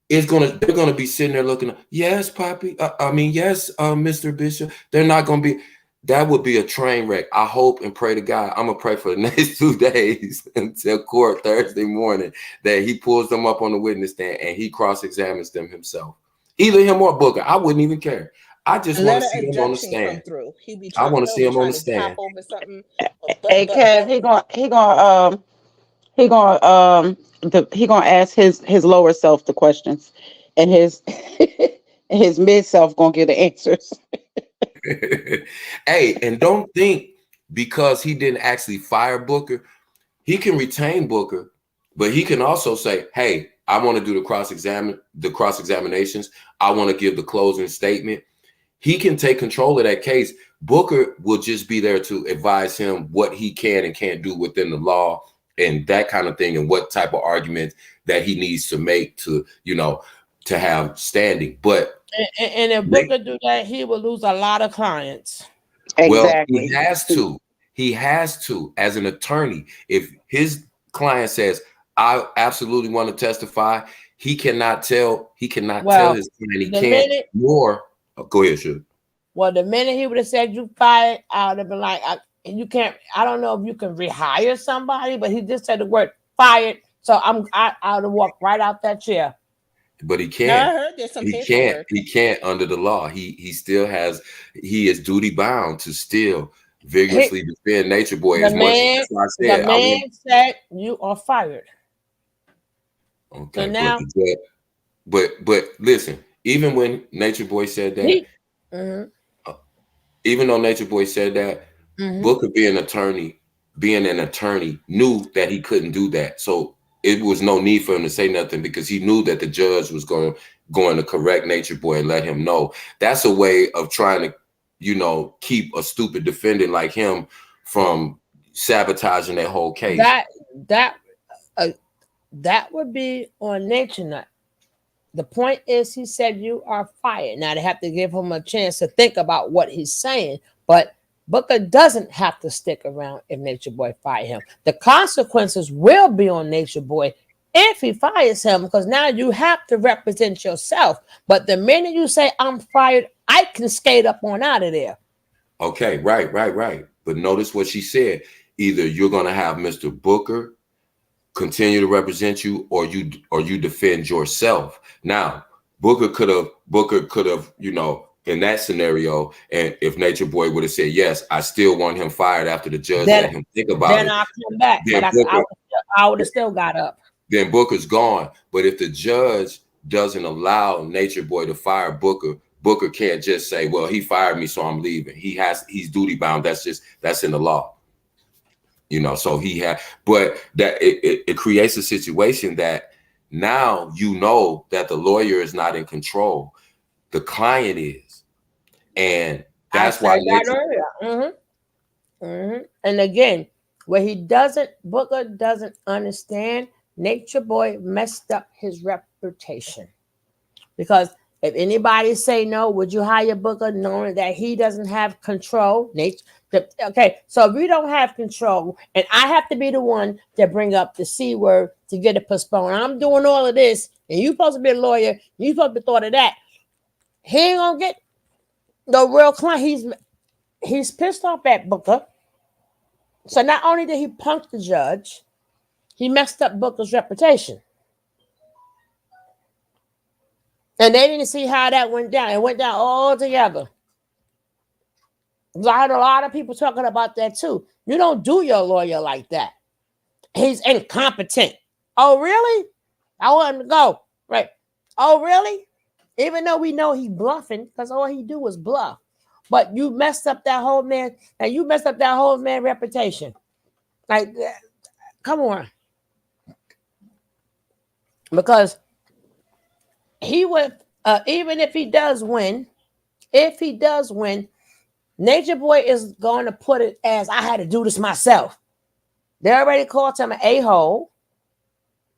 Speaker 4: they're gonna be sitting there looking, yes, Poppy. Yes, Mr. Bishop. They're not gonna be, that would be a train wreck. I hope and pray to God. I'm gonna pray for the next 2 days until court Thursday morning that he pulls them up on the witness stand and he cross-examines them himself. Either him or Booker. I wouldn't even care. I just want
Speaker 5: Let
Speaker 4: to
Speaker 5: an
Speaker 4: see him on the
Speaker 5: objection come
Speaker 4: stand.
Speaker 5: through.
Speaker 4: I want to see
Speaker 5: He'll be
Speaker 4: him on
Speaker 5: trying
Speaker 4: the
Speaker 5: to hop
Speaker 4: stand.
Speaker 5: over something.
Speaker 3: Hey, Kev, he gonna ask his lower self the questions, and his his mid self gonna get the answers.
Speaker 4: Hey, and don't think because he didn't actually fire Booker, he can retain Booker, but he can also say, hey, I want to do the cross-examinations. I want to give the closing statement. He can take control of that case. Booker will just be there to advise him what he can and can't do within the law and that kind of thing, and what type of arguments that he needs to make to, to have standing. But
Speaker 2: And if Booker do that, he will lose a lot of clients.
Speaker 4: well, he
Speaker 3: Exactly.
Speaker 4: has to. He has to, as an attorney. If his client says, I absolutely want to testify, he cannot tell his client he can't, nor go ahead, sure.
Speaker 2: Well, the minute he would have said you fired, I would have been like, you can't, I don't know if you can rehire somebody, but he just said the word fired. So I would have walked right out that chair.
Speaker 4: But he
Speaker 5: No,
Speaker 4: can't.
Speaker 5: I heard there's some
Speaker 4: He
Speaker 5: paperwork.
Speaker 4: can't under the law. He still has, he is duty bound to still vigorously defend Natureboy as much as I said.
Speaker 2: The man said you are fired.
Speaker 4: Okay,
Speaker 2: so now,
Speaker 4: but listen, even when Natureboy said that, even though Natureboy said that, Booker being an attorney, knew that he couldn't do that. So it was no need for him to say nothing because he knew that the judge was going to correct Natureboy and let him know. That's a way of trying to, keep a stupid defendant like him from sabotaging that whole case.
Speaker 2: That would be on Nature Nut. The point is, he said you are fired. Now they have to give him a chance to think about what he's saying, but Booker doesn't have to stick around if Natureboy fire him. The consequences will be on Natureboy if he fires him, because now you have to represent yourself. But the minute you say I'm fired, I can skate up on out of there.
Speaker 4: Okay, right. But notice what she said. Either you're going to have Mr. Booker continue to represent you, or you defend yourself. Now, Booker could have, in that scenario, and if Natureboy would have said yes, I still want him fired after the judge let him think about it.
Speaker 2: Then I'll come back, but I would have still got up.
Speaker 4: Then Booker's gone. But if the judge doesn't allow Natureboy to fire Booker, Booker can't just say, well, he fired me, so I'm leaving. He's duty bound. That's in the law. So but that it creates a situation that now that the lawyer is not in control, the client is, and that's why
Speaker 2: And again, what Booker doesn't understand, Natureboy messed up his reputation. Because if anybody say no, would you hire Booker knowing that he doesn't have control? Okay, so if we don't have control, and I have to be the one to bring up the C word to get it postponed, I'm doing all of this, and you're supposed to be a lawyer, you're supposed to be thought of that. He ain't gonna get the real client. He's pissed off at Booker. So not only did he punk the judge, he messed up Booker's reputation. And they didn't see how that went down. It went down all together. I heard a lot of people talking about that too. You don't do your lawyer like that. He's incompetent. Oh, really? I want him to go. Right. Oh, really? Even though we know he's bluffing, because all he do was bluff. But you messed up that whole man, and you messed up that whole man reputation. Like, come on. Because he would, even if he does win, Natureboy is going to put it as, I had to do this myself. They already called him an a-hole.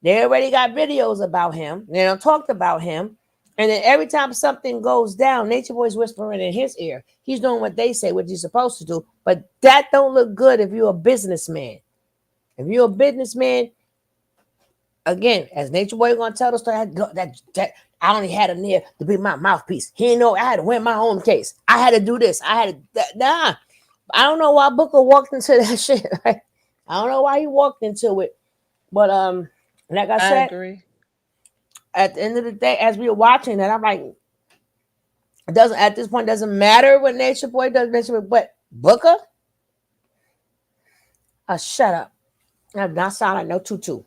Speaker 2: They already got videos about him. They done talked about him. And then every time something goes down, Nature Boy's whispering in his ear. He's doing what they say, what he's supposed to do. But that don't look good if you're a businessman. If you're a businessman, again, as Nature Boy gonna tell the story, that I only had him there to be my mouthpiece. He didn't know I had to win my own case. I had to do this. I had to nah. I don't know why Booker walked into that shit. Right? I don't know why he walked into it. But like I
Speaker 5: I
Speaker 2: said,
Speaker 5: agree.
Speaker 2: at the end of the day, as we were watching that, I'm like, it doesn't at this point doesn't matter what Nature Boy does, Nature Boy, but Booker, shut up. That does not sound like no tutu.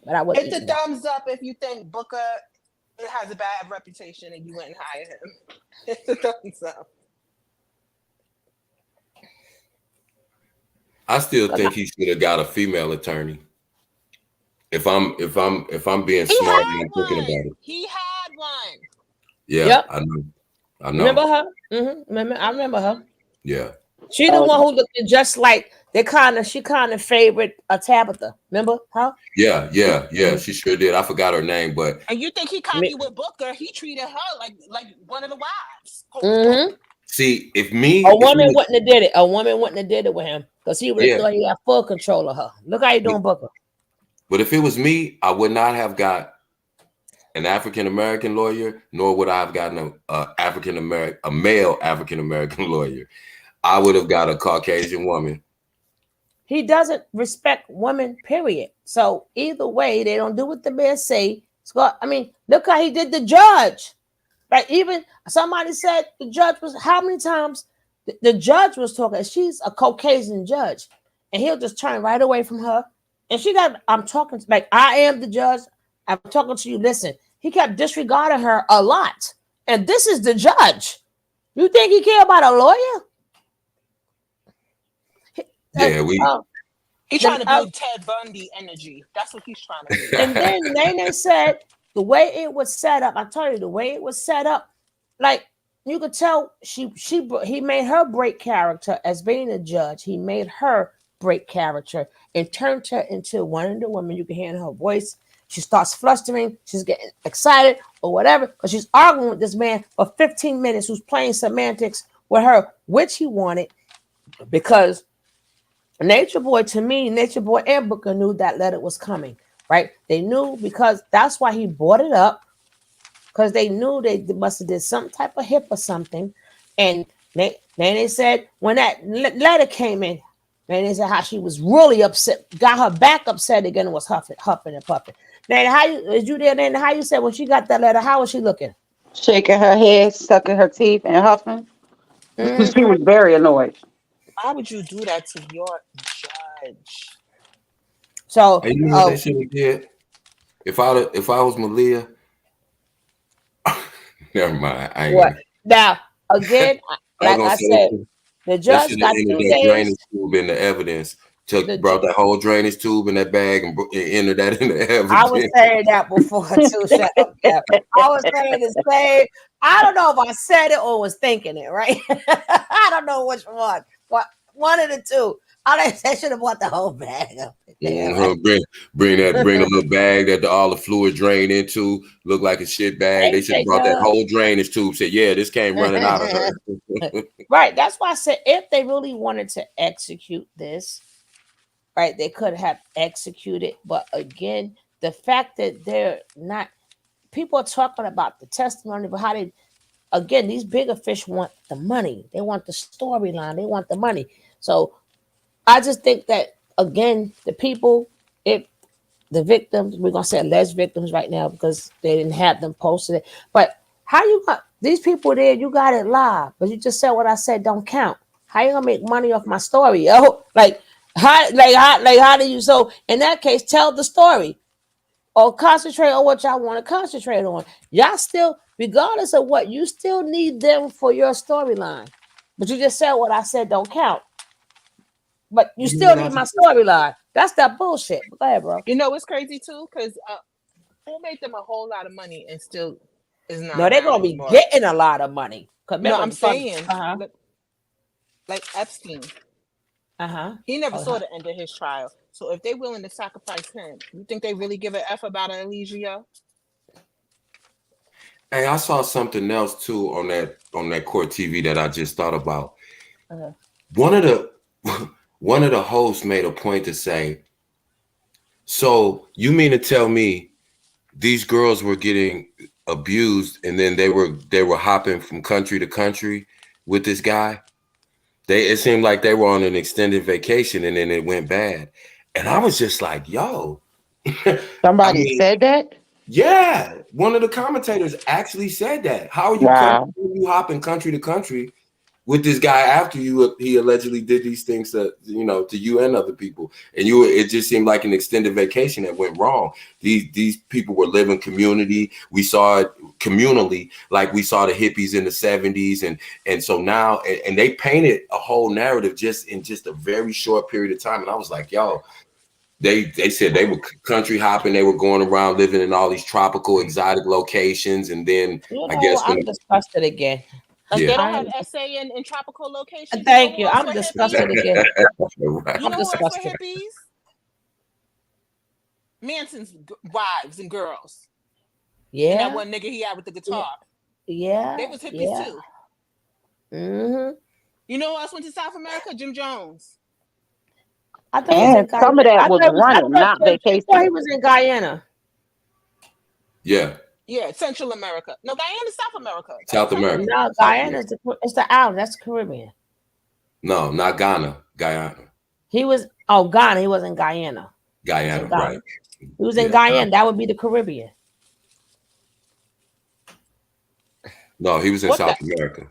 Speaker 2: But I would
Speaker 5: It's
Speaker 2: eat
Speaker 5: a
Speaker 2: that.
Speaker 5: thumbs up if you think Booker has a bad reputation and you went and hired him. It's a thumbs up.
Speaker 4: I still think he should have got a female attorney. If I'm being
Speaker 5: He
Speaker 4: smart
Speaker 5: had
Speaker 4: and thinking about
Speaker 5: one.
Speaker 4: it.
Speaker 5: He had one.
Speaker 4: Yeah,
Speaker 2: Yep.
Speaker 4: I know.
Speaker 2: Remember her? I remember her.
Speaker 4: Yeah.
Speaker 2: She the one who looked just like she kind of favored Tabitha. Remember her?
Speaker 4: Yeah. She sure did. I forgot her name, but
Speaker 5: And you think he copied with Booker? He treated her like one of the wives.
Speaker 2: Mm-hmm.
Speaker 4: see,
Speaker 2: A woman wouldn't have did it. A woman wouldn't have did it with him because he would have thought he had full control of her. Look how you doing, Booker.
Speaker 4: But if it was me, I would not have got an African American lawyer, nor would I have gotten a male African American lawyer. I would have got a Caucasian woman.
Speaker 2: He doesn't respect women, period. So either way, they don't do what the man say. Scott, I mean, look how he did the judge. Like even somebody said the judge was how many times the judge was talking. She's a Caucasian judge, and he'll just turn right away from her. And she got, I'm talking like I am the judge. I'm talking to you. Listen, he kept disregarding her a lot, and this is the judge. You think he care about a lawyer?
Speaker 4: Yeah,
Speaker 5: he's trying to be Ted Bundy energy. That's what he's trying to do.
Speaker 2: And then Nene said the way it was set up. I told you the way it was set up, like you could tell he made her break character as being a judge. He made her break character and turned her into one of the women. You can hear in her voice. She starts flustering. She's getting excited or whatever because she's arguing with this man for 15 minutes who's playing semantics with her, which he wanted because Nature Boy, to me, Nature Boy and Booker knew that letter was coming, right? They knew because that's why he brought it up because they knew they must have did some type of hip or something. And they said when that letter came in, and they said how she was really upset, got her back upset again and was huffing and puffing. Then how you there? Then how you said when she got that letter, how was she looking?
Speaker 3: Shaking her head, sucking her teeth, and huffing.
Speaker 2: Mm-hmm.
Speaker 3: She was very annoyed.
Speaker 5: Why would you do that to your judge?
Speaker 2: So
Speaker 4: you know what they should have did? If I was Malia, never mind. I ain't
Speaker 2: what? Now again, like I said, the judge got 2 days.
Speaker 4: Drainage tube in the evidence. Brought that whole drainage tube in that bag and entered that in the evidence.
Speaker 2: I was saying that before too. Shut up, Cap. I was saying the same. I don't know if I said it or was thinking it. Right? I don't know which one. What one of the two? I should have bought the whole bag up.
Speaker 4: Bring a little bag that all the fluid drain into. Look like a shit bag. They should have brought that whole drainage tube. Said, yeah, this came running out of her.
Speaker 2: Right. That's why I said if they really wanted to execute this, right, they could have executed. But again, the fact that they're not, people are talking about the testimony, but how they, again, these bigger fish want the money. They want the storyline. They want the money. So I just think that, again, the people, if the victims, we're going to say alleged victims right now because they didn't have them posted it. But how you got these people there, you got it live, but you just said what I said don't count. How you going to make money off my story, yo? How do you, so in that case, tell the story or concentrate on what y'all want to concentrate on. Y'all still, regardless of what, you still need them for your storyline. But you just said what I said don't count. But you still need my storyline. That's that bullshit. Go ahead, bro.
Speaker 5: You know what's crazy too? Because who made them a whole lot of money and still is not.
Speaker 2: No, they're gonna be getting a lot of money.
Speaker 5: No, I'm saying, like Epstein. He never saw the end of his trial. So if they're willing to sacrifice him, you think they really give an F about Eligio?
Speaker 4: Hey, I saw something else too on that court TV that I just thought about.
Speaker 2: Uh-huh.
Speaker 4: One of the one of the hosts made a point to say, so you mean to tell me these girls were getting abused and then they were hopping from country to country with this guy? It seemed like they were on an extended vacation and then it went bad. And I was just like, yo, I
Speaker 3: Somebody
Speaker 4: mean,
Speaker 3: said that?
Speaker 4: yeah, one of the commentators actually said that. How are you
Speaker 3: Wow.
Speaker 4: hopping country to country with this guy after he allegedly did these things to you and other people, and it just seemed like an extended vacation that went wrong. These people were living community. We saw it communally, like we saw the hippies in the 70s, and so now and they painted a whole narrative just in just a very short period of time. And I was like, yo, they said they were country hopping, they were going around living in all these tropical exotic locations, and then
Speaker 2: You
Speaker 4: I
Speaker 2: know,
Speaker 4: guess
Speaker 2: I'm
Speaker 4: when
Speaker 2: disgusted again.
Speaker 5: Like
Speaker 4: yeah.
Speaker 5: they don't have
Speaker 2: I'm
Speaker 5: SA in tropical locations. You know
Speaker 2: thank
Speaker 5: who
Speaker 2: you.
Speaker 5: else
Speaker 2: I'm
Speaker 5: were hippies?
Speaker 2: disgusted again.
Speaker 4: Right.
Speaker 5: You
Speaker 2: I'm
Speaker 5: know who else were
Speaker 2: disgusted.
Speaker 5: hippies? Manson's wives and girls. And that
Speaker 2: Yeah,
Speaker 5: one nigga he had with the guitar.
Speaker 2: yeah,
Speaker 5: They was hippies
Speaker 2: yeah.
Speaker 5: too.
Speaker 2: Mm-hmm.
Speaker 5: You know who else went to South America? Jim Jones.
Speaker 2: I thought he was in
Speaker 3: And
Speaker 2: Guyana.
Speaker 3: some of that
Speaker 2: I
Speaker 3: was
Speaker 2: thought,
Speaker 3: running, not
Speaker 2: I thought he
Speaker 3: vacation.
Speaker 2: was in Guyana.
Speaker 4: Yeah,
Speaker 5: Yeah, Central America. No, Guyana's South America. That's
Speaker 4: South
Speaker 5: what I'm
Speaker 4: America.
Speaker 5: saying.
Speaker 2: No,
Speaker 4: South
Speaker 2: Guyana
Speaker 4: America.
Speaker 2: is it's the island. That's the Caribbean.
Speaker 4: No, not Ghana. Guyana.
Speaker 2: He was Ghana. He was in Guyana. He was in
Speaker 4: Guyana,
Speaker 2: Guyana.
Speaker 4: right.
Speaker 2: He was in
Speaker 4: Yeah.
Speaker 2: Guyana. That would be the Caribbean.
Speaker 4: No, he was in
Speaker 5: What
Speaker 4: South
Speaker 5: the
Speaker 4: America.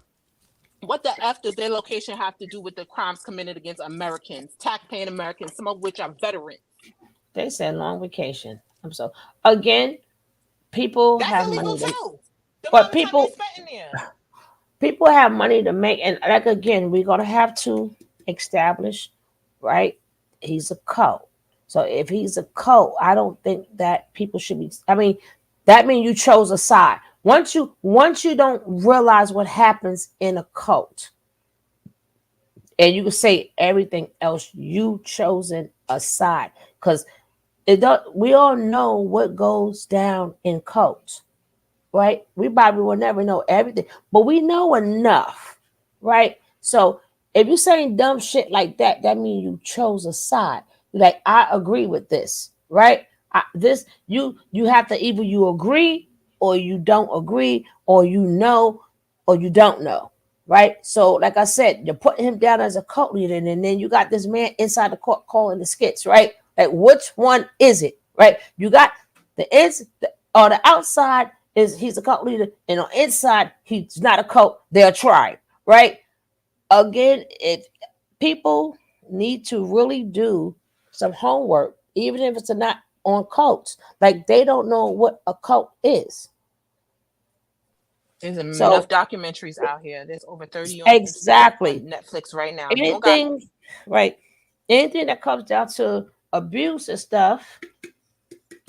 Speaker 5: what the F does their location have to do with the crimes committed against Americans, tax-paying Americans, some of which are veterans?
Speaker 2: They said long vacation. I'm so again, people
Speaker 5: That's
Speaker 2: have
Speaker 5: illegal
Speaker 2: money to,
Speaker 5: too. The
Speaker 2: but
Speaker 5: amount of time they spent in there.
Speaker 2: people have money to make, and like again, we're gonna have to establish, right? He's a cult. So if he's a cult, I don't think that people should be. I mean, that means you chose a side. Once you don't realize what happens in a cult, and you can say everything else, you chosen a side because it don't. We all know what goes down in cults, right? We probably will never know everything, but we know enough, right? So if you're saying dumb shit like that, that means you chose a side. Like I agree with this, right? This you have to either you agree or you don't agree, or you know or you don't know, right? So like I said, you're putting him down as a cult leader, and then you got this man inside the court calling the skits, right? Like which one is it, right? You got the ins or the outside is he's a cult leader, and on inside he's not a cult, they're a tribe, right? Again, if people need to really do some homework, even if it's not on cults, like they don't know what a cult is.
Speaker 5: There's
Speaker 2: So
Speaker 5: enough documentaries out here. There's over 30
Speaker 2: exactly
Speaker 5: on Netflix right now. You don't got
Speaker 2: anything, right? Anything that comes down to abuse and stuff,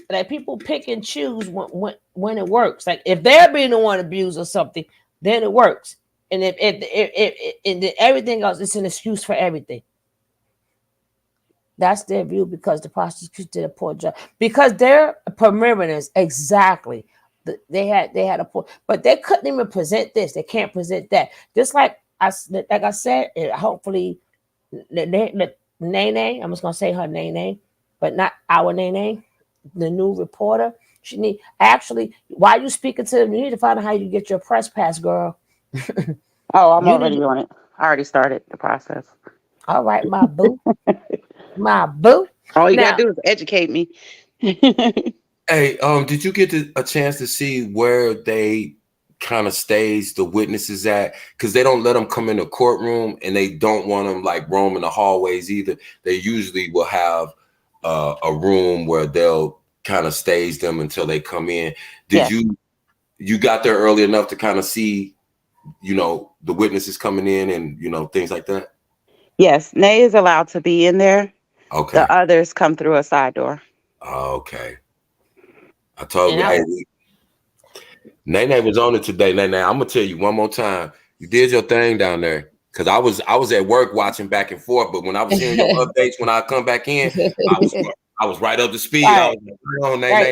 Speaker 2: like people pick and choose when it works. Like if they're being the one abused or something, then it works. And if and then everything else, it's an excuse for everything. That's their view because the prosecution did a poor job. Because they're perimeters, exactly. They had a poor, but they couldn't even present this. They can't present that. Just like I said, hopefully, Nene. I'm just gonna say her Nene, but not our Nene. The new reporter. She need actually. While you speaking to them, you need to find out how you get your press pass, girl.
Speaker 3: Oh, I'm
Speaker 2: You need.
Speaker 3: already on it. I already started the process.
Speaker 2: All right, my boo, my boo.
Speaker 3: All you gotta
Speaker 2: Now,
Speaker 3: do is educate me.
Speaker 4: Hey, did you get a chance to see where they kind of stage the witnesses at? Because they don't let them come in the courtroom, and they don't want them like roaming the hallways either. They usually will have a room where they'll kind of stage them until they come in. Did
Speaker 3: Yes.
Speaker 4: you got there early enough to kind of see, the witnesses coming in and things like that?
Speaker 3: Yes. Nay is allowed to be in there.
Speaker 4: Okay.
Speaker 3: The others come through a side door.
Speaker 4: Okay. I told
Speaker 2: and
Speaker 4: you,
Speaker 2: I,
Speaker 4: hey, Nene was on it today. Nene, I'm gonna tell you one more time. You did your thing down there. Cause I was at work watching back and forth, but when I was hearing your updates when I come back in, I was right up to speed. I
Speaker 2: Right,
Speaker 4: was like, "Come on,
Speaker 2: right.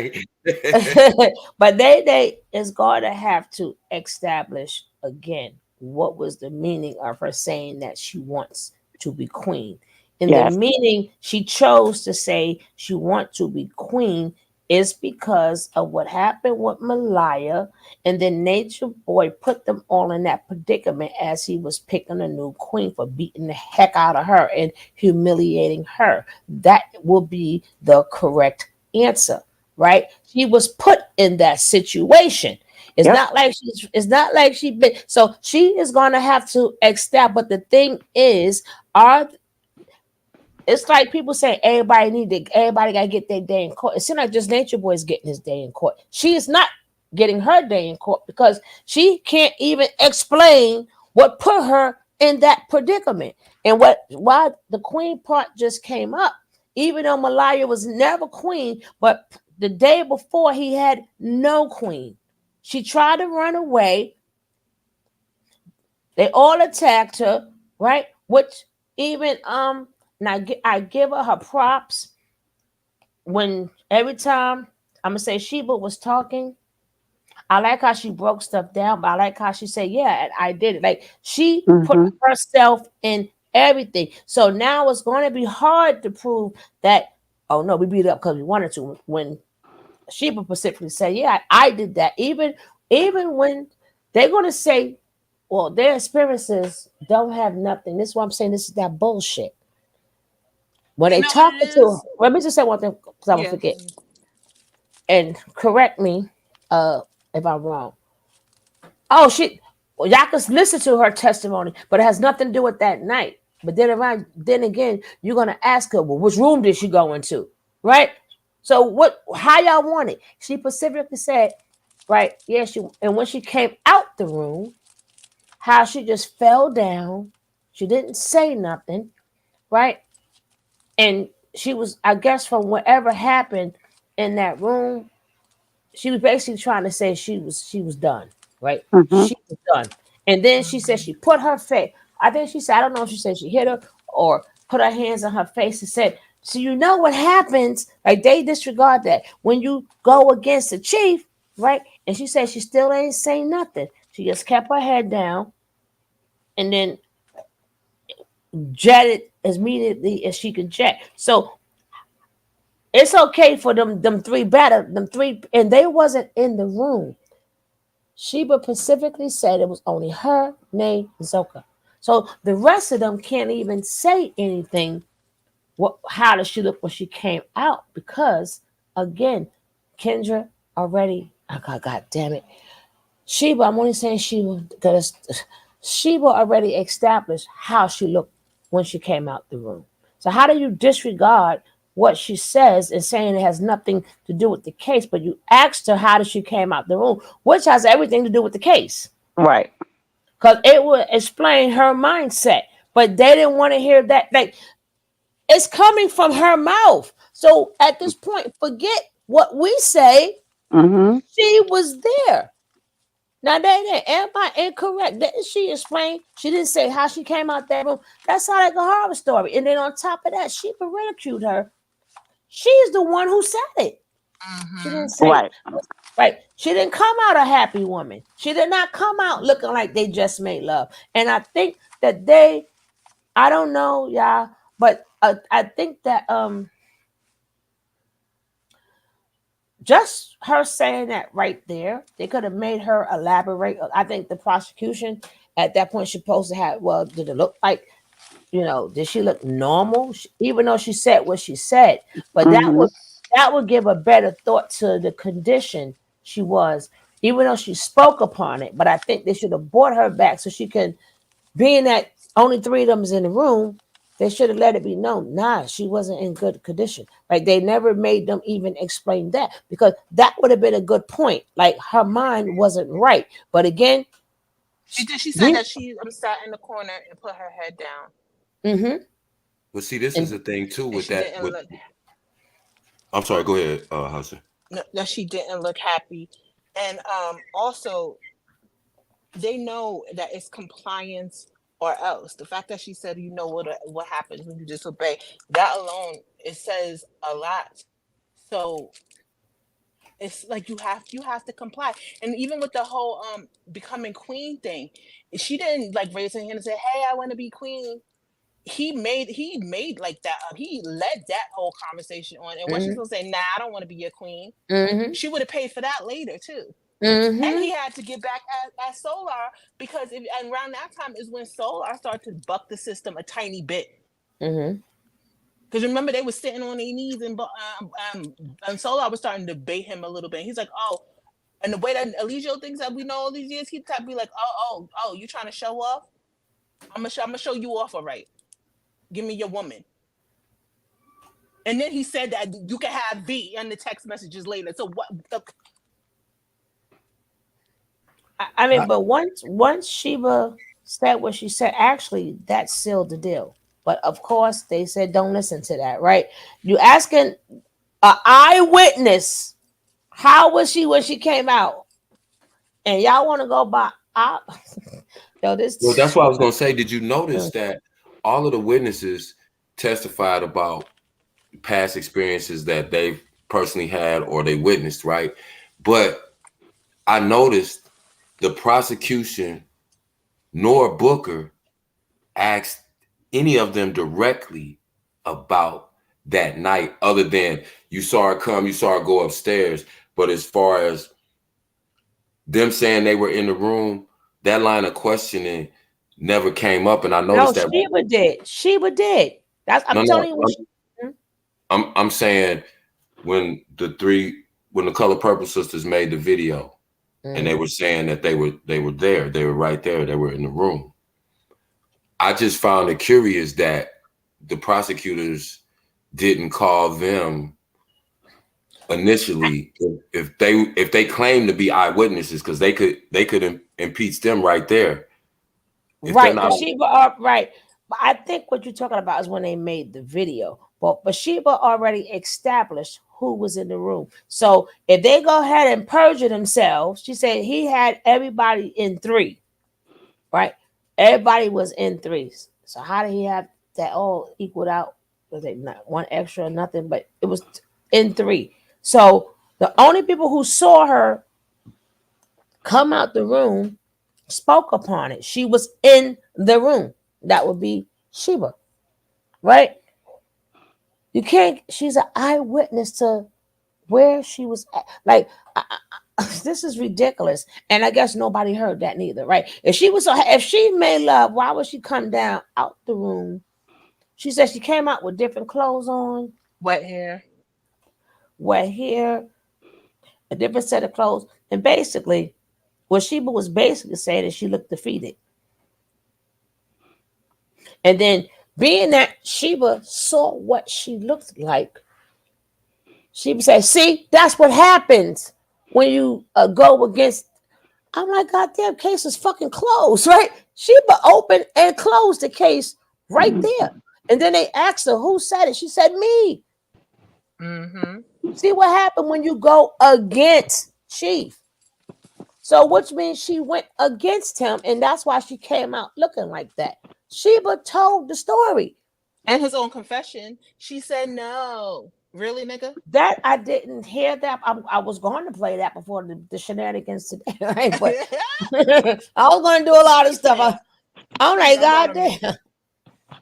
Speaker 4: Nay."
Speaker 2: But they is going to have to establish again what was the meaning of her saying that she wants to be queen. And the
Speaker 3: Yes.
Speaker 2: meaning she chose to say she wants to be queen is because of what happened with Malaya, and then Nature Boy put them all in that predicament as he was picking a new queen for beating the heck out of her and humiliating her. That will be the correct answer, right? She was put in that situation. It's
Speaker 3: Yep.
Speaker 2: not like she been, so she is gonna have to accept. But the thing is, are it's like people say everybody gotta get their day in court. It seems like just Nature Boy is getting his day in court. She is not getting her day in court because she can't even explain what put her in that predicament. And why the queen part just came up, even though Malaya was never queen, but the day before he had no queen. She tried to run away. They all attacked her, right? Which even now I give her props when every time I'm gonna say Sheba was talking. I like how she broke stuff down, but I like how she said, "Yeah, I did it." Like she put
Speaker 3: Mm-hmm.
Speaker 2: herself in everything. So now it's going to be hard to prove that. Oh no, we beat up because we wanted to. When Sheba specifically said, "Yeah, I did that," even when they're going to say, "Well, their experiences don't have nothing." This is why I'm saying this is that bullshit. When
Speaker 5: You
Speaker 2: they
Speaker 5: know what it
Speaker 2: talking to,
Speaker 5: is?
Speaker 2: let me just say one thing because I will
Speaker 5: Yeah.
Speaker 2: forget. And correct me if I'm wrong. Oh shit. Well, y'all can listen to her testimony, but it has nothing to do with that night. But then again, you're gonna ask her, well, which room did she go into? Right? So how y'all want it? She specifically said, right, yeah, and when she came out the room, how she just fell down, she didn't say nothing, right? And she was, I guess, from whatever happened in that room, she was basically trying to say she was done, right?
Speaker 3: Mm-hmm.
Speaker 2: She was done. And then she said she put her face. I think she said, I don't know if she said she hit her or put her hands on her face and said, so you know what happens? Like they disregard that when you go against the chief, right? And she said she still ain't saying nothing. She just kept her head down and then jetted as immediately as she could jet. So it's okay for them three, and they wasn't in the room. Sheba specifically said it was only her, Nay, and Zoka. So the rest of them can't even say anything. How did she look when she came out? Because again, Kendra already. Oh God damn it, Sheba. I'm only saying Sheba because Sheba already established how she looked when she came out the room. So how do you disregard what she says and saying it has nothing to do with the case, but you asked her how did she came out the room, which has everything to do with the case,
Speaker 3: Right.
Speaker 2: because it would explain her mindset. But they didn't want to hear that. Like it's coming from her mouth. So at this point, forget what we say.
Speaker 3: Mm-hmm.
Speaker 2: She was there. Now that am I incorrect? Didn't she explain? She didn't say how she came out that room. That's not like a horror story. And then on top of that, she ridiculed her. She's the one who said it. She didn't say it.
Speaker 3: Right.
Speaker 2: Right. She didn't come out a happy woman. She did not come out looking like they just made love. And I think that I don't know, y'all, but I think that just her saying that right there, they could have made her elaborate. I think the prosecution at that point supposed to have, well, did it look like, did she look normal? Even though she said what she said, but
Speaker 3: Mm-hmm.
Speaker 2: that would give a better thought to the condition she was, even though she spoke upon it. But I think they should have brought her back so she can, being that only three of them is in the room, they should have let it be known. Nah, she wasn't in good condition. Like they never made them even explain that because that would have been a good point. Like her mind wasn't right. But again,
Speaker 5: She did. She said
Speaker 2: we,
Speaker 5: that she sat in the corner and put her head down,
Speaker 2: mm-hmm,
Speaker 4: But see, this is
Speaker 2: and
Speaker 4: the thing too
Speaker 5: and
Speaker 4: with
Speaker 5: she
Speaker 4: that.
Speaker 5: didn't
Speaker 4: With
Speaker 5: look.
Speaker 4: I'm sorry, go ahead, Hudson.
Speaker 5: That she didn't look happy, and also they know that it's compliance or else. The fact that she said, you know what happens when you disobey, that alone, it says a lot. So it's like you have to comply. And even with the whole becoming queen thing, she didn't like raise her hand and say, hey, I want to be queen. He made like that up. He led that whole conversation on. And when she's
Speaker 2: Mm-hmm.
Speaker 5: gonna say, nah, I don't want to be your queen,
Speaker 2: Mm-hmm.
Speaker 5: she would have paid for that later too. And
Speaker 2: Mm-hmm.
Speaker 5: he had to get back at Solar, because and around that time is when Solar started to buck the system a tiny bit.
Speaker 2: Mm-hmm.
Speaker 5: Because remember, they were sitting on their knees, and Solar was starting to bait him a little bit. He's like, oh, and the way that Eligio thinks that we know all these years, he type be like, oh, you trying to show off? I'm gonna show you off, all right. Give me your woman. And then he said that you can have V in the text messages later. So what?
Speaker 2: I mean, but once Sheba said what she said, actually that sealed the deal. But of course, they said don't listen to that, right? You asking an eyewitness how was she when she came out, and y'all want to go by? Yo,
Speaker 4: Well,
Speaker 2: this.
Speaker 4: that's what I was gonna say. Did you notice
Speaker 2: Mm,
Speaker 4: that all of the witnesses testified about past experiences that they've personally had or they witnessed, right? But I noticed the prosecution nor Booker asked any of them directly about that night, other than you saw her come, you saw her go upstairs. But as far as them saying they were in the room, that line of questioning never came up. And I
Speaker 2: No,
Speaker 4: noticed that.
Speaker 2: Sheba did. Sheba did. That's I'm
Speaker 4: No,
Speaker 2: telling
Speaker 4: no,
Speaker 2: you. What she, mm,
Speaker 4: I'm saying when the Color Purple sisters made the video and they
Speaker 2: mm.
Speaker 4: were saying that they were there, they were right there, they were in the room. I just found it curious that the prosecutors didn't call them initially if they claim to be eyewitnesses, because they could impeach them right there if they're
Speaker 2: Right,
Speaker 4: not.
Speaker 2: but Sheba are right. But I think what you're talking about is when they made the video. But Sheba already established who was in the room. So if they go ahead and perjure themselves, she said he had everybody in three, right? Everybody was in threes. So how did he have that all equaled out? Was it not one extra or nothing? But it was in three. So the only people who saw her come out the room spoke upon it. She was in the room. That would be Sheba, right? You can't. She's an eyewitness to where she was at. Like, this is ridiculous. And I guess nobody heard that neither, right? If she made love, why would she come down out the room? She said she came out with different clothes on,
Speaker 5: Wet hair.
Speaker 2: wet hair, a different set of clothes, and basically, what Sheba was basically saying is she looked defeated. And then, being that Sheba saw what she looked like, Sheba said, "See, that's what happens when you go against." I'm like, "Goddamn, case is fucking closed, right?" Sheba opened and closed the case right there. And then they asked her, "Who said it?" She said, "Me."
Speaker 5: Mm-hmm.
Speaker 2: See what happened when you go against Chief. So, which means she went against him, and that's why she came out looking like that. Sheba told the story.
Speaker 5: And his own confession, she said no. Really, nigga?
Speaker 2: That I didn't hear that. I was going to play that before the shenanigans today, right? But I was going to do a lot of
Speaker 5: He said,
Speaker 2: stuff. I'm
Speaker 5: please
Speaker 2: like,
Speaker 5: don't go
Speaker 2: God
Speaker 5: to me.
Speaker 2: damn.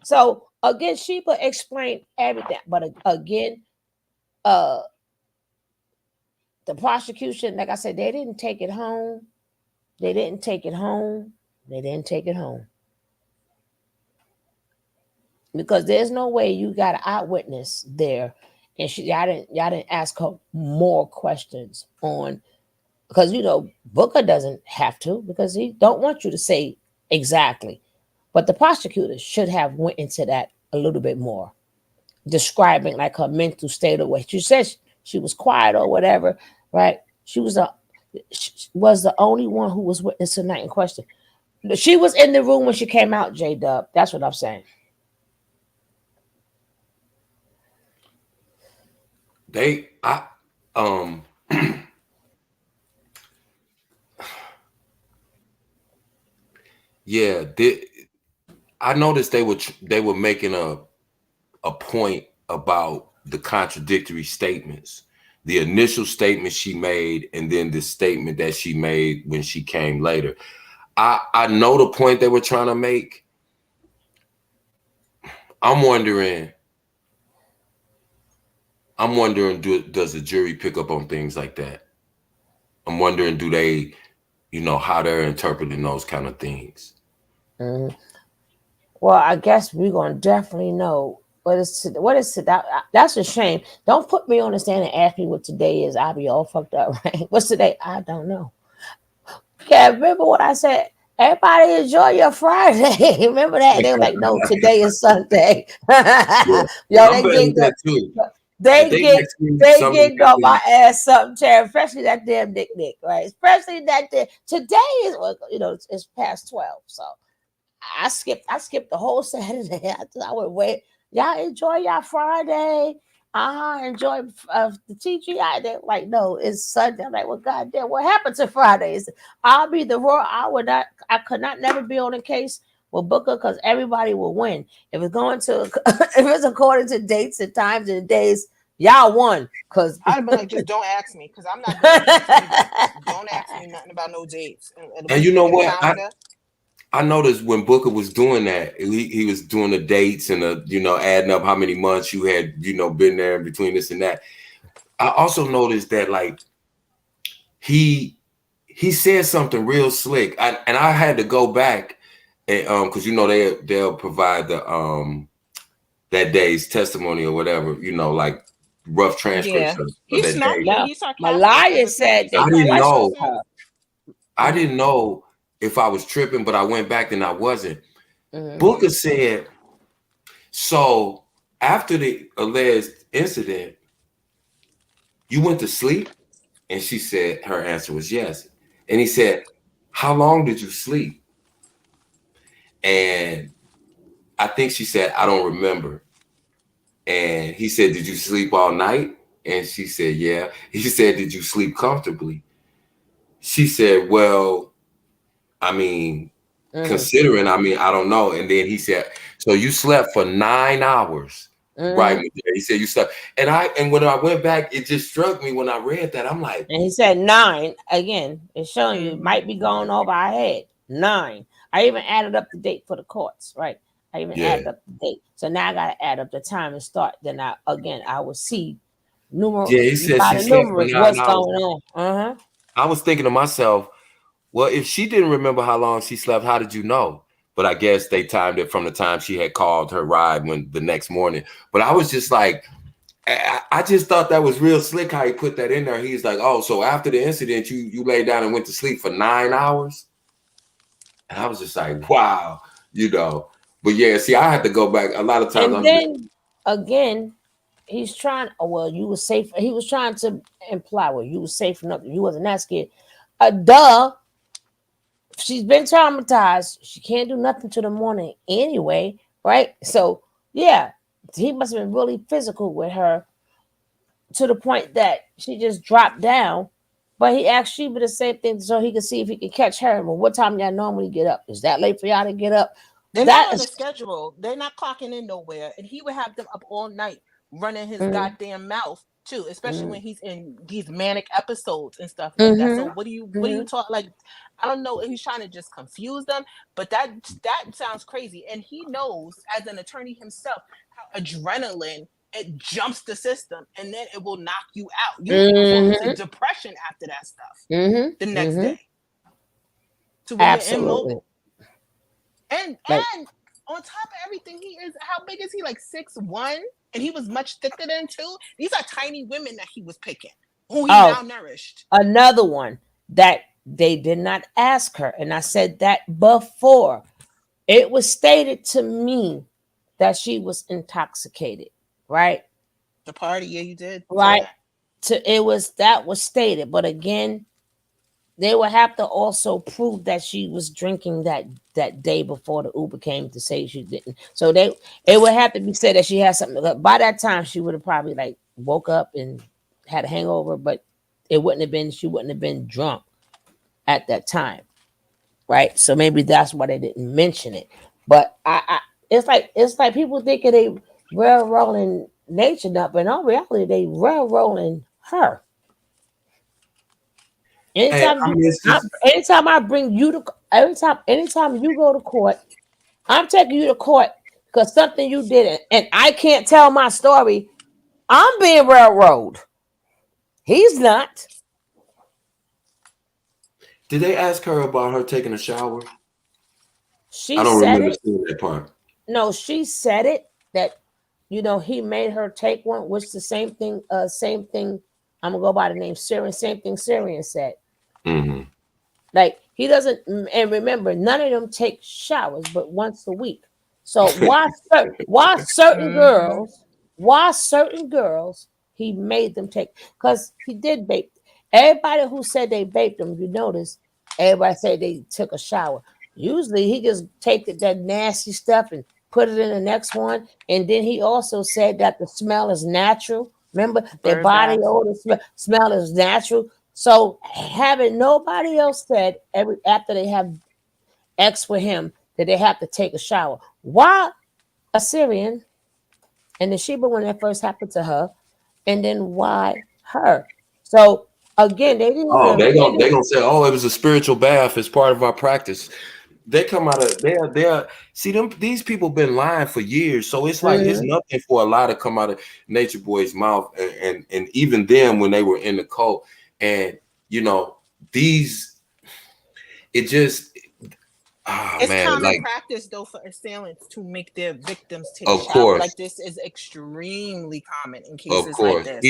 Speaker 2: So again, Sheba explained everything, but again, uh, the prosecution, like I said, they didn't take it home. They didn't take it home. They didn't take it home because there's no way you got an eyewitness there, and y'all didn't ask her more questions on, because Booker doesn't have to, because he don't want you to say exactly, but the prosecutor should have went into that a little bit more, describing like her mental state, or what she said she was quiet or whatever, right? She was the only one who was witness tonight in question. She was in the room when she came out, J Dub. That's what I'm saying.
Speaker 4: They I um yeah, I noticed they were making a point about the contradictory statements. The initial statement she made, and then the statement that she made when she came later. I know the point they were trying to make. I'm wondering, does the jury pick up on things like that? I'm wondering, do they, how they're interpreting those kind of things?
Speaker 2: Mhm. Well, I guess we're gonna definitely know what is that. That's a shame. Don't put me on the stand and ask me what today is. I'll be all fucked up, right? What's today? I don't know. Yeah, remember what I said? Everybody enjoy your Friday. Remember that? They were like, no, today is Sunday.
Speaker 4: Yeah,
Speaker 2: Yo,
Speaker 4: I'm better with that too. If
Speaker 2: they
Speaker 4: they
Speaker 2: get
Speaker 4: ask me
Speaker 2: they
Speaker 4: something
Speaker 2: getting on my
Speaker 4: happened,
Speaker 2: ass something, Terry, especially that damn Nick, right? Especially that today is, well, it's past 12. So I skipped the whole Saturday. I would wait. Y'all enjoy y'all Friday. Enjoy the TGI. They're like, no, it's Sunday. I'm like, well, goddamn, what happened to Fridays? I'll be the raw. I could not never be on a case with Booker because everybody will win. If it's going to, if it's according to dates and times and days, y'all won. Cause
Speaker 5: I'd be like, just don't ask me, because I'm not doing dates either. Don't ask me nothing about no dates. And
Speaker 4: and
Speaker 5: when
Speaker 4: you
Speaker 5: you
Speaker 4: know
Speaker 5: get a
Speaker 4: what?
Speaker 5: calendar,
Speaker 4: I noticed when Booker was doing that, he was doing the dates and adding up how many months you had, been there in between this and that. I also noticed that like he said something real slick. And I had to go back and because they'll provide the that day's testimony or whatever, like rough transcripts
Speaker 5: yeah,
Speaker 4: of
Speaker 5: he's
Speaker 4: that day.
Speaker 5: snarky,
Speaker 2: no,
Speaker 5: he's sarcastic, and
Speaker 2: Malaya
Speaker 5: the things
Speaker 2: said
Speaker 5: he
Speaker 2: they
Speaker 4: I
Speaker 5: said probably
Speaker 4: didn't
Speaker 5: shows
Speaker 2: questioned
Speaker 4: know.
Speaker 5: him.
Speaker 2: her.
Speaker 4: I
Speaker 2: Mhm,
Speaker 4: didn't know if I was tripping, but I went back and I wasn't.
Speaker 2: mhm,
Speaker 4: Booker said, so after the alleged incident, you went to sleep? And she said her answer was yes. And he said, how long did you sleep? And I think she said, I don't remember. And he said, did you sleep all night? And she said, yeah. He said, did you sleep comfortably? She said, well, I mean,
Speaker 2: mhm,
Speaker 4: considering, I don't know. And then he said, so you slept for 9 hours. Right.
Speaker 2: mhm.
Speaker 4: He said you slept. And when I went back, it just struck me when I read that. I'm like,
Speaker 2: And he said 9 again. It's showing you it
Speaker 5: Mm-hmm.
Speaker 2: might be going over our head. 9. I even added up the date for the courts, right? I even
Speaker 4: yeah.
Speaker 2: added up the date. So now I gotta add up the time and start. Then I will see
Speaker 4: Yeah, he said
Speaker 2: by
Speaker 4: she
Speaker 2: the
Speaker 4: slept for
Speaker 2: numerals
Speaker 4: 9
Speaker 2: what's
Speaker 4: hours.
Speaker 2: going on. Uh-huh.
Speaker 4: I was thinking to myself, well, if she didn't remember how long she slept, how did you know? But I guess they timed it from the time she had called her ride when the next morning. But I was just like, I just thought that was real slick how he put that in there. He's like, oh, so after the incident, you laid down and went to sleep for 9 hours? And I was just like, wow. But yeah, see, I had to go back. A lot of times
Speaker 2: And
Speaker 4: I'm just,
Speaker 2: then again, he's trying. Oh, well, you were safe. He was trying to imply, well, you were safe enough. You wasn't that scared. Duh. She's been traumatized. She can't do nothing till the morning anyway, right? So yeah, he must have been really physical with her to the point that she just dropped down. But he asked Sheba the same thing so he could see if he could catch her. Well, what time y'all normally get up? Is that late for y'all to get up?
Speaker 5: They're
Speaker 2: That
Speaker 5: not on a
Speaker 2: is.
Speaker 5: schedule. They're not clocking in nowhere. And he would have them up all night running his
Speaker 2: Mm,
Speaker 5: goddamn mouth too, especially when
Speaker 2: mm,
Speaker 5: he's in these manic episodes and stuff like that. So
Speaker 2: mm-hmm,
Speaker 5: what do you
Speaker 2: mm-hmm.
Speaker 5: talk like? I don't know. He's trying to just confuse them, but that sounds crazy. And he knows as an attorney himself how adrenaline it jumps the system and then it will knock you out. You will fall into
Speaker 2: Mm-hmm,
Speaker 5: depression after that stuff the
Speaker 2: mm-hmm,
Speaker 5: next
Speaker 2: mm-hmm.
Speaker 5: day. To where you're in
Speaker 2: Absolutely.
Speaker 5: and
Speaker 2: Like,
Speaker 5: on top of everything, he is how big is he? Like 6'1", and he was much thicker than two. These are tiny women that he was picking, who he
Speaker 2: oh,
Speaker 5: malnourished.
Speaker 2: another one that they did not ask her, and I said that before. It was stated to me that she was intoxicated, right?
Speaker 5: The party, yeah, you did say
Speaker 2: Right.
Speaker 5: that.
Speaker 2: That was stated, but again, they would have to also prove that she was drinking that day before the Uber came to say she didn't. So it would have to be said that she had something. By that time, she would have probably like woke up and had a hangover, but it wouldn't have been. She wouldn't have been drunk at that time, right? So maybe that's why they didn't mention it. But it's like people thinking they railroading nature up, but in reality they railroading her.
Speaker 4: Hey,
Speaker 2: Anytime
Speaker 4: I
Speaker 2: you,
Speaker 4: mean, it's just
Speaker 2: anytime I bring you to, anytime you go to court, I'm taking you to court because something you did, and I can't tell my story. I'm being railroaded. He's not.
Speaker 4: did they ask her about her taking a shower? I
Speaker 2: She
Speaker 4: don't
Speaker 2: said
Speaker 4: remember
Speaker 2: it.
Speaker 4: seeing that part.
Speaker 2: No, she said it that he made her take one, which the same thing. Same thing. I'm gonna go by the name Syrian. Same thing Syrian said.
Speaker 4: Mm-hmm.
Speaker 2: Like he doesn't, and remember, none of them take showers, but once a week. So
Speaker 5: Mhm.
Speaker 2: why certain girls he made them take? Because he did vape. Everybody who said they vaped them, you notice, everybody said they took a shower. Usually he just take that nasty stuff and put it in the next one. And then he also said that the smell is natural. Remember, their
Speaker 5: Bird
Speaker 2: body
Speaker 5: bath.
Speaker 2: odor smell is natural. So having nobody else said every after they have X with him that they have to take a shower. Why a Syrian and the Sheba when that first happened to her, and then why her? So again, they didn't
Speaker 4: Oh,
Speaker 2: even they
Speaker 4: they
Speaker 2: didn't.
Speaker 4: gonna say, oh, it was a spiritual bath as part of our practice. They come out of they're see them. These people been lying for years, so it's like it's
Speaker 2: Mhm.
Speaker 4: nothing for a lie to come out of Nature Boy's mouth, and even them when they were in the cult, and you know these it just
Speaker 5: It's
Speaker 4: man,
Speaker 5: common
Speaker 4: like
Speaker 5: practice though for assailants to make their victims take a
Speaker 4: of
Speaker 5: shower.
Speaker 4: course.
Speaker 5: Like this is extremely common in
Speaker 4: Of
Speaker 5: cases like
Speaker 4: course,
Speaker 5: this.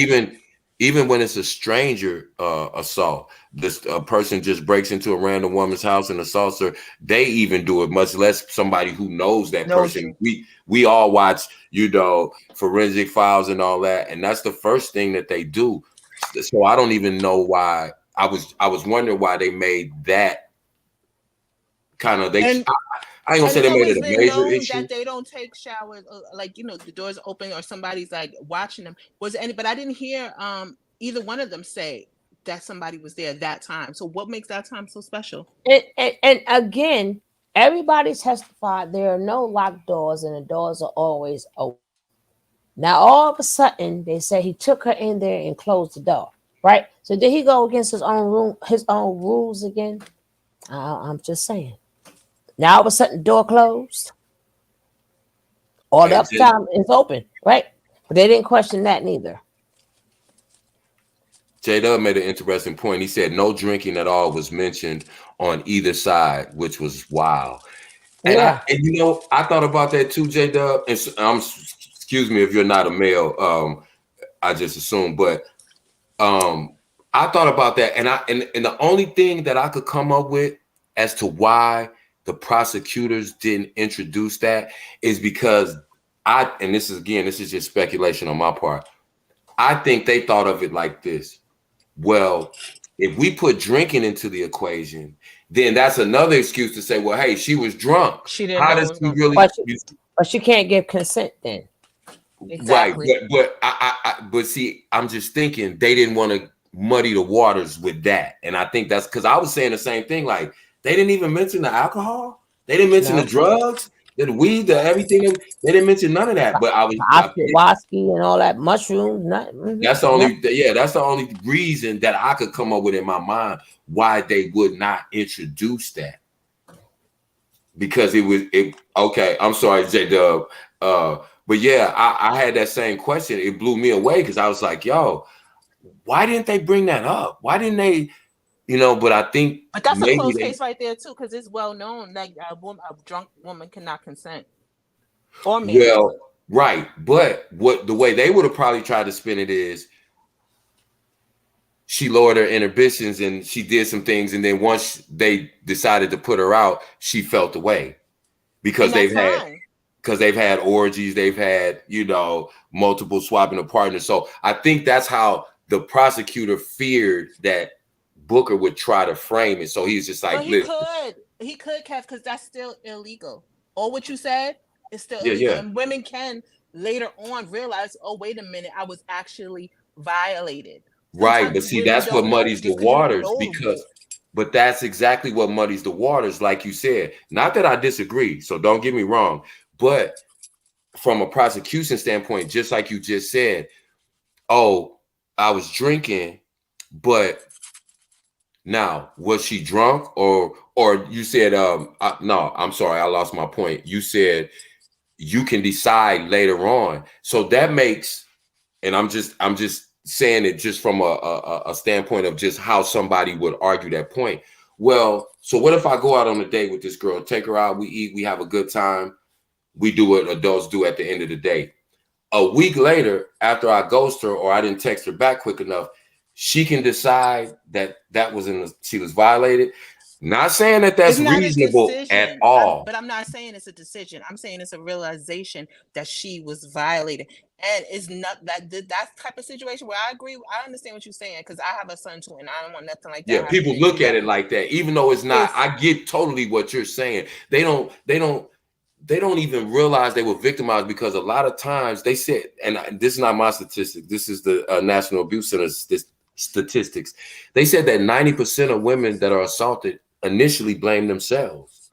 Speaker 4: even when it's a stranger assault, this a person just breaks into a random woman's house and assaults her. They even do it, much less somebody who knows that
Speaker 5: Knows
Speaker 4: person.
Speaker 5: you.
Speaker 4: We all watch, forensic files and all that, and that's the first thing that they do. So I don't even know why. I was wondering why they made that kind of they.
Speaker 5: And
Speaker 4: I ain't gonna
Speaker 5: and
Speaker 4: say
Speaker 5: it's
Speaker 4: they made it
Speaker 5: always
Speaker 4: a
Speaker 5: been
Speaker 4: major
Speaker 5: known
Speaker 4: issue.
Speaker 5: that they don't take showers, like the doors open or somebody's like watching them. Was any? But I didn't hear either one of them say that somebody was there at that time. So what makes that time so special?
Speaker 2: And again, everybody testified there are no locked doors and the doors are always open. Now all of a sudden they say he took her in there and closed the door. Right? So did he go against his own rules again? I'm just saying. Now all of a sudden the door closed. All the
Speaker 4: Hey,
Speaker 2: other time it's open, right? But they didn't question that neither.
Speaker 4: J Dub made an interesting point. He said no drinking at all was mentioned on either side, which was wild.
Speaker 2: Yeah.
Speaker 4: And I thought about that too, J Dub. And excuse me if you're not a male. I just assumed, but I thought about that, and the only thing that I could come up with as to why the prosecutors didn't introduce that is because and this is just speculation on my part. I think they thought of it like this. Well, if we put drinking into the equation, then that's another excuse to say, well, hey, she was drunk.
Speaker 5: She didn't
Speaker 4: How
Speaker 5: know
Speaker 4: does
Speaker 5: it was
Speaker 4: she
Speaker 5: going.
Speaker 4: really?
Speaker 2: But she can't give consent then.
Speaker 4: Right,
Speaker 5: Exactly.
Speaker 4: but see, I'm just thinking they didn't want to muddy the waters with that, and I think that's because I was saying the same thing. Like they didn't even mention the alcohol, they didn't mention the
Speaker 2: No.
Speaker 4: drugs, the weed, the everything. They didn't mention none of that. But
Speaker 2: Ayahuasca and all that mushrooms, not
Speaker 4: that's the
Speaker 2: no.
Speaker 4: only, yeah, that's the only reason that I could come up with in my mind why they would not introduce that. Because okay. I'm sorry, J Dub. But yeah, I had that same question. It blew me away because I was like, yo, why didn't they bring that up? Why didn't they, but I think
Speaker 5: But that's a
Speaker 4: maybe
Speaker 5: close
Speaker 4: they
Speaker 5: case right there too, because it's well known like a drunk woman cannot consent, or man.
Speaker 4: well, right. But what the way they would have probably tried to spin it is she lowered her inhibitions and she did some things, and then once they decided to put her out, she felt away because
Speaker 5: And that's fine.
Speaker 4: they've had orgies, they've had, multiple swapping of partners. So I think that's how the prosecutor feared that Booker would try to frame it. So he's just
Speaker 5: But
Speaker 4: like, listen,
Speaker 5: he could, Kev, because that's still illegal. All what you said is still
Speaker 4: yeah,
Speaker 5: illegal,
Speaker 4: yeah,
Speaker 5: and women can later on realize, oh, wait a minute, I was actually violated.
Speaker 4: right.
Speaker 5: Sometimes
Speaker 4: But see,
Speaker 5: women
Speaker 4: that's what
Speaker 5: don't know
Speaker 4: muddies the
Speaker 5: just because you
Speaker 4: waters
Speaker 5: know
Speaker 4: because
Speaker 5: this.
Speaker 4: But that's exactly what muddies the waters, like you said. Not that I disagree, so don't get me wrong. But from a prosecution standpoint, just like you just said, oh, I was drinking, but now was she drunk or you said no, I'm sorry, I lost my point. You said you can decide later on. So that makes, and I'm just saying it just from a standpoint of just how somebody would argue that point. Well, so what if I go out on a date with this girl, take her out, we eat, we have a good time, we do what adults do at the end of the day. A week later, after I ghost her or I didn't text her back quick enough, she can decide that she was violated. Not saying that that's
Speaker 5: It's not a
Speaker 4: reasonable at
Speaker 5: decision,
Speaker 4: all.
Speaker 5: but I'm not saying it's a decision. I'm saying it's a realization that she was violated, and it's not that type of situation where I agree. I understand what you're saying because I have a son too, and I don't want nothing like
Speaker 4: Yeah,
Speaker 5: that
Speaker 4: people
Speaker 5: happening.
Speaker 4: look at it like that, even though it's not.
Speaker 5: It's
Speaker 4: I get totally what you're saying. They don't even realize they were victimized because a lot of times they said, and this is not my statistic. This is the National Abuse Center's statistics. They said that 90% of women that are assaulted initially blame themselves.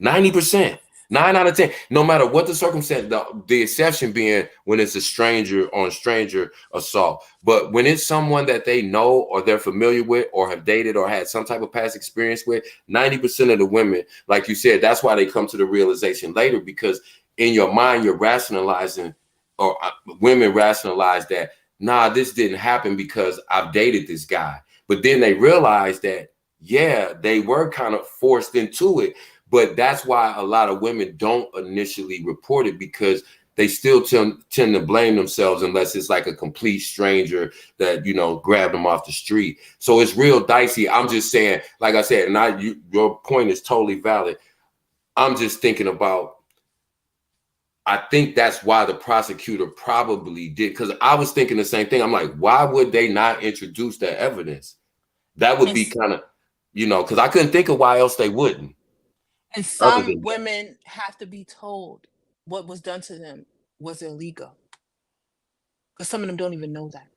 Speaker 4: 90%. 9 out of 10, no matter what the circumstance, the exception being when it's a stranger on stranger assault. But when it's someone that they know or they're familiar with or have dated or had some type of past experience with, 90% of the women, like you said, that's why they come to the realization later, because in your mind, you're rationalizing, or women rationalize that, nah, this didn't happen because I've dated this guy. But then they realize that, yeah, they were kind of forced into it. But that's why a lot of women don't initially report it, because they still tend to blame themselves unless it's like a complete stranger that, grabbed them off the street. So it's real dicey. I'm just saying, like I said, and your point is totally valid. I'm just thinking about, I think that's why the prosecutor probably did, because I was thinking the same thing. I'm like, why would they not introduce that evidence? That would be kind of, because I couldn't think of why else they wouldn't.
Speaker 5: and some women have to be told what was done to them was illegal, because some of them don't even know that.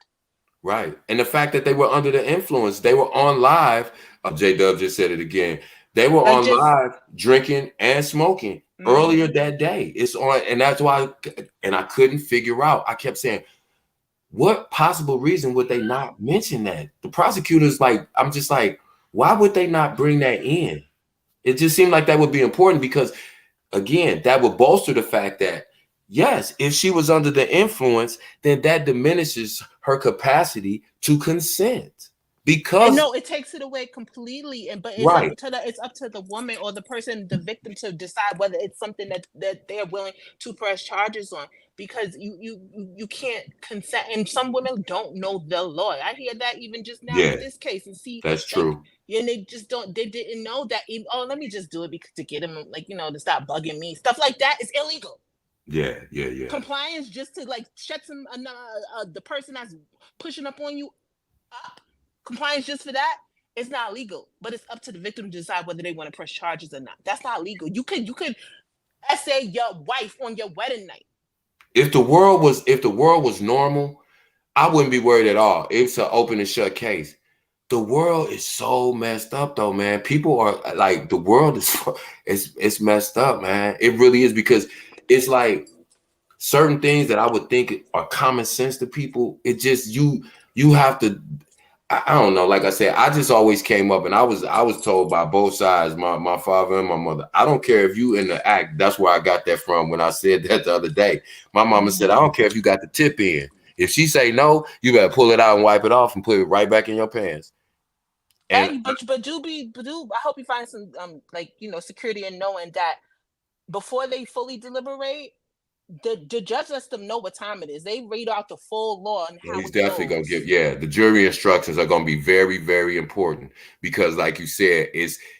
Speaker 4: Right. And the fact that they were under the influence, they were on live. J-Dub just said it again. They were on live drinking and smoking earlier that day. It's on, and that's why, and I couldn't figure out. I kept saying, what possible reason would they not mention that? The prosecutors, I'm just like, why would they not bring that in? It just seemed like that would be important because, again, that would bolster the fact that, yes, if she was under the influence, then that diminishes her capacity to consent. Because
Speaker 5: no, it takes it away completely, but it's up to the woman or the person, the victim, to decide whether it's something that they're willing to press charges on. Because you can't consent, and some women don't know the law. I hear that even just now with this case, and see
Speaker 4: that's true.
Speaker 5: And they just they didn't know that. Oh, let me just do it to get him, to stop bugging me. Stuff like that is illegal.
Speaker 4: Yeah.
Speaker 5: Compliance just to shut the person that's pushing up on you up. Compliance just for that, it's not legal. But it's up to the victim to decide whether they want to press charges or not. That's not legal. You could essay your wife on your wedding night.
Speaker 4: If the world was normal, I wouldn't be worried at all. It's an open and shut case. The world is so messed up though, man. People are like, the world is it's messed up, man. It really is, because it's like certain things that I would think are common sense to people. It just, you have to, I don't know. Like I said, I just always came up, and I was told by both sides, my father and my mother, I don't care if you in the act. That's where I got that from when I said that the other day. My mama said, I don't care if you got the tip in. If she say no, you better pull it out and wipe it off and put it right back in your pants.
Speaker 5: And but do I hope you find some security in knowing that before they fully deliberate, the judge lets them know what time it is. They read out the full law and how
Speaker 4: he's definitely going to give, the jury instructions are going to be very, very important, because like you said,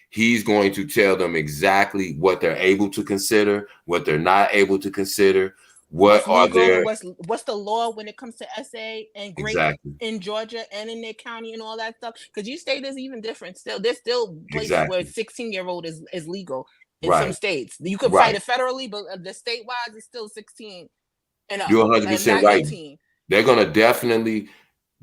Speaker 4: he's going to tell them exactly what they're able to consider, what they're not able to consider, what's
Speaker 5: the law when it comes to SA and grape in Georgia and in their county and all that stuff. Because you state is even different. There's still places where 16-year-old is legal. In some states, you could fight it federally, but the statewide is still 16 and up.
Speaker 4: You're 100% right. 18. They're going to definitely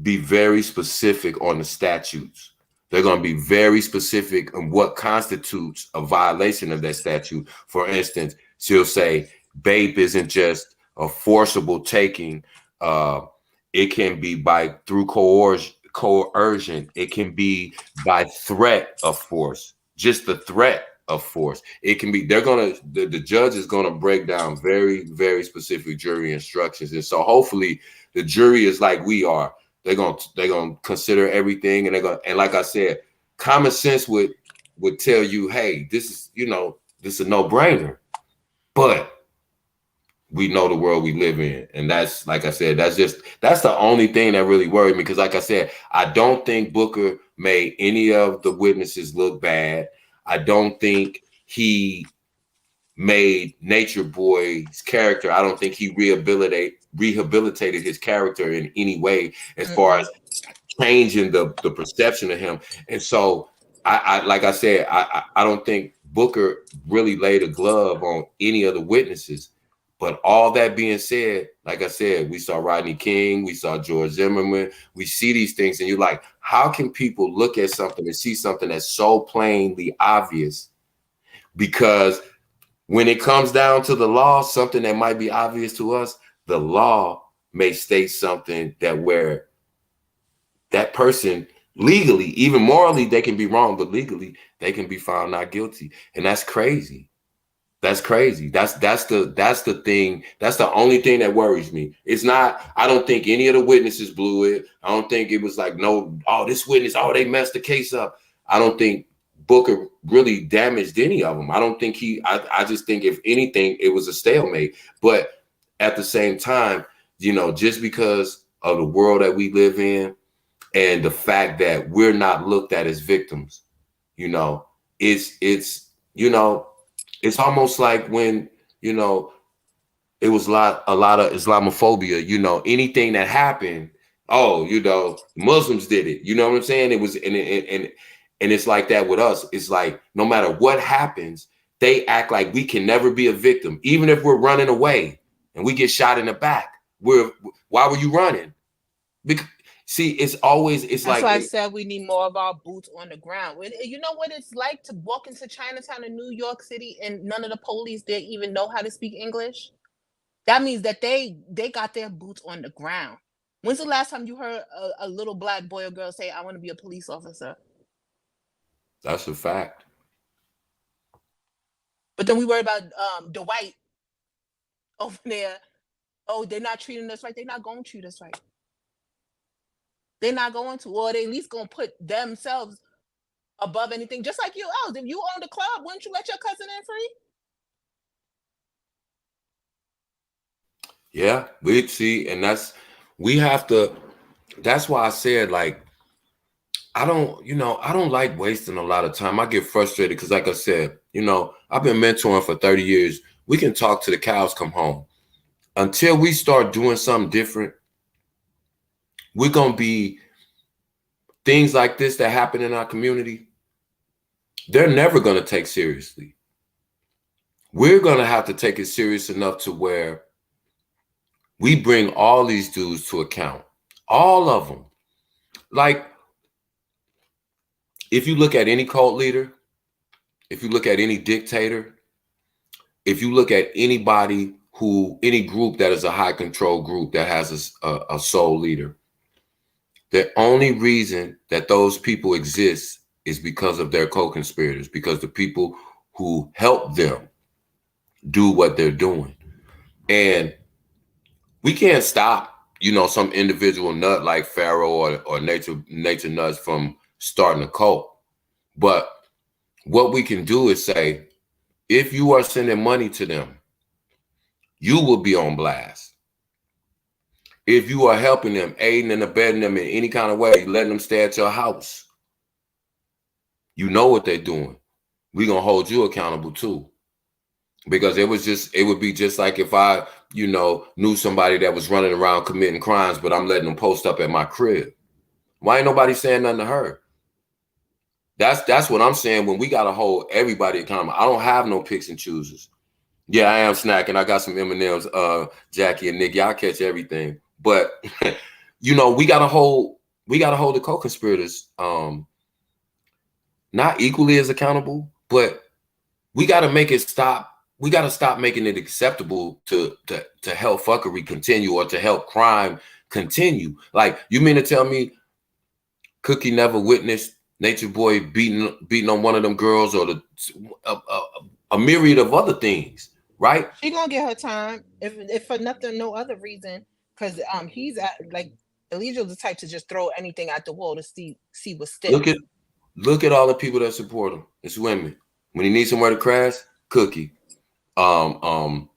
Speaker 4: be very specific on the statutes, They're going to be very specific on what constitutes a violation of that statute. For instance, she'll say BAPE isn't just a forcible taking. It can be by through coercion. It can be by threat of force, just the threat of force. It can be, the judge is going to break down very, very specific jury instructions. And so hopefully the jury is like we are. They're gonna consider everything, and and like I said, common sense would tell you, hey, this is this is a no-brainer. But we know the world we live in, and that's, like I said, that's the only thing that really worried me. Because like I said, I don't think Booker made any of the witnesses look bad. I don't think he made Nature Boy's character. I don't think he rehabilitated his character in any way as far as changing the perception of him. And so I like I said, I don't think Booker really laid a glove on any of the witnesses. But all that being said, like I said, we saw Rodney King, we saw George Zimmerman, we see these things, and you're like, how can people look at something and see something that's so plainly obvious? Because when it comes down to the law, something that might be obvious to us, the law may state something that where that person legally, even morally, they can be wrong, but legally they can be found not guilty. And that's crazy. That's crazy. That's the thing. That's the only thing that worries me. It's not, I don't think any of the witnesses blew it. I don't think it was like, no, oh, this witness, oh, they messed the case up. I don't think Booker really damaged any of them. I don't think I just think if anything, it was a stalemate. But at the same time, just because of the world that we live in and the fact that we're not looked at as victims, it's almost like when, it was a lot of Islamophobia, anything that happened, Muslims did it. You know what I'm saying? It was, and it's like that with us. It's like, no matter what happens, they act like we can never be a victim. Even if we're running away and we get shot in the back, why were you running? Because, see, it's
Speaker 5: That's
Speaker 4: like,
Speaker 5: why I said we need more of our boots on the ground. You know what it's like to walk into Chinatown in New York City and none of the police there even know how to speak English? That means that they got their boots on the ground. When's the last time you heard a little black boy or girl say, I want to be a police officer?
Speaker 4: that's a fact.
Speaker 5: But then we worry about the white over there. Oh, they're not treating us right. They're not going to treat us right. They're not going to, or they at least going to put themselves above anything. Just like you. Oh, if you own the club, wouldn't you let your cousin in free?
Speaker 4: Yeah, we see, and that's why I said, like, I don't like wasting a lot of time. I get frustrated because, like I said, I've been mentoring for 30 years. We can talk till the cows come home. Until we start doing something different, we're going to be things like this that happen in our community. They're never going to take seriously. We're going to have to take it serious enough to where we bring all these dudes to account. All of them. Like, if you look at any cult leader, if you look at any dictator, if you look at any group that is a high control group that has a sole leader, the only reason that those people exist is because of their co-conspirators, because the people who help them do what they're doing. And we can't stop, some individual nut like Pharaoh or nature nuts from starting a cult. But what we can do is say, if you are sending money to them, you will be on blast. If you are helping them, aiding and abetting them in any kind of way, letting them stay at your house, you know what they're doing. We're going to hold you accountable too. Because it would be just like if I, knew somebody that was running around committing crimes, but I'm letting them post up at my crib. Why ain't nobody saying nothing to her? That's what I'm saying. When we got to hold everybody accountable. I don't have no picks and choosers. Yeah, I am snacking. I got some M&Ms, Jackie and Nick. Y'all catch everything. But we gotta hold the co-conspirators not equally as accountable, but we got to make it stop. We got to stop making it acceptable to help fuckery continue or to help crime continue. Like, you mean to tell me Cookie never witnessed Natureboy beating on one of them girls, or a myriad of other things, right?
Speaker 5: She gonna get her time if for nothing, no other reason. Because he's like Elijah's the type to just throw anything at the wall to see what
Speaker 4: Look
Speaker 5: sticks.
Speaker 4: at all the people that support him. It's women. When he needs somewhere to crash, Cookie. Um,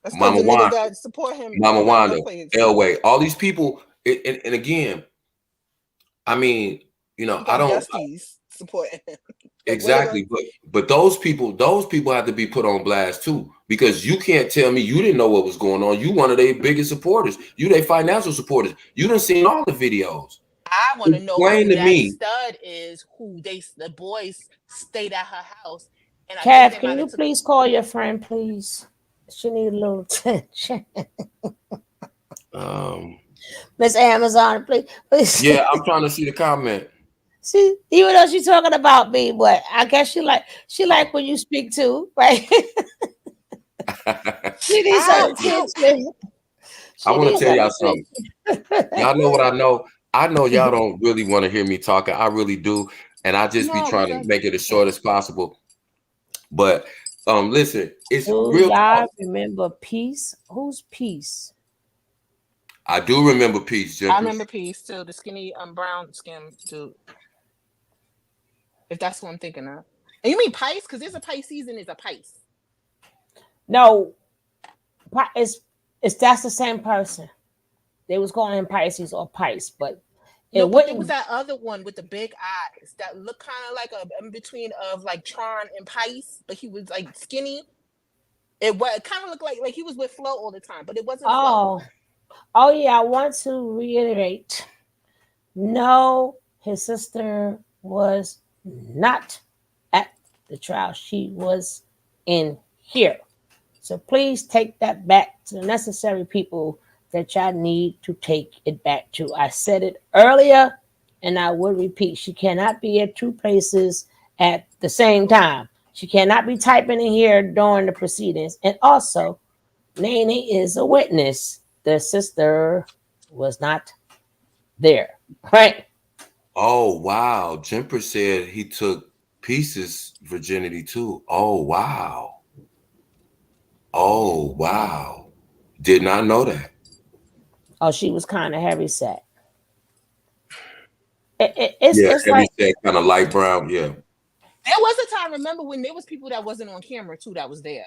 Speaker 5: That's because
Speaker 4: Mama
Speaker 5: the niggas
Speaker 4: Wanda,
Speaker 5: that support him
Speaker 4: Mama
Speaker 5: got
Speaker 4: Wanda,
Speaker 5: gun players.
Speaker 4: Elway, all these people, and again, I mean,
Speaker 5: He
Speaker 4: I
Speaker 5: got
Speaker 4: don't
Speaker 5: Dusty's supporting him. Like, what about
Speaker 4: exactly, but those people have to be put on blast too, because you can't tell me you didn't know what was going on. You one of their biggest supporters. You their financial supporters. You done seen all the videos.
Speaker 5: I want to know
Speaker 4: Explain
Speaker 5: who
Speaker 4: to
Speaker 5: that
Speaker 4: me.
Speaker 5: stud is, who the boys stayed at her house, and I think
Speaker 2: Kev,
Speaker 5: they
Speaker 2: can
Speaker 5: might
Speaker 2: you
Speaker 5: have took.
Speaker 2: please call your friend, please? She need a little attention.
Speaker 4: Um,
Speaker 2: Miss Amazon, please.
Speaker 4: yeah, I'm trying to see the comment.
Speaker 2: See, even though she's talking about me, but I guess she like when you speak to, right? She needs some
Speaker 5: I know.
Speaker 2: attention.
Speaker 4: I
Speaker 2: She
Speaker 4: want to
Speaker 2: needs
Speaker 4: tell
Speaker 2: some
Speaker 4: y'all something. Y'all know what I know. I know y'all don't really want to hear me talking. I really do, and I just be
Speaker 5: No,
Speaker 4: trying
Speaker 5: because
Speaker 4: to
Speaker 5: I.
Speaker 4: make it as short as possible. But listen, it's
Speaker 2: Do
Speaker 4: real
Speaker 2: y'all
Speaker 4: talk.
Speaker 2: remember Peace? Who's Peace?
Speaker 4: I do remember Peace,
Speaker 5: I
Speaker 4: Jempers.
Speaker 5: remember Peace too, the skinny brown skin dude. If that's what I'm thinking of. And you mean Pisces? Because there's a Pisces and there's a Pisces.
Speaker 2: No, it's that's the same person. They was calling him Pisces or Pice, but
Speaker 5: No,
Speaker 2: it
Speaker 5: but there was
Speaker 2: wouldn't.
Speaker 5: that other one with the big eyes that looked kind of like a in between of like Tron and Pisces, but he was like skinny. It kind of looked like he was with Flo all the time, but it wasn't Flo.
Speaker 2: Oh, oh yeah. I want to reiterate. No, his sister was not at the trial. She was in here. So please take that back to the necessary people that y'all need to take it back to. I said it earlier and I will repeat. She cannot be at two places at the same time. She cannot be typing in here during the proceedings. And also, Nene is a witness. The sister was not there. Right?
Speaker 4: Oh wow, Jemper said he took Peace's virginity too. Oh wow. Oh wow. Did not know that.
Speaker 2: Oh, she was kind of heavy set.
Speaker 4: Yeah,
Speaker 2: It's
Speaker 4: heavy
Speaker 2: like
Speaker 4: set, kind of light brown. Yeah.
Speaker 5: There was a time, remember, when there was people that wasn't on camera too that was there.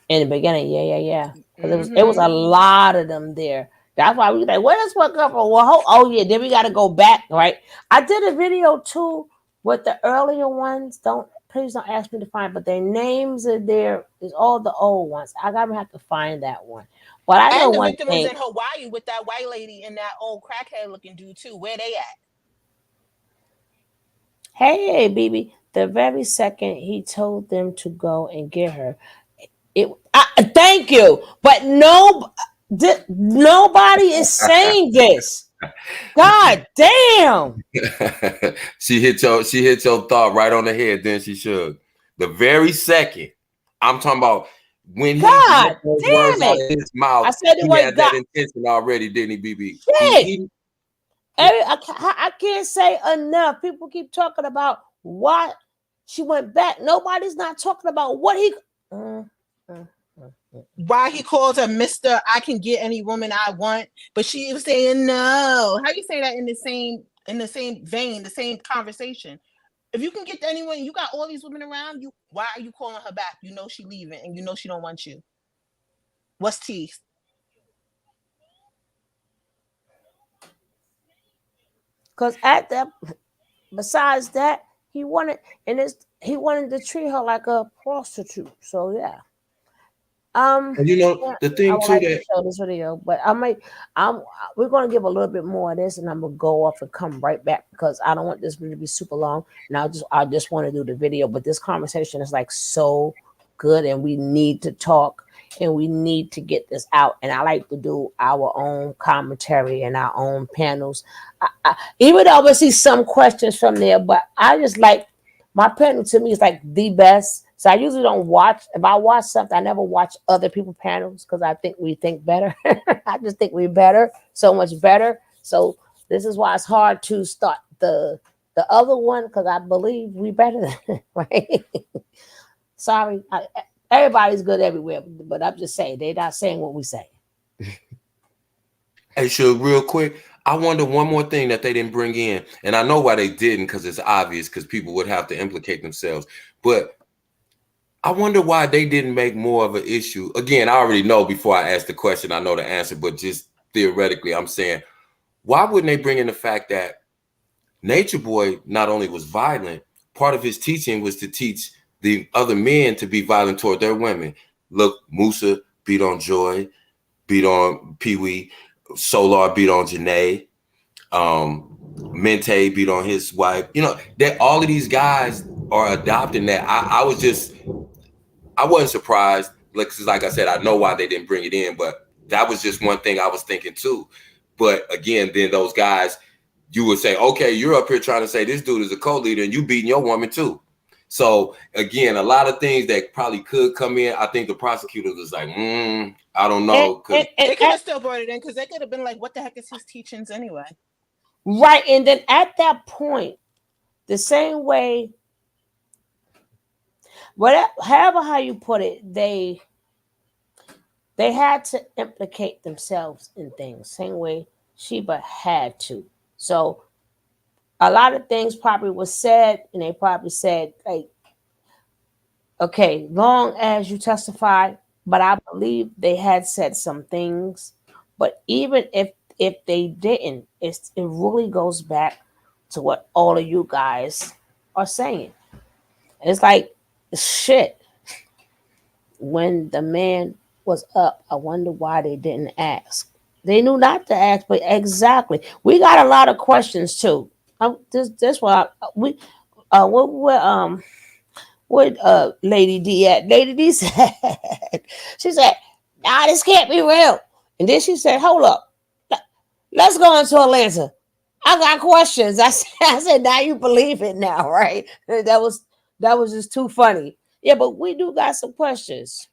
Speaker 2: in the beginning, yeah. Because it was
Speaker 5: Mm-hmm.
Speaker 2: a lot of them there. That's why we like, where does what come from? Well, oh yeah, then we got to go back, right? I did a video too with the earlier ones. Please don't ask me to find, but their names are there. Is all the old ones. I gotta have to find that one. But I know
Speaker 5: And the
Speaker 2: one
Speaker 5: victim was
Speaker 2: thing.
Speaker 5: in Hawaii with that white lady and that old crackhead looking dude too. Where they at?
Speaker 2: Hey, BB. The very second he told them to go and get her, thank you, but nobody is saying this. God damn.
Speaker 4: She hit your thought right on the head, then she should. The very second. I'm talking about when he let
Speaker 2: God
Speaker 4: those words
Speaker 2: damn
Speaker 4: out
Speaker 2: it.
Speaker 4: of his mouth,
Speaker 2: I said the
Speaker 4: he
Speaker 2: word
Speaker 4: had that
Speaker 2: God.
Speaker 4: intention already, didn't he, BB?
Speaker 2: Shit.
Speaker 4: He
Speaker 2: I can't say enough. People keep talking about why she went back. Nobody's not talking about what he. Mm, mm, mm, mm.
Speaker 5: Why he calls her Mr. I can get any woman I want, but she was saying no. How you say that in the same vein, the same conversation? If you can get to anyone, you got all these women around you. Why are you calling her back? You know she leaving, and you know she don't want you. What's teeth?
Speaker 2: Because at that, besides that, he wanted to treat her like a prostitute. So yeah.
Speaker 4: and
Speaker 2: Yeah,
Speaker 4: the
Speaker 2: I
Speaker 4: thing
Speaker 2: would
Speaker 4: too
Speaker 2: like to
Speaker 4: that
Speaker 2: show this video, but I'm we're gonna give a little bit more of this, and I'm gonna go off and come right back because I don't want this video to be super long. And I just want to do the video, but this conversation is like so good, and we need to talk, and we need to get this out. And I like to do our own commentary and our own panels, even though I see some questions from there, but I just like my panel to me is like the best. So I usually don't watch. If I watch something, I never watch other people's panels because I think we think better. I just think we're better, so much better. So this is why it's hard to start the other one because I believe we better than right. Sorry, everybody's good everywhere, but I'm just saying they're not saying what we say.
Speaker 4: Hey, Suge, real quick, I wonder one more thing that they didn't bring in, and I know why they didn't because it's obvious because people would have to implicate themselves. But I wonder why they didn't make more of an issue. Again, I already know before I ask the question, I know the answer, but just theoretically, I'm saying, why wouldn't they bring in the fact that Nature Boy not only was violent, part of his teaching was to teach the other men to be violent toward their women. Look, Musa beat on Joy, beat on Pee Wee, Solar beat on Janae, Mente beat on his wife. You know, that all of these guys are adopting that. I wasn't surprised. Like I said, I know why they didn't bring it in, but that was just one thing I was thinking too. But again, then those guys, you would say, okay, you're up here trying to say this dude is a co-leader and you beating your woman too. So again, a lot of things that probably could come in. I think the prosecutor was like, I don't know. Cause
Speaker 5: they could have still brought it in because they could have been like, what the heck is his teachings anyway?
Speaker 2: Right. And then at that point, the same way, whatever, however how you put it, they had to implicate themselves in things. Same way Sheba had to. So a lot of things probably was said, and they probably said, like, okay, long as you testify, but I believe they had said some things. But even if they didn't, it really goes back to what all of you guys are saying. It's like shit. When the man was up, I wonder why they didn't ask. They knew not to ask, but exactly. We got a lot of questions too. This why we what Lady D at? Lady D said she said, "Nah, this can't be real." And then she said, "Hold up, let's go into Atlanta. I got questions." I said, "Now you believe it now, right?" That was just too funny. Yeah, but we do got some questions.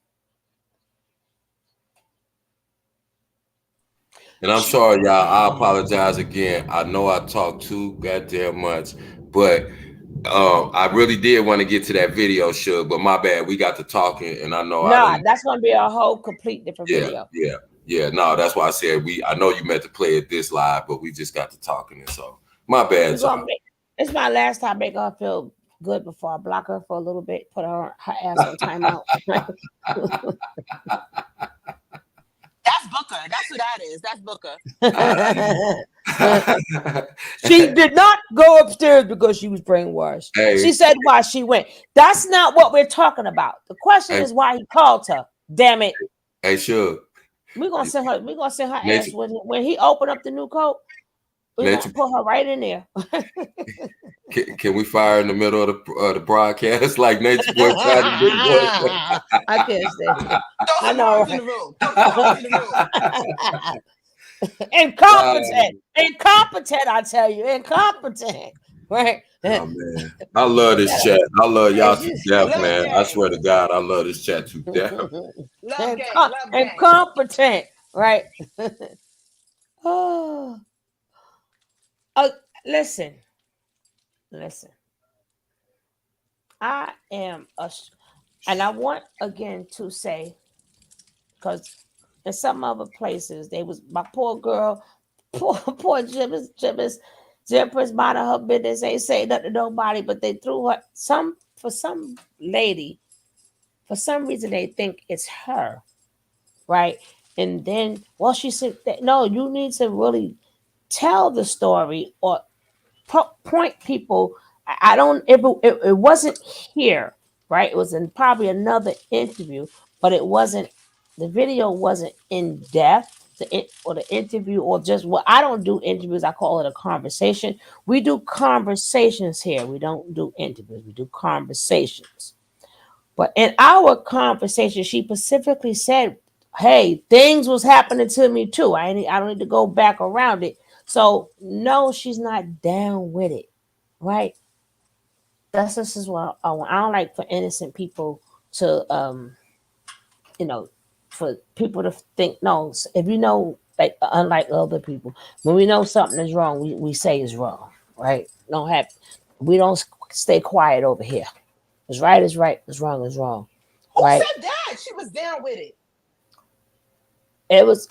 Speaker 4: And I'm sorry, y'all. I apologize again. I know I talk too goddamn much, but I really did want to get to that video, Suge, but my bad. We got to talking, and I know I
Speaker 2: Nah,
Speaker 4: done.
Speaker 2: that's gonna be a whole complete different
Speaker 4: Yeah,
Speaker 2: video.
Speaker 4: yeah, yeah. No, that's why I said we. I know you meant to play it this live, but we just got to talking, and so my
Speaker 2: We
Speaker 4: bad,
Speaker 2: gonna
Speaker 4: y'all.
Speaker 2: make it's my last time make her feel good before I block her for a little bit, put her ass on timeout.
Speaker 5: That's Booker. That's who that is. That's Booker.
Speaker 2: She did not go upstairs because she was brainwashed.
Speaker 4: Hey,
Speaker 2: She said why she went. That's not what we're talking about. The question
Speaker 4: hey,
Speaker 2: is why he called her. Damn it.
Speaker 4: hey, Suge.
Speaker 2: We're gonna send her. We're gonna send her
Speaker 4: Nature,
Speaker 2: ass when he opened up the new code. We're gonna
Speaker 4: nature.
Speaker 2: put her right in there.
Speaker 4: Can we fire in the middle of the broadcast like Nature Boy tried to do?
Speaker 2: I can't stand it.
Speaker 5: Throw
Speaker 2: I
Speaker 5: some
Speaker 2: know,
Speaker 5: arms in the room. Throw some arms in the room.
Speaker 2: Incompetent, I tell you, incompetent. Right?
Speaker 4: Oh man, I love this chat. I love y'all to death,
Speaker 5: Love
Speaker 4: man. I
Speaker 5: gang.
Speaker 4: swear to God, I love this chat to death.
Speaker 5: Love gang. Love gang.
Speaker 2: Incompetent, right? Oh, oh, listen. I am and I want again to say, because in some other places they was my poor girl, poor Jim's minding her business, ain't say nothing to nobody, but they threw her for some lady, for some reason they think it's her, right? And then, well, she said, no, you need to really tell the story or point people. I don't. It wasn't here, right? It was in probably another interview, but it wasn't. The video wasn't in depth. Or the interview, or just what I don't do interviews. I call it a conversation. We do conversations here. We don't do interviews. We do conversations. But in our conversation, she specifically said, "Hey, things was happening to me too. I don't need to go back around it." So no, she's not down with it, right? This is what I want. I don't like for innocent people to you know, for people to think no. If you know, like unlike other people, when we know something is wrong, we say it's wrong, right? Don't have we don't stay quiet over here. It's right is right, it's wrong is wrong,
Speaker 5: Who
Speaker 2: right?
Speaker 5: said that? She was down with it.
Speaker 2: It was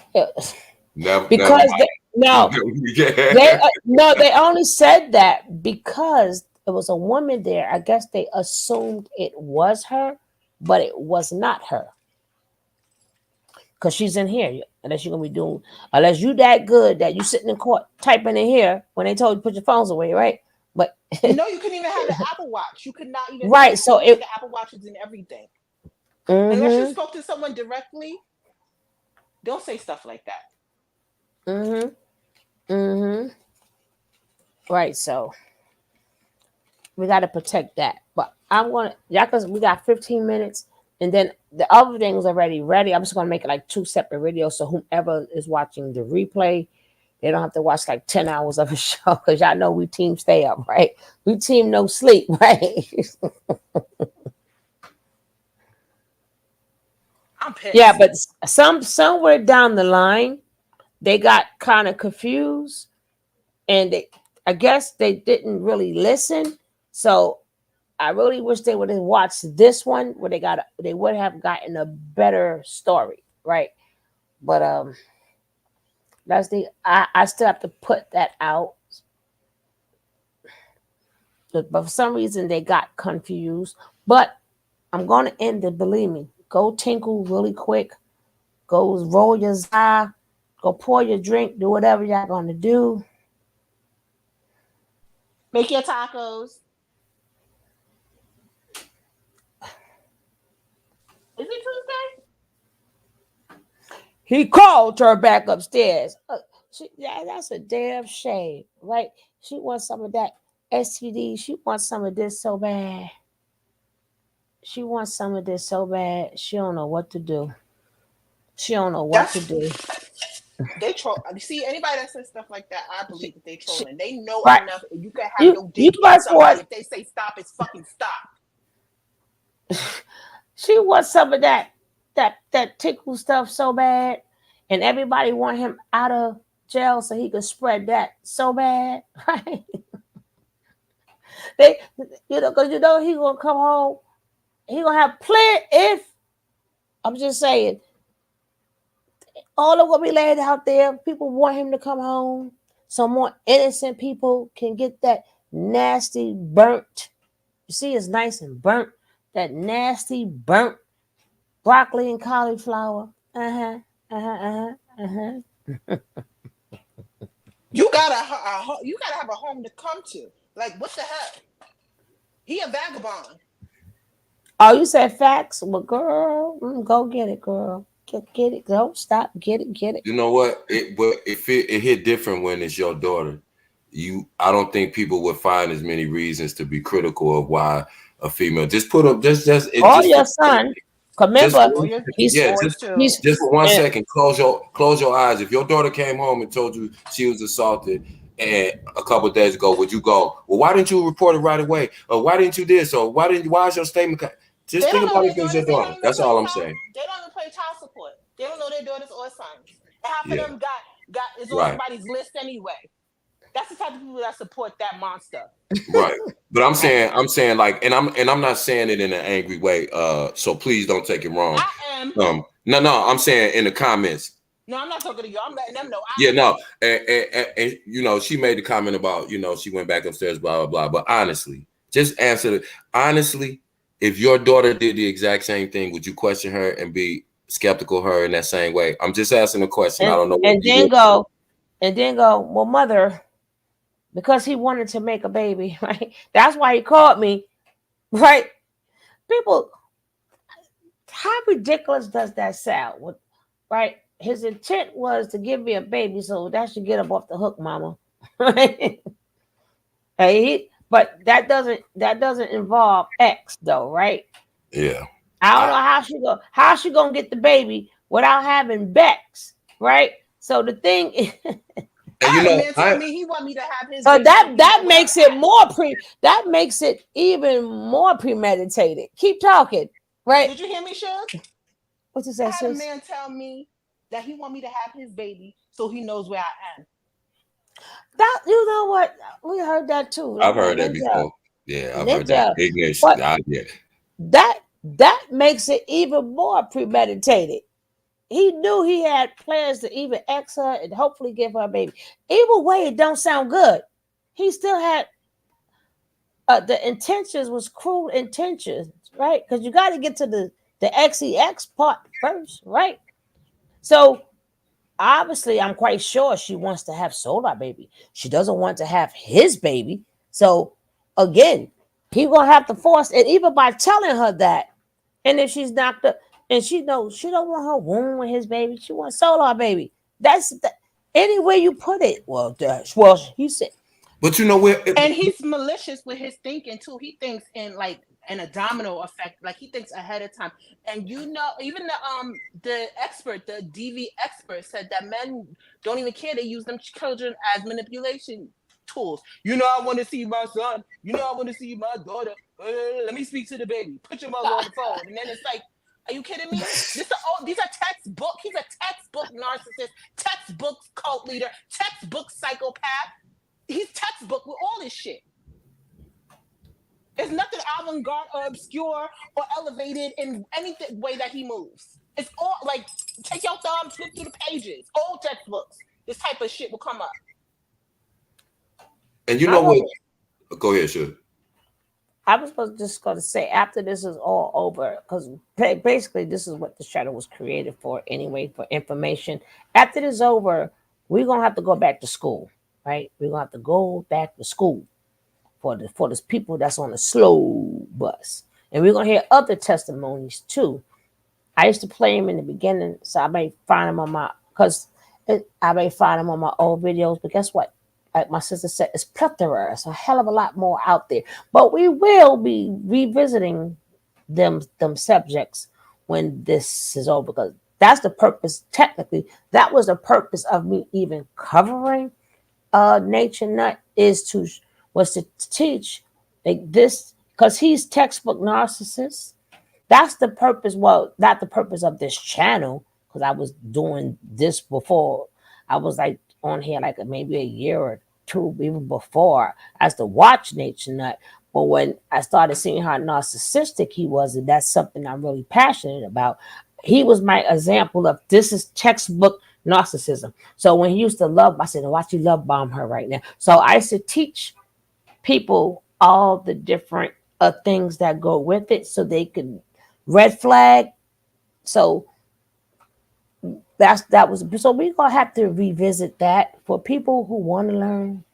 Speaker 4: Never
Speaker 2: because
Speaker 4: mind.
Speaker 2: no, they
Speaker 4: Yeah.
Speaker 2: no, they only said that because there was a woman there. I guess they assumed it was her, but it was not her because she's in here. Unless you're gonna be doing, unless you that good that you sitting in court typing in here when they told you to put your phones away, right? But
Speaker 5: No, you couldn't even have the Apple Watch. You could not even say
Speaker 2: right,
Speaker 5: that.
Speaker 2: so
Speaker 5: People say
Speaker 2: it.
Speaker 5: the Apple Watch is in everything. Unless you
Speaker 2: Mm-hmm.
Speaker 5: spoke to someone directly, don't say stuff like that.
Speaker 2: Mm-hmm. Mm-hmm. Right. So we got to protect that. But I'm gonna, yeah, because we got 15 minutes, and then the other things already ready. I'm just gonna make it like two separate videos, so whomever is watching the replay, they don't have to watch like 10 hours of a show because y'all know we team stay up, right? We team no sleep, right?
Speaker 5: I'm
Speaker 2: Yeah,
Speaker 5: pissed.
Speaker 2: but somewhere down the line, they got kind of confused, and I guess they didn't really listen. So I really wish they would have watched this one where they would have gotten a better story, right? But that's I still have to put that out. But for some reason they got confused. But I'm gonna end it, believe me. Go tinkle really quick. Go roll your za. Go pour your drink. Do whatever y'all gonna do.
Speaker 5: Make your tacos. Is it Tuesday?
Speaker 2: He called her back upstairs. Yeah, that's a damn shame, right? She wants some of that STD. She wants some of this so bad. She wants some of this so bad. She don't know what to do. She don't know what to
Speaker 5: That's
Speaker 2: do.
Speaker 5: they troll. You see, anybody that says stuff like that, I
Speaker 2: She,
Speaker 5: believe that they
Speaker 2: she,
Speaker 5: trolling. They know
Speaker 2: right?
Speaker 5: enough. You can have
Speaker 2: You
Speaker 5: your
Speaker 2: you
Speaker 5: dick in
Speaker 2: must
Speaker 5: somebody.
Speaker 2: want.
Speaker 5: If they say stop, it's fucking stop.
Speaker 2: She wants some of that tickle stuff so bad, and everybody want him out of jail so he could spread that so bad, right? They, because he gonna come home. He gonna have plenty. If I'm just saying, all of what we laid out there, people want him to come home so more innocent people can get that nasty burnt. You see, it's nice and burnt. That nasty burnt broccoli and cauliflower. Uh-huh. Uh-huh. Uh-huh. Uh-huh.
Speaker 5: You gotta have a home to come to. Like what the hell? He a vagabond.
Speaker 2: Oh, you said facts? Well, girl, go get it, girl. Get it. Don't stop. Get it. Get it.
Speaker 4: You know what? It hit different when it's your daughter. I don't think people would find as many reasons to be critical of why a female just put up
Speaker 2: Or
Speaker 4: just
Speaker 2: your son.
Speaker 4: just for
Speaker 2: Remember,
Speaker 5: Or your
Speaker 2: he's
Speaker 4: yeah,
Speaker 5: boys too.
Speaker 2: he's
Speaker 4: just for one
Speaker 2: and
Speaker 4: second, close your eyes. If your daughter came home and told you she was assaulted and a couple of days ago, would you go, well, why didn't you report it right away? Or why didn't you this? Or why is your statement just
Speaker 5: They
Speaker 4: think
Speaker 5: don't know
Speaker 4: about
Speaker 5: their
Speaker 4: if it was your
Speaker 5: daughters. They
Speaker 4: daughter.
Speaker 5: don't even
Speaker 4: That's
Speaker 5: pay
Speaker 4: all I'm
Speaker 5: child.
Speaker 4: saying.
Speaker 5: They don't even pay child support. They don't know their daughters or sons. And half of
Speaker 4: Yeah,
Speaker 5: them got is on
Speaker 4: right.
Speaker 5: somebody's list anyway. That's the type of people that support that monster.
Speaker 4: Right. But I'm saying like, and I'm not saying it in an angry way. So please don't take it wrong.
Speaker 5: I am.
Speaker 4: No, I'm saying in the comments.
Speaker 5: No, I'm not talking to you. I'm letting them know
Speaker 4: Yeah,
Speaker 5: I am.
Speaker 4: no, and she made the comment about she went back upstairs, blah blah blah. But honestly, just answer it honestly. If your daughter did the exact same thing, would you question her and be skeptical of her in that same way? I'm just asking a question. I
Speaker 2: and
Speaker 4: don't know what
Speaker 2: and
Speaker 4: you
Speaker 2: then
Speaker 4: would.
Speaker 2: go well, mother, because he wanted to make a baby, right? That's why he called me, right? People, how ridiculous does that sound? Right? His intent was to give me a baby, so that should get him off the hook, mama. Right? But that doesn't involve X though, right?
Speaker 4: Yeah.
Speaker 2: I don't know how she gonna get the baby without having Bex, right? So the thing is,
Speaker 4: And
Speaker 5: I
Speaker 4: you
Speaker 5: had a
Speaker 4: know,
Speaker 5: man tell me he want me to have his
Speaker 2: So
Speaker 5: baby. So
Speaker 2: that
Speaker 5: he know
Speaker 2: makes
Speaker 5: where
Speaker 2: it more that makes it even more premeditated. Keep talking, right?
Speaker 5: Did you hear me, Shug?
Speaker 2: What's it
Speaker 5: I
Speaker 2: say,
Speaker 5: had a
Speaker 2: sis?
Speaker 5: man tell me that he want me to have his baby so he knows where I am.
Speaker 2: That you know what? We heard that too.
Speaker 4: I've
Speaker 2: That
Speaker 4: heard
Speaker 2: man
Speaker 4: that
Speaker 2: ninja.
Speaker 4: before. Yeah, I've heard that.
Speaker 2: Ninja.
Speaker 4: Ignorance.
Speaker 2: But
Speaker 4: Yeah.
Speaker 2: that makes it even more premeditated. He knew he had plans to even ex her and hopefully give her a baby. Either way, it don't sound good. He still had the intentions was cruel intentions, right? Because you got to get to the XEX part first, right? So obviously, I'm quite sure she wants to have Solar baby. She doesn't want to have his baby. So again, he gonna have to force it, even by telling her that. And if she's knocked up, and she knows she don't want her womb with his baby, she wants Solar baby. That's any way you put it. Well, he said.
Speaker 4: But you know where?
Speaker 5: And he's malicious with his thinking too. He thinks in a domino effect, like he thinks ahead of time. And you know, even the expert, the DV expert, said that men don't even care. They use them children as manipulation tools. You know, I want to see my son. You know, I want to see my daughter. Let me speak to the baby. Put your mother on the phone, and then it's like, are you kidding me? These are textbook. He's a textbook narcissist, textbook cult leader, textbook psychopath. He's textbook with all this shit. There's nothing avant-garde or obscure or elevated in any way that he moves. It's all like, take your thumb, flip through the pages, old textbooks. This type of shit will come up.
Speaker 4: And you know what? Go ahead, sure.
Speaker 2: I was just going to say, after this is all over, because basically this is what the shadow was created for anyway, for information. After this is over, we're going to have to go back to school, right? We're going to have to go back to school for the people that's on the slow bus. And we're going to hear other testimonies too. I used to play them in the beginning, so I may find them on my, old videos, but guess what? Like my sister said, it's plethora. It's a hell of a lot more out there. But we will be revisiting them subjects when this is over, because that's the purpose. Technically, that was the purpose of me even covering Nature Nut was to teach like this, because he's textbook narcissist. That's the purpose. Well, not the purpose of this channel, because I was doing this before. I was like on here like maybe a year or two even before as to watch Nature Nut. But when I started seeing how narcissistic he was, and that's something I'm really passionate about, he was my example of this is textbook narcissism. So when he used to love, I said, watch you love bomb her right now. So I used to teach people all the different things that go with it so they could red flag. So that was so we're gonna have to revisit that for people who want to learn,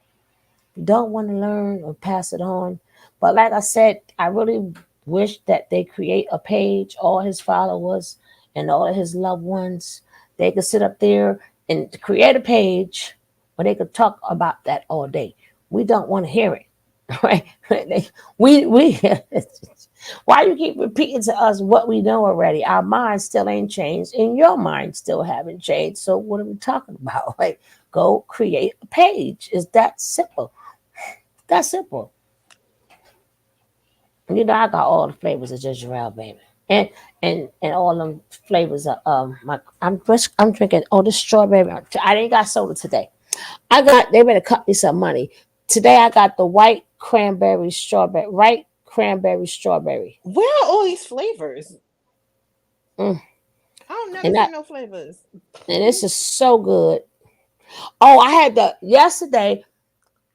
Speaker 2: don't want to learn, or pass it on. But like I said, I really wish that they create a page, all his followers and all of his loved ones, they could sit up there and create a page where they could talk about that all day. We don't want to hear it. Right? we why you keep repeating to us what we know already? Our minds still ain't changed, and your mind still haven't changed. So what are we talking about? Like, go create a page. It's that simple. That simple. You know, I got all the flavors of ginger ale, baby, and all them flavors of I'm drinking all the strawberry. I didn't got soda today. They better cut me some money. Today I got the white cranberry strawberry,
Speaker 5: Where are all these flavors?
Speaker 2: Mm.
Speaker 5: I don't never see no flavors.
Speaker 2: And this is so good. Oh, I had yesterday.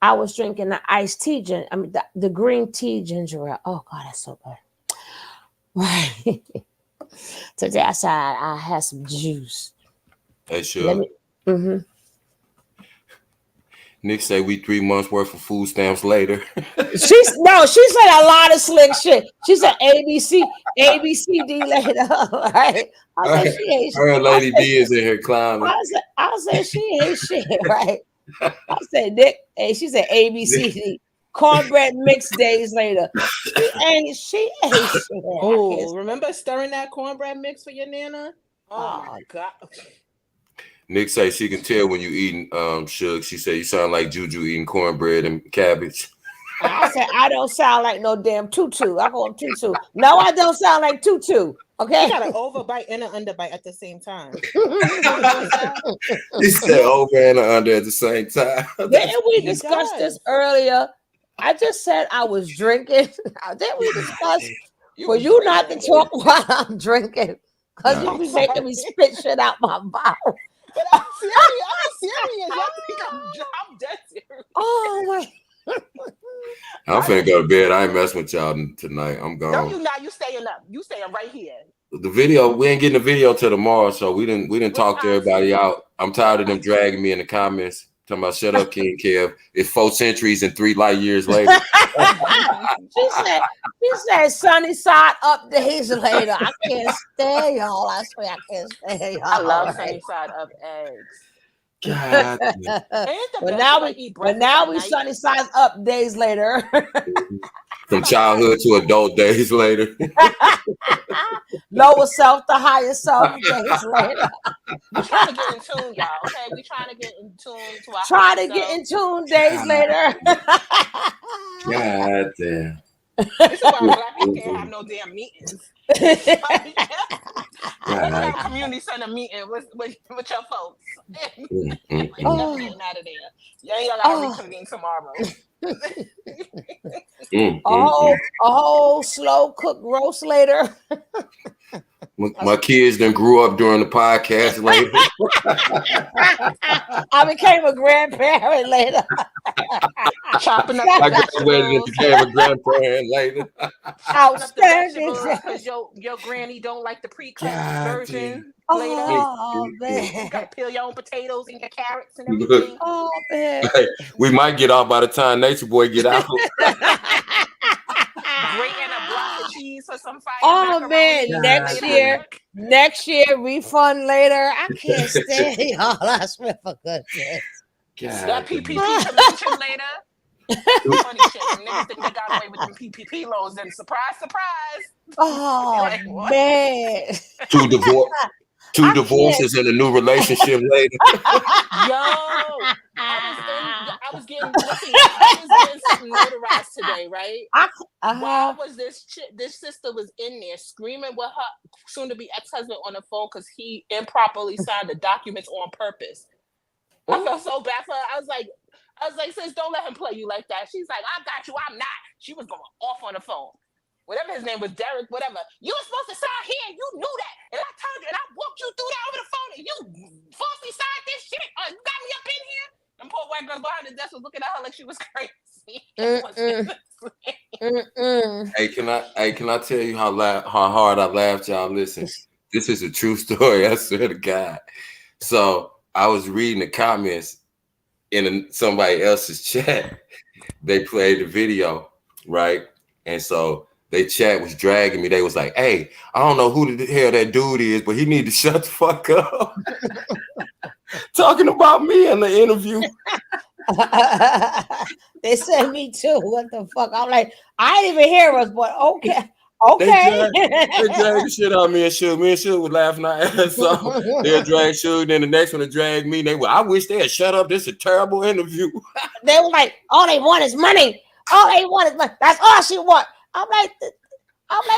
Speaker 2: I was drinking the iced tea, the green tea ginger ale. Oh God, that's so good. Right. Today I had some juice.
Speaker 4: Hey, sure. Nick say we 3 months worth of food stamps later.
Speaker 2: She said a lot of slick shit. She said ABCD later. Right? I said she ain't shit.
Speaker 4: Lady D is in here climbing.
Speaker 2: I said she ain't shit, right? I said Nick, and she said ABCD. Cornbread mix days later. She ain't shit.
Speaker 5: Oh, remember stirring that cornbread mix for your nana? Oh my God.
Speaker 4: Nick say she can tell when you eating Suge. She said you sound like Juju eating cornbread and cabbage.
Speaker 2: I said I don't sound like no damn tutu. I call him tutu. No, I don't sound like tutu. Okay.
Speaker 5: You got an overbite and an underbite at the same time.
Speaker 4: He said over and under at the same time.
Speaker 2: Didn't we discuss this earlier? I just said I was drinking. Didn't we discuss for you not to talk while I'm drinking? Because you be making me spit shit out my mouth.
Speaker 5: But I'm serious. Y'all think I'm dead serious.
Speaker 2: Oh my.
Speaker 4: I'm finna go to bed. I ain't messing with y'all tonight. I'm gone.
Speaker 5: No, you not. You staying up. You staying right here.
Speaker 4: The video, we ain't getting the video till tomorrow, so we didn't talk to everybody out. I'm tired of them dragging me in the comments. Talking about shut up, King Kev. It's 4 centuries and 3 light years later.
Speaker 2: she said sunny side up days later. I can't stand y'all. I swear I can't stand y'all.
Speaker 5: I love sunny side up eggs.
Speaker 4: God.
Speaker 2: But now we sunny side up days later.
Speaker 4: From childhood to adult days later.
Speaker 2: Lower self to higher self days later.
Speaker 5: We're trying to get in tune, y'all. Okay, we're trying to get in tune to our
Speaker 2: get in tune days later.
Speaker 4: God damn.
Speaker 5: This is why black people can't have no damn meetings. Community center meeting with your folks. Getting out of there. You ain't gotta reconvene tomorrow.
Speaker 2: A whole slow cooked roast later.
Speaker 4: My kids then grew up during the podcast later.
Speaker 2: I became a grandparent later.
Speaker 5: Chopping up
Speaker 4: I graduated and became a grandparent later.
Speaker 2: Outstanding.
Speaker 5: Because your granny don't like the pre-cut version later.
Speaker 2: Oh man.
Speaker 5: You gotta peel your own potatoes and your carrots and everything.
Speaker 2: Oh man.
Speaker 4: Hey, we might get off by the time Natureboy get out.
Speaker 5: Grating a block of cheese for some fire.
Speaker 2: Oh man, next year refund later. I can't stand y'all. I swear for goodness.
Speaker 5: That PPP convention later. Funny shit. Niggas think they got away with them PPP loans, then surprise.
Speaker 2: Oh
Speaker 5: like,
Speaker 2: man.
Speaker 4: Two divorces and a new relationship later.
Speaker 5: Yo, I was getting notarized today, right? Why was this sister was in there screaming with her soon-to-be ex-husband on the phone because he improperly signed the documents on purpose. I felt so bad for her. I was like, sis, don't let him play you like that. She's like, I got you, I'm not. She was going off on the phone. Whatever his name was, Derek, whatever. You were supposed to sign here, and you knew that. And I told you, and I walked you through that over the phone, and you falsely signed this shit. You got me up in here. And poor white girl behind the desk was looking at her like she was crazy.
Speaker 4: Hey, can I tell you how hard I laughed, y'all? Listen, this is a true story. I swear to God. So I was reading the comments in somebody else's chat. They played the video, right? And so they chat was dragging me. They was like, hey, I don't know who the hell that dude is, but he need to shut the fuck up. Talking about me in the interview.
Speaker 2: They said me too. What the fuck? I'm like, I didn't even hear us, but okay. Okay.
Speaker 4: They dragged the shit out of me and Suge. Me and Suge was laughing our ass off. They'll drag Suge, then the next one to drag me. They were, I wish they had shut up. This is a terrible interview.
Speaker 2: They were like, all they want is money. All they want is money. That's all she want. I'm like,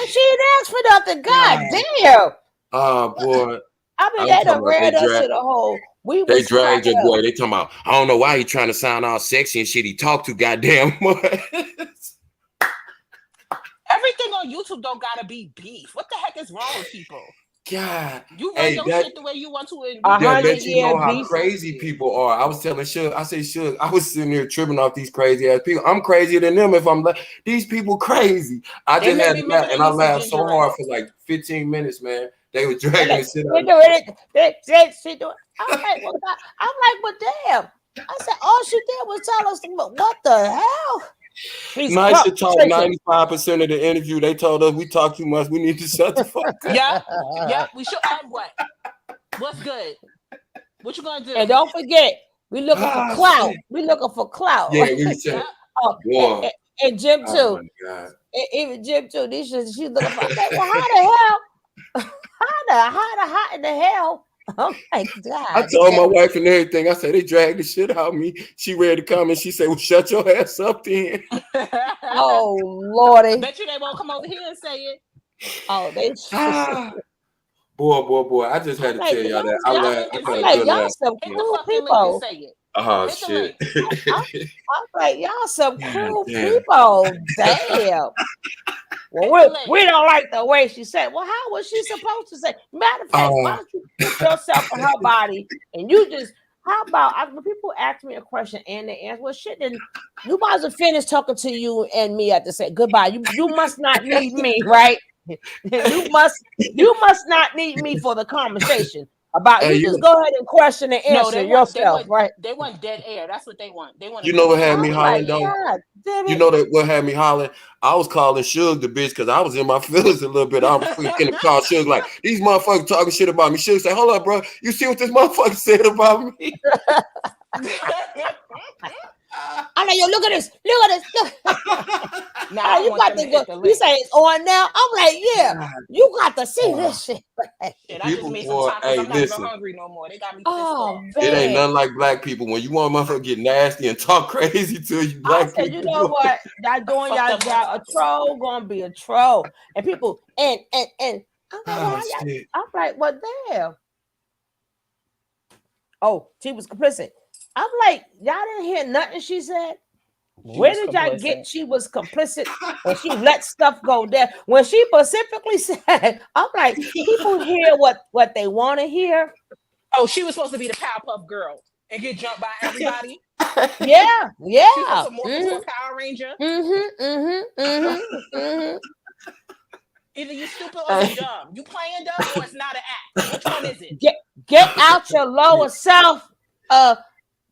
Speaker 2: she didn't ask for nothing. God damn.
Speaker 4: Oh boy.
Speaker 2: I mean, they done ran us to the hole.
Speaker 4: They dragged your boy. They talking about, I don't know why he trying to sound all sexy and shit. He talk too goddamn much.
Speaker 5: Everything on YouTube don't gotta be beef. What the heck is wrong with people?
Speaker 4: God,
Speaker 5: you run your shit the way you want to.
Speaker 4: That lets you know how crazy people are. I was telling Suge, I said, Suge, I was sitting here tripping off these crazy ass people. I'm crazier than them if I'm like, these people crazy. I just had to laugh, and I laughed so hard for like 15 minutes, man. They were dragging the shit out.
Speaker 2: I'm like, well, damn. I said, all she did was tell us, what the hell?
Speaker 4: Nice to talk 95% of the interview. They told us we talk too much. We need to shut the fuck up.
Speaker 5: Yeah. We should have what? What's good? What you gonna do?
Speaker 2: And don't forget, we looking for clout. We looking for clout.
Speaker 4: Yeah, we said.
Speaker 2: And Jim too.
Speaker 4: Oh my God.
Speaker 2: Even Jim too. She's looking for. Like, well, how the hell? How in the hell I'm like,
Speaker 4: I
Speaker 2: God.
Speaker 4: told my wife and everything. I said they dragged the shit out of me. She read the comment. She said, "Well, shut your ass up, then."
Speaker 2: Oh Lordy.
Speaker 5: Bet you they won't come over here and say it.
Speaker 2: Oh, they.
Speaker 4: Boy. I just
Speaker 2: I'm
Speaker 4: had to
Speaker 2: like,
Speaker 4: tell y'all that.
Speaker 5: Hit the
Speaker 4: I
Speaker 5: link and
Speaker 4: had
Speaker 2: I'm
Speaker 4: a
Speaker 5: say
Speaker 2: like,
Speaker 4: good
Speaker 5: it.
Speaker 2: y'all
Speaker 4: laugh.
Speaker 2: some
Speaker 5: Hit the
Speaker 2: cruel
Speaker 5: fucking link and
Speaker 2: people.
Speaker 5: say it.
Speaker 4: Oh
Speaker 5: Hit the
Speaker 4: shit.
Speaker 2: I'm like, y'all some
Speaker 4: God
Speaker 2: cruel
Speaker 4: damn.
Speaker 2: people. Damn. Well,
Speaker 5: Hit the link.
Speaker 2: we don't like the way she said. Well, how was she supposed to say? Matter of fact, why don't you put yourself in her body and you just, how about, when people ask me a question and they answer, well, shit, then you might as well finish talking to you and me at the same. Goodbye. You must not need me, right? you must not need me for the conversation about.
Speaker 4: Hey,
Speaker 2: You just go ahead and question and
Speaker 5: No,
Speaker 2: answer yourself, right?
Speaker 5: they want dead air. That's what they want. They want to
Speaker 4: you know
Speaker 5: be
Speaker 4: what had
Speaker 2: I'm
Speaker 4: me
Speaker 5: fucking
Speaker 2: like,
Speaker 4: hollering
Speaker 5: dead
Speaker 4: though?
Speaker 5: air.
Speaker 2: God damn
Speaker 4: You
Speaker 2: it.
Speaker 4: know that what had me hollering? I was calling Suge the bitch because I was in my feelings a little bit. I was in the car. Suge like, these motherfuckers talking shit about me. Suge say, hold up, bro. You see what this motherfucker said about me?
Speaker 2: I'm like, yo, look at this. Look at this.
Speaker 5: Now I don't
Speaker 2: You
Speaker 5: want
Speaker 2: got
Speaker 5: them to
Speaker 2: to go.
Speaker 5: hit the
Speaker 2: You
Speaker 5: link.
Speaker 2: say it's on now. I'm like, yeah,
Speaker 4: God.
Speaker 2: you got to see
Speaker 4: Oh,
Speaker 2: this shit.
Speaker 5: Shit, I just
Speaker 4: people,
Speaker 5: made some
Speaker 4: boy,
Speaker 5: tacos.
Speaker 4: hey,
Speaker 5: I'm not even
Speaker 4: listen.
Speaker 5: hungry no more. They got me pissed
Speaker 2: Oh
Speaker 5: off.
Speaker 4: It ain't
Speaker 2: man.
Speaker 4: nothing like black people. When you want a motherfucker to get nasty and talk crazy to you,
Speaker 2: I
Speaker 4: black
Speaker 2: said, you
Speaker 4: people.
Speaker 2: know what? Y'all doing
Speaker 5: Fuck
Speaker 2: y'all
Speaker 5: them
Speaker 2: job. A
Speaker 5: motherfuckers.
Speaker 2: troll gonna be a troll. And people and I'm like, well,
Speaker 4: Oh, shit.
Speaker 2: I'm like, well, damn. Oh, she was complicit. I'm like, y'all didn't hear nothing she said. Where did y'all get she was complicit and she let stuff go there? When she specifically said, I'm like, people hear what they want to hear.
Speaker 5: Oh, she was supposed to be the Powerpuff Girl and get jumped by everybody.
Speaker 2: Yeah.
Speaker 5: She was supposed to morph into a
Speaker 2: Mm-hmm.
Speaker 5: Power Ranger.
Speaker 2: Mm-hmm.
Speaker 5: Either you stupid or you dumb. You playing dumb or it's not an act. Which one is it?
Speaker 2: Get out your lower self.
Speaker 4: God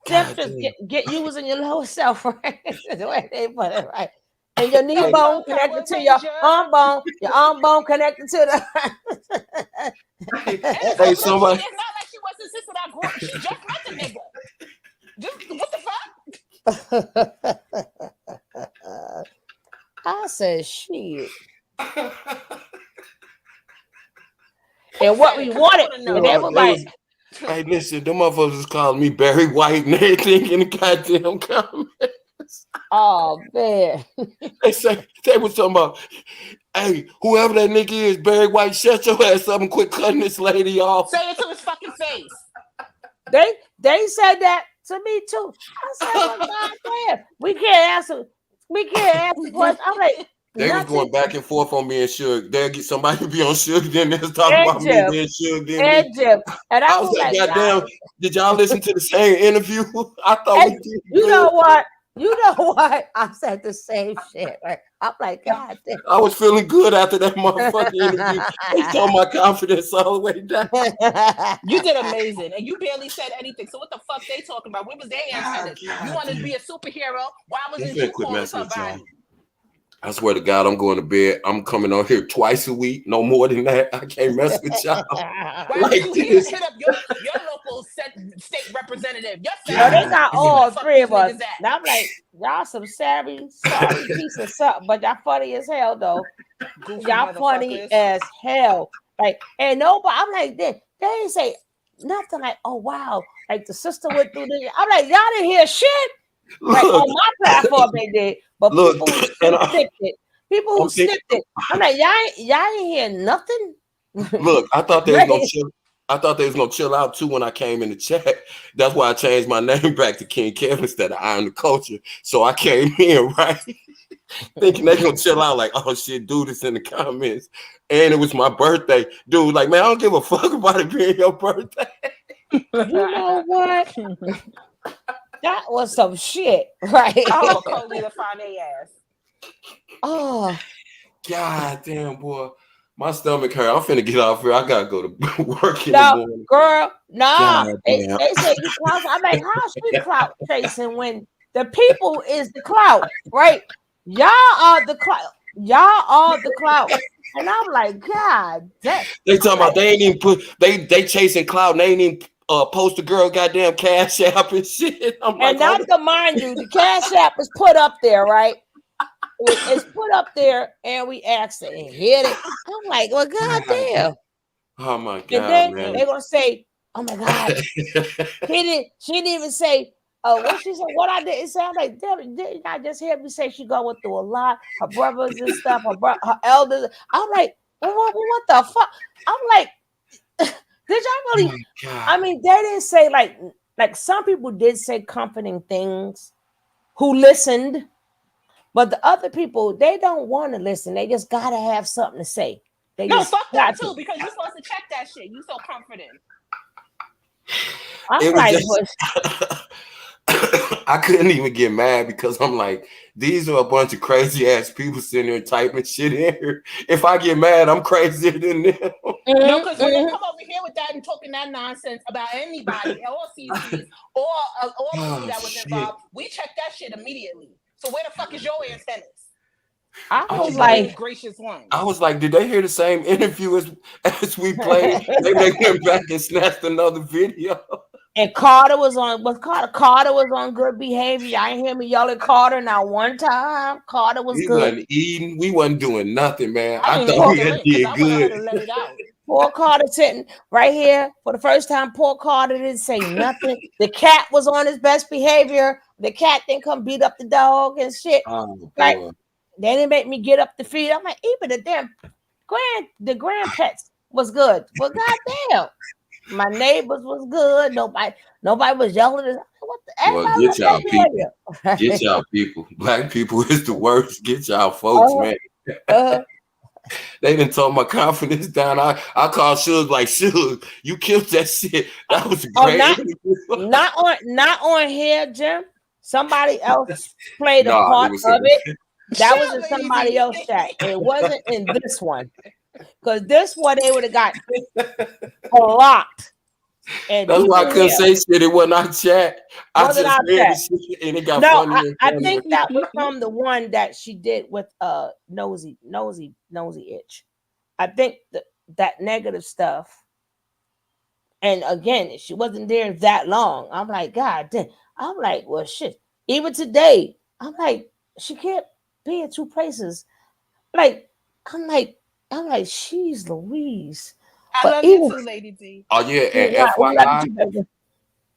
Speaker 2: Temptress,
Speaker 4: damn.
Speaker 2: get you was in your lower self, right? The way they put it, right? And your knee
Speaker 5: Come
Speaker 2: bone
Speaker 5: on,
Speaker 2: connected
Speaker 5: Power
Speaker 2: to your
Speaker 5: Ranger.
Speaker 2: arm bone, your arm bone connected to the.
Speaker 5: And it's
Speaker 4: Hey,
Speaker 5: over that
Speaker 4: somebody.
Speaker 5: it's not like she was the sister that grew up. She just met the nigga. Just what the fuck?
Speaker 2: I said, shit. And what we
Speaker 5: I
Speaker 2: wanted,
Speaker 5: want to
Speaker 2: and
Speaker 5: know.
Speaker 2: they were like,
Speaker 4: Hey, listen, them motherfuckers was calling me Barry White and everything in the goddamn comments.
Speaker 2: oh man.
Speaker 4: They was talking about, hey, whoever that nigga is, Barry White, shut your ass up and quit cutting this lady off.
Speaker 5: Say it to his fucking face.
Speaker 2: They said that to me too. I said, well, goddamn, we can't answer questions. I'm like,
Speaker 4: They was
Speaker 2: nothing.
Speaker 4: going back and forth on me and Suge. They'll get somebody to be on Suge, then they'll talk
Speaker 2: And
Speaker 4: about me,
Speaker 2: Jim,
Speaker 4: then Suge, then
Speaker 2: and
Speaker 4: me.
Speaker 2: Jim. And I
Speaker 4: I was
Speaker 2: was
Speaker 4: like,
Speaker 2: like,
Speaker 4: goddamn,
Speaker 2: God.
Speaker 4: did y'all listen to the same interview? I thought we
Speaker 2: And
Speaker 4: did
Speaker 2: you
Speaker 4: good.
Speaker 2: know what? I said the same shit. Right? I'm like, God damn.
Speaker 4: I was feeling good after that motherfucking interview. They told my confidence all the way down.
Speaker 5: You did amazing, and you barely said anything. So what the fuck they talking about? Where was their antennas? You wanted to be a superhero. Why
Speaker 4: I'm
Speaker 5: wasn't
Speaker 4: finna
Speaker 5: you
Speaker 4: quit
Speaker 5: calling
Speaker 4: messing with y'all.
Speaker 5: somebody?
Speaker 4: I swear to God, I'm going to bed. I'm coming on here twice a week, no more than that. I can't mess with y'all.
Speaker 5: Why
Speaker 4: Like
Speaker 5: did you
Speaker 4: this.
Speaker 5: hit up your local state representative, your
Speaker 2: No, they
Speaker 5: senator,
Speaker 2: got
Speaker 5: and see where
Speaker 2: all
Speaker 5: the fuck
Speaker 2: three
Speaker 5: these
Speaker 2: of us.
Speaker 5: niggas at?
Speaker 2: Now I'm like, y'all some sorry piece of something, but y'all funny as hell though.
Speaker 5: Goofy
Speaker 2: Y'all funny
Speaker 5: motherfuckers.
Speaker 2: as hell. Like, and nobody, I'm like, they ain't say nothing like, oh wow, like the sister went through this. I'm like, y'all didn't hear shit. Right
Speaker 4: Look,
Speaker 2: on my platform they did, but
Speaker 4: look,
Speaker 2: people who
Speaker 4: and
Speaker 2: snipped it. I'm like, y'all ain't hear nothing.
Speaker 4: look, I thought they was
Speaker 2: Right.
Speaker 4: gonna chill. I thought they was gonna chill out too when I came in the chat. That's why I changed my name back to King Kevin instead of I Am the Culture. So I came in right, thinking they gonna chill out. Like, oh shit, dude, it's in the comments, and it was my birthday, dude. Like, man, I don't give a fuck about it being your birthday.
Speaker 2: You know what? That was some shit, right?
Speaker 5: I'm a co-leader find their ass.
Speaker 2: Oh,
Speaker 4: God damn, boy. My stomach hurt. I'm finna get off here. I gotta go to work in the
Speaker 2: no,
Speaker 4: morning.
Speaker 2: girl, nah.
Speaker 4: God
Speaker 2: They
Speaker 4: damn.
Speaker 2: say you clout. I'm like, how's she clout chasing when the people is the clout, right? Y'all are the clout. Y'all are the clout. And I'm like, God damn.
Speaker 4: They talking
Speaker 2: I'm
Speaker 4: about
Speaker 2: like,
Speaker 4: they ain't even put they chasing cloud and they ain't even post a girl goddamn cash app and shit. I'm like,
Speaker 2: and not to mind you, the Cash App is put up there, right? It's put up there, and we asked it and hit it. I'm like, well, goddamn.
Speaker 4: oh my
Speaker 2: And
Speaker 4: God,
Speaker 2: then
Speaker 4: man.
Speaker 2: they're gonna say, Oh my God. She didn't even say, what she said, what I didn't say. I'm like, didn't I just hear me say she going through a lot? Her brothers and stuff, her elders. I'm like, what the fuck? I'm like, did y'all really? I mean, they didn't say like some people did say comforting things who listened, but the other people, they don't want to listen. They just gotta have something to say. They
Speaker 5: No,
Speaker 2: just
Speaker 5: fuck that
Speaker 2: got
Speaker 5: too, because you're supposed to check that shit. You so comforting.
Speaker 2: I'm
Speaker 4: It was
Speaker 2: like,
Speaker 4: just, I couldn't even get mad because I'm like, these are a bunch of crazy ass people sitting there typing shit in here. If I get mad, I'm crazier than them.
Speaker 5: No, because when they come over here with that and talking that nonsense about anybody, or CCs, or people that was involved, we check that shit immediately. So where the fuck is your antennas?
Speaker 2: I was like,
Speaker 5: gracious one.
Speaker 4: I was like, did they hear the same interview as we played? They went back and snatched another video.
Speaker 2: And Carter was on. Carter was on good behavior. I ain't hear me yell at Carter not one time. Carter was
Speaker 4: We
Speaker 2: good.
Speaker 4: wasn't eating. We wasn't doing nothing, man.
Speaker 5: I
Speaker 4: thought we had did good.
Speaker 5: Let it out.
Speaker 2: Poor Carter sitting right here for the first time. Poor Carter didn't say nothing. The cat was on his best behavior. The cat didn't come beat up the dog and shit.
Speaker 4: Oh,
Speaker 2: like
Speaker 4: boy.
Speaker 2: they didn't make me get up the feed. I'm like, even the grand pets was good. But goddamn. My neighbors was good. Nobody was yelling. What the?
Speaker 4: Well, get y'all people. Get y'all people. Black people is the worst. Get y'all folks, man. They done told my confidence down. I called Suge like, Suge, you killed that shit. That was great.
Speaker 2: Not on here, Jim. Somebody else played a part of it. That was in somebody else's chat. It wasn't in this one. Because this one they would have got blocked. And
Speaker 4: that's why I couldn't say shit. It wasn't our chat. I just read shit and it got funny.
Speaker 2: I think that was from the one that she did with Nosy Itch. I think that negative stuff. And again, she wasn't there that long. I'm like, God damn. I'm like, well, shit. Even today, I'm like, she can't be in two places. Like, I'm like, she's Louise.
Speaker 5: I love you too, Lady D.
Speaker 4: Oh yeah, and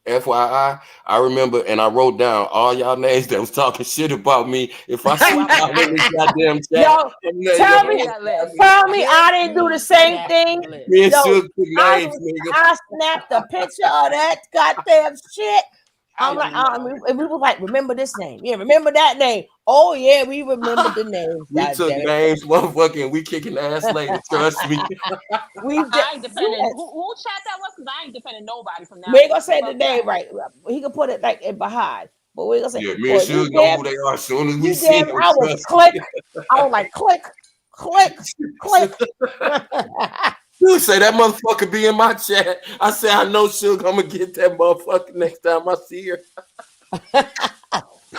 Speaker 4: FYI, I remember and I wrote down all y'all names that was talking shit about me. If I see y'all in this goddamn chat,
Speaker 2: tell me I didn't do the same thing.
Speaker 4: Me and Suge took names, nigga.
Speaker 2: I snapped a picture of that goddamn shit. I'm like, and we were like, remember this name? Yeah, remember that name? Oh yeah, we remember the names.
Speaker 4: We took names, motherfucking. We kicking ass later. Trust me.
Speaker 5: I ain't defending who chat that was, because I ain't defending nobody from that.
Speaker 2: We ain't gonna say the name right. He can put it like in behind, but we gonna say.
Speaker 4: Yeah, me and Suge know who they are as soon as we see them.
Speaker 2: I was like click.
Speaker 4: You say that motherfucker be in my chat. I say I know Suge. I'm gonna get that motherfucker next time I see her.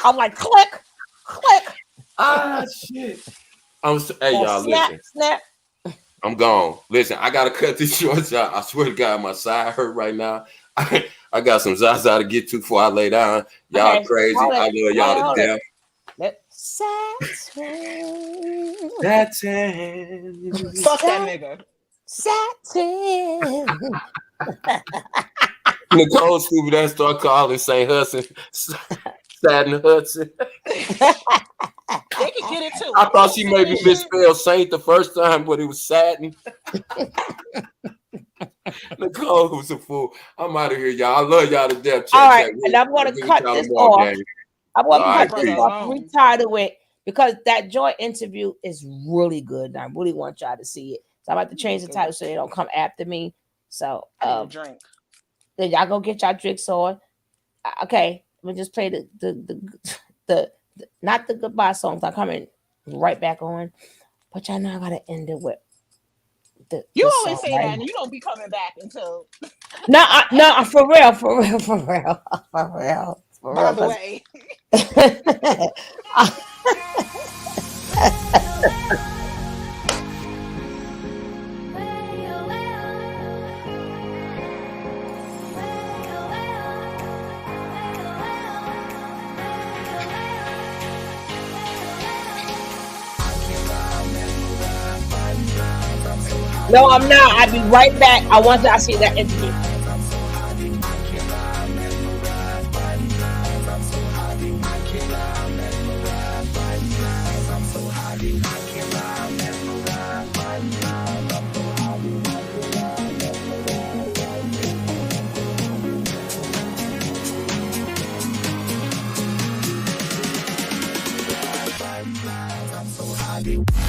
Speaker 2: I'm like click.
Speaker 4: Ah shit. Hey y'all, listen.
Speaker 2: Snap.
Speaker 4: I'm gone. Listen, I gotta cut this short. Y'all. I swear to God, my side hurt right now. I got some Zaza to get to before I lay down. Y'all crazy. I love y'all to death. Satin.
Speaker 5: Fuck that nigga.
Speaker 2: Satin.
Speaker 4: Nicole stupid ass start calling St. Hudson. Satin Hudson.
Speaker 5: They can get it too.
Speaker 4: I thought she maybe misspelled Saint the first time, but it was Satin. Nicole was a fool. I'm out of here, y'all. I love y'all to death.
Speaker 2: All right, and I'm going to cut this off. I'm going to cut this off. Retitle it because that joint interview is really good. And I really want y'all to see it. So I'm about to change the title so they don't come after me. So
Speaker 5: drink.
Speaker 2: Then y'all go get y'all drinks on. Okay, we'll just play the not the goodbye songs. I'm coming right back on, but y'all know I gotta end it with
Speaker 5: you always say that, and you don't be coming back until
Speaker 2: no, for real.
Speaker 5: By the way.
Speaker 2: No, I'm not. I'll be right back. I want y'all to see that interview.
Speaker 1: easy.